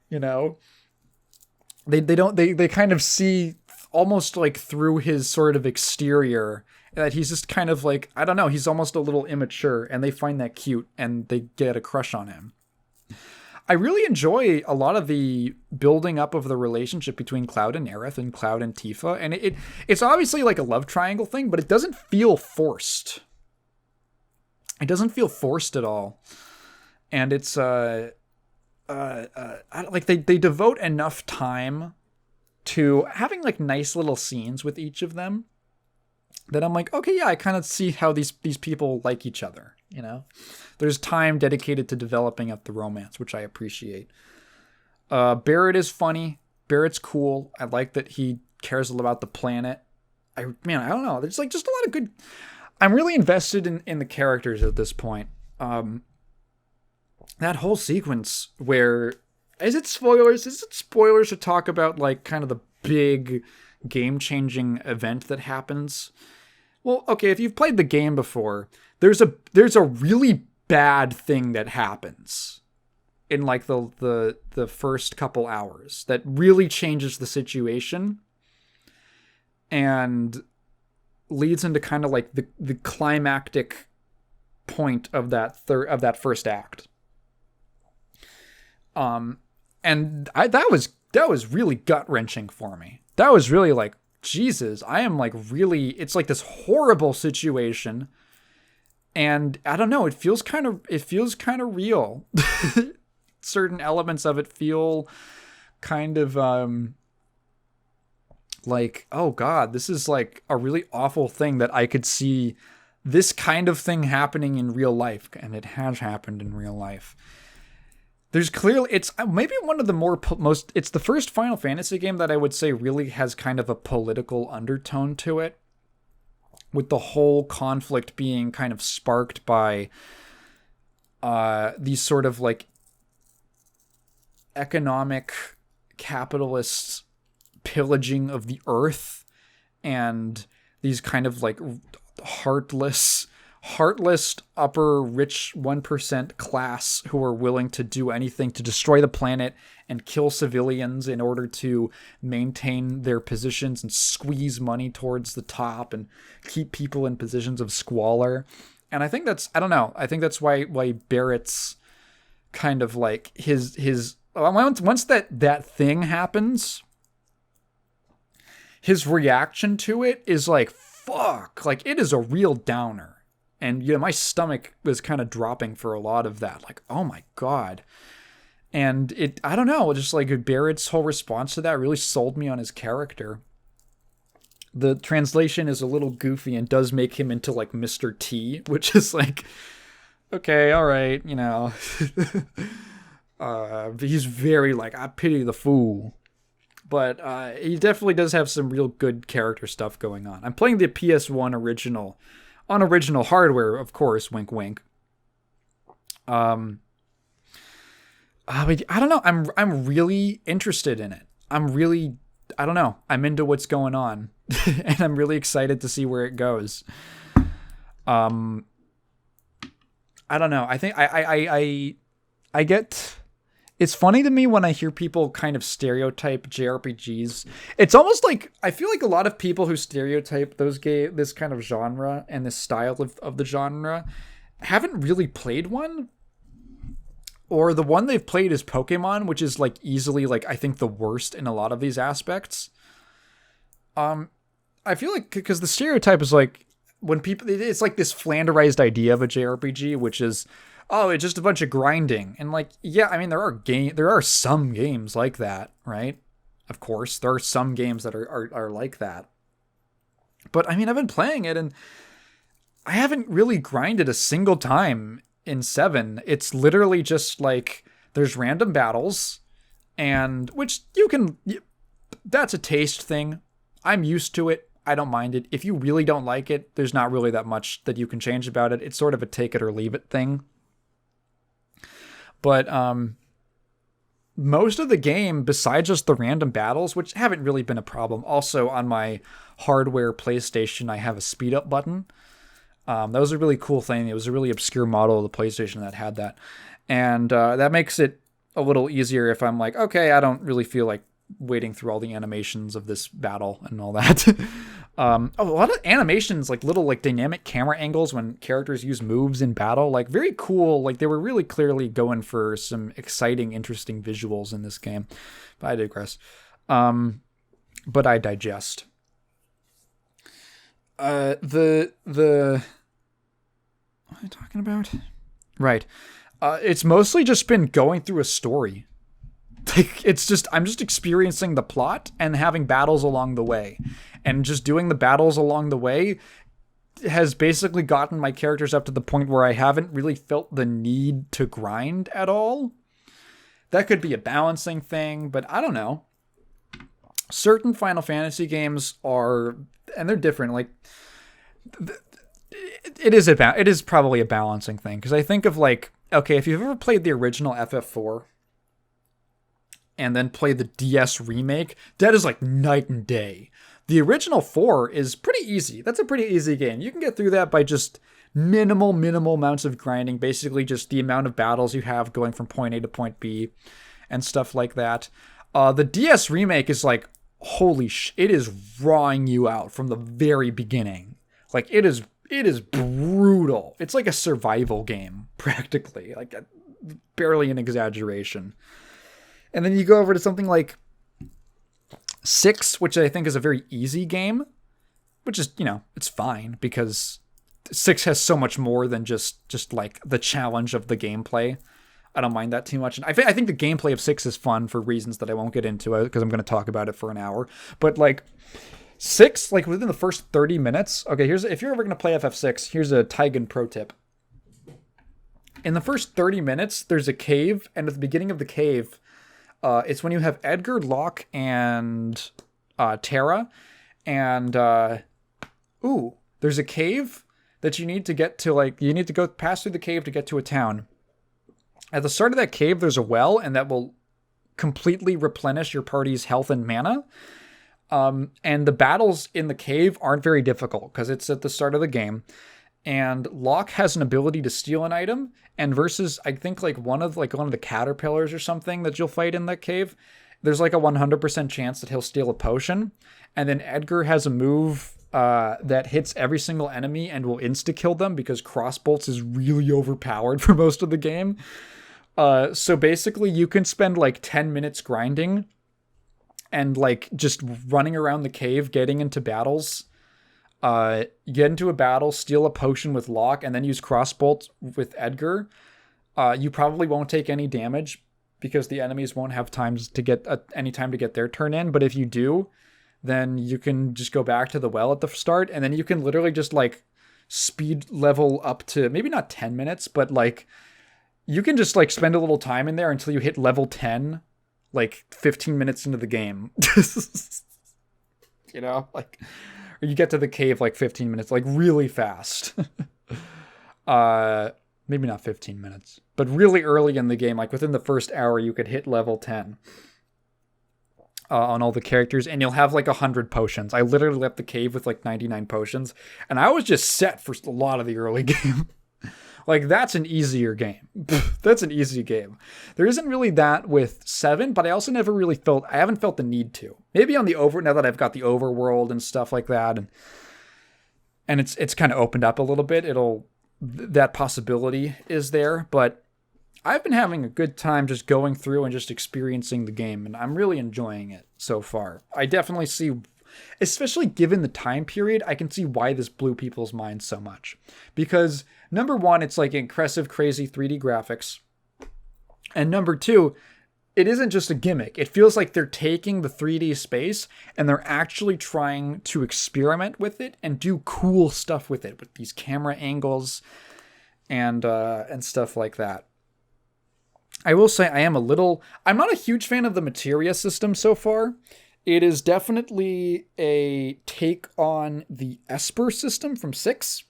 You know? They kind of see almost like through his sort of exterior that he's just kind of like, I don't know, he's almost a little immature, and they find that cute and they get a crush on him. I really enjoy a lot of the building up of the relationship between Cloud and Aerith and Cloud and Tifa, and it's obviously like a love triangle thing, but it doesn't feel forced. It doesn't feel forced at all. And it's like they devote enough time to having like nice little scenes with each of them that I'm like, okay, yeah, I kind of see how these people like each other, you know? There's time dedicated to developing up the romance, which I appreciate. Barrett is funny. Barrett's cool. I like that he cares about the planet. I don't know. There's like just a lot of good... I'm really invested in the characters at this point. That whole sequence where... Is it spoilers? Is it spoilers to talk about like kind of the big game-changing event that happens? Well, okay, if you've played the game before, there's a really bad thing that happens in like the first couple hours that really changes the situation and leads into kind of like the climactic point of that first act. And that was really gut-wrenching for me. That was really like, Jesus, I am like really, it's like this horrible situation. And I don't know, it feels kind of real. Certain elements of it feel kind of like, oh God, this is like a really awful thing that I could see this kind of thing happening in real life. And it has happened in real life. There's clearly, it's maybe one of the it's the first Final Fantasy game that I would say really has kind of a political undertone to it, with the whole conflict being kind of sparked by these sort of like economic capitalist pillaging of the earth and these kind of like heartless upper rich 1% class who are willing to do anything to destroy the planet and kill civilians in order to maintain their positions and squeeze money towards the top and keep people in positions of squalor. And I think that's, I don't know, I think that's why Barrett's kind of like his once that thing happens, his reaction to it is like, fuck, like it is a real downer. And you know, my stomach was kind of dropping for a lot of that. Like, oh my God. And it, I don't know, just like Barrett's whole response to that really sold me on his character. The translation is a little goofy and does make him into like Mr. T, which is like, okay, all right, you know. He's very like, I pity the fool. But he definitely does have some real good character stuff going on. I'm playing the PS1 original on original hardware, of course, wink wink. But I don't know, I'm really interested in it. I don't know, I'm into what's going on. And I'm really excited to see where it goes. I don't know, I think I get... It's funny to me when I hear people kind of stereotype JRPGs. It's almost like, I feel like a lot of people who stereotype this kind of genre and this style of the genre haven't really played one. Or the one they've played is Pokemon, which is like easily like, I think the worst in a lot of these aspects. I feel like, because the stereotype is like, when people, it's like this flanderized idea of a JRPG, which is, oh, it's just a bunch of grinding. And like, yeah, I mean, there are some games like that, right? Of course, there are some games that are like that. But I mean, I've been playing it and I haven't really grinded a single time in 7. It's literally just like, there's random battles, and which that's a taste thing. I'm used to it. I don't mind it. If you really don't like it, there's not really that much that you can change about it. It's sort of a take it or leave it thing. But most of the game, besides just the random battles, which haven't really been a problem. Also, on my hardware PlayStation, I have a speed up button. That was a really cool thing. It was a really obscure model of the PlayStation that had that. And that makes it a little easier if I'm like, okay, I don't really feel like waiting through all the animations of this battle and all that. A lot of animations, like little like dynamic camera angles when characters use moves in battle, like very cool. Like they were really clearly going for some exciting, interesting visuals in this game. But I digress. But I digest. The what am I talking about? Right. It's mostly just been going through a story. Like I'm just experiencing the plot and having battles along the way. And just doing the battles along the way has basically gotten my characters up to the point where I haven't really felt the need to grind at all. That could be a balancing thing, but I don't know. Certain Final Fantasy games are, and they're different, like it is probably a balancing thing, because I think of like, okay, if you've ever played the original FF4 and then played the DS remake, that is like night and day. The original 4 is pretty easy. That's a pretty easy game. You can get through that by just minimal amounts of grinding, basically just the amount of battles you have going from point A to point B and stuff like that. The DS remake is like, holy it is rawing you out from the very beginning. Like it is brutal. It's like a survival game, practically. Like barely an exaggeration. And then you go over to something like 6, which I think is a very easy game, which is, it's fine because 6 has so much more than just like the challenge of the gameplay. I don't mind that too much. And I think the gameplay of 6 is fun for reasons that I won't get into because I'm going to talk about it for an hour. But like 6, like within the first 30 minutes, okay, if you're ever going to play FF6, here's a Taigen pro tip. In the first 30 minutes, there's a cave, and at the beginning of the cave, it's when you have Edgar, Locke, and Terra, and there's a cave that you need to get to. Like you need to go pass through the cave to get to a town. At the start of that cave, there's a well, and that will completely replenish your party's health and mana. And the battles in the cave aren't very difficult because it's at the start of the game. And Locke has an ability to steal an item, and versus I think like one of the caterpillars or something that you'll fight in that cave, there's like a 100% chance that he'll steal a potion. And then Edgar has a move that hits every single enemy and will insta-kill them because crossbolts is really overpowered for most of the game. So basically you can spend like 10 minutes grinding and like just running around the cave, getting into battles. Get into a battle, steal a potion with Locke, and then use crossbolt with Edgar. You probably won't take any damage because the enemies won't have any time to get their turn in. But if you do, then you can just go back to the well at the start, and then you can literally just like speed level up to maybe not 10 minutes, but like you can just like spend a little time in there until you hit level 10, like 15 minutes into the game. Like... Or you get to the cave like 15 minutes, like really fast. Maybe not 15 minutes, but really early in the game, like within the first hour, you could hit level 10 on all the characters, and you'll have like 100 potions. I literally left the cave with like 99 potions, and I was just set for a lot of the early game. Like, that's an easier game. That's an easy game. There isn't really that with 7, but I also never really I haven't felt the need to. Maybe on the now that I've got the overworld and stuff like that, and it's kind of opened up a little bit, that possibility is there, but I've been having a good time just going through and just experiencing the game, and I'm really enjoying it so far. I definitely see, especially given the time period, I can see why this blew people's minds so much. Because number one, it's like impressive, crazy 3D graphics. And number two, it isn't just a gimmick. It feels like they're taking the 3D space and they're actually trying to experiment with it and do cool stuff with it, with these camera angles and stuff like that. I will say I'm not a huge fan of the materia system so far. It is definitely a take on the Esper system from 6,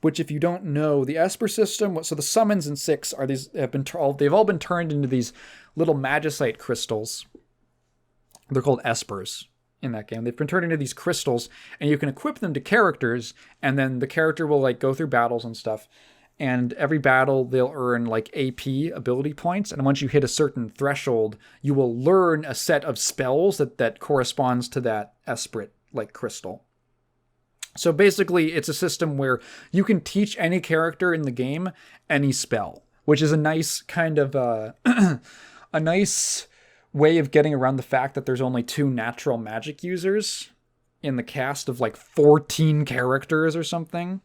which, if you don't know, the Esper system, so the summons in 6 are they've all been turned into these little magicite crystals. They're called Espers in that game. They've been turned into these crystals, and you can equip them to characters, and then the character will like go through battles and stuff. And every battle, they'll earn like AP ability points. And once you hit a certain threshold, you will learn a set of spells that corresponds to that Esprit like crystal. So basically, it's a system where you can teach any character in the game any spell, which is a nice kind of a nice way of getting around the fact that there's only 2 natural magic users in the cast of like 14 characters or something.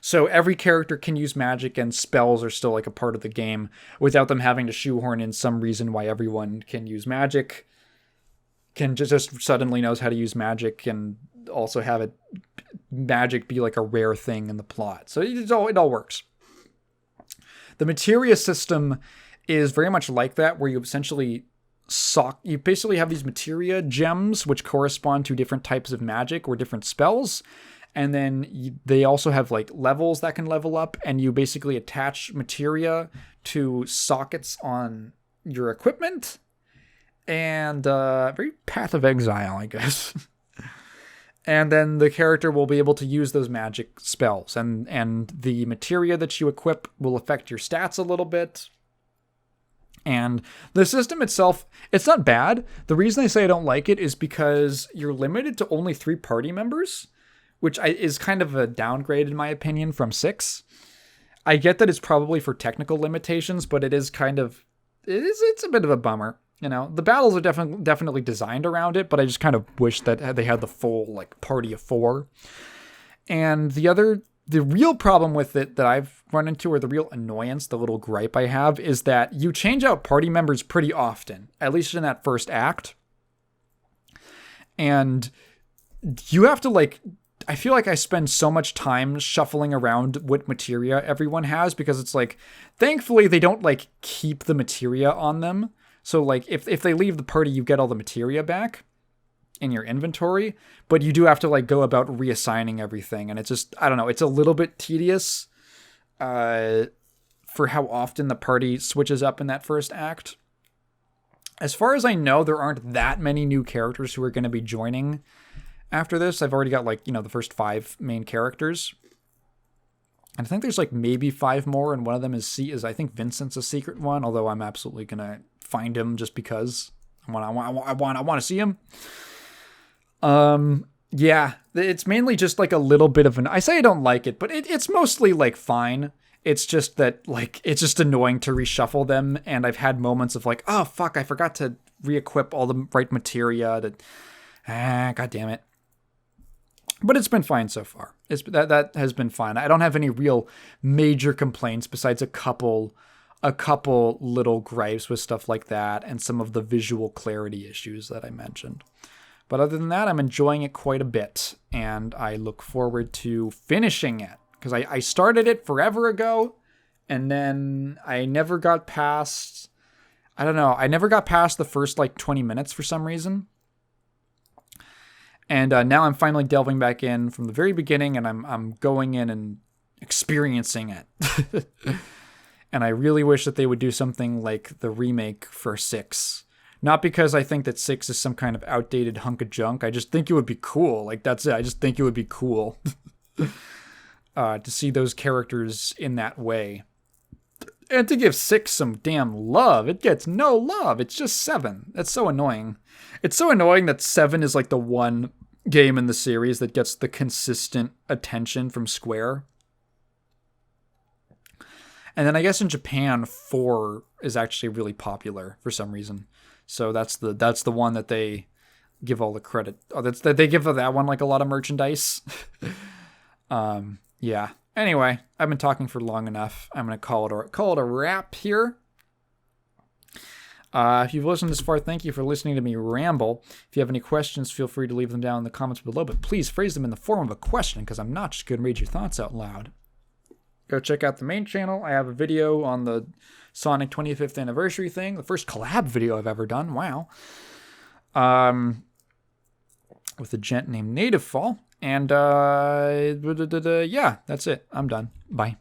So every character can use magic, and spells are still like a part of the game without them having to shoehorn in some reason why everyone can use magic, can just suddenly knows how to use magic, and also have it magic be like a rare thing in the plot. So it all works. The materia system is very much like that, where you essentially you basically have these materia gems which correspond to different types of magic or different spells. And then they also have like levels that can level up, and you basically attach materia to sockets on your equipment. And very Path of Exile, I guess. And then the character will be able to use those magic spells, and the materia that you equip will affect your stats a little bit. And the system itself, it's not bad. The reason I say I don't like it is because you're limited to only 3 party members, which is kind of a downgrade in my opinion from 6. I get that it's probably for technical limitations, but it's a bit of a bummer. You know, the battles are definitely designed around it, but I just kind of wish that they had the full like party of 4. And the real problem with it that I've run into, or the real annoyance, the little gripe I have, is that you change out party members pretty often, at least in that first act. And you have to like, I feel like I spend so much time shuffling around what materia everyone has, because it's like, thankfully they don't like keep the materia on them. So like if they leave the party, you get all the materia back in your inventory, but you do have to like go about reassigning everything. And it's just, I don't know, it's a little bit tedious for how often the party switches up in that first act. As far as I know, there aren't that many new characters who are going to be joining after this. I've already got like, the first 5 main characters. And I think there's like maybe 5 more, and one of them is I think Vincent's a secret one, although I'm absolutely going to find him just because I want to see him. Yeah, it's mainly just like a little bit of I say I don't like it, but it's mostly like fine. It's just that like, it's just annoying to reshuffle them. And I've had moments of like, oh fuck, I forgot to re-equip all the right materia god damn it. But it's been fine so far. That has been fine. I don't have any real major complaints besides a couple little gripes with stuff like that, and some of the visual clarity issues that I mentioned. But other than that, I'm enjoying it quite a bit, and I look forward to finishing it, because I started it forever ago, and then I never got past, the first like 20 minutes for some reason. And now I'm finally delving back in from the very beginning, and I'm going in and experiencing it. And I really wish that they would do something like the remake for 6. Not because I think that 6 is some kind of outdated hunk of junk. I just think it would be cool. Like, that's it. I just think it would be cool to see those characters in that way. And to give 6 some damn love. It gets no love. It's just 7. That's so annoying. It's so annoying that 7 is like the one game in the series that gets the consistent attention from Square. And then I guess in Japan, 4 is actually really popular for some reason. So that's the one that they give all the credit. Oh, they give that one like a lot of merchandise. Yeah. Anyway, I've been talking for long enough. I'm gonna call it a wrap here. If you've listened this far, thank you for listening to me ramble. If you have any questions, feel free to leave them down in the comments below, but please phrase them in the form of a question, because I'm not just going to read your thoughts out loud. Go check out the main channel. I have a video on the Sonic 25th anniversary thing, the first collab video I've ever done. Wow. with a gent named Native Fall. And yeah, that's it. I'm done. Bye.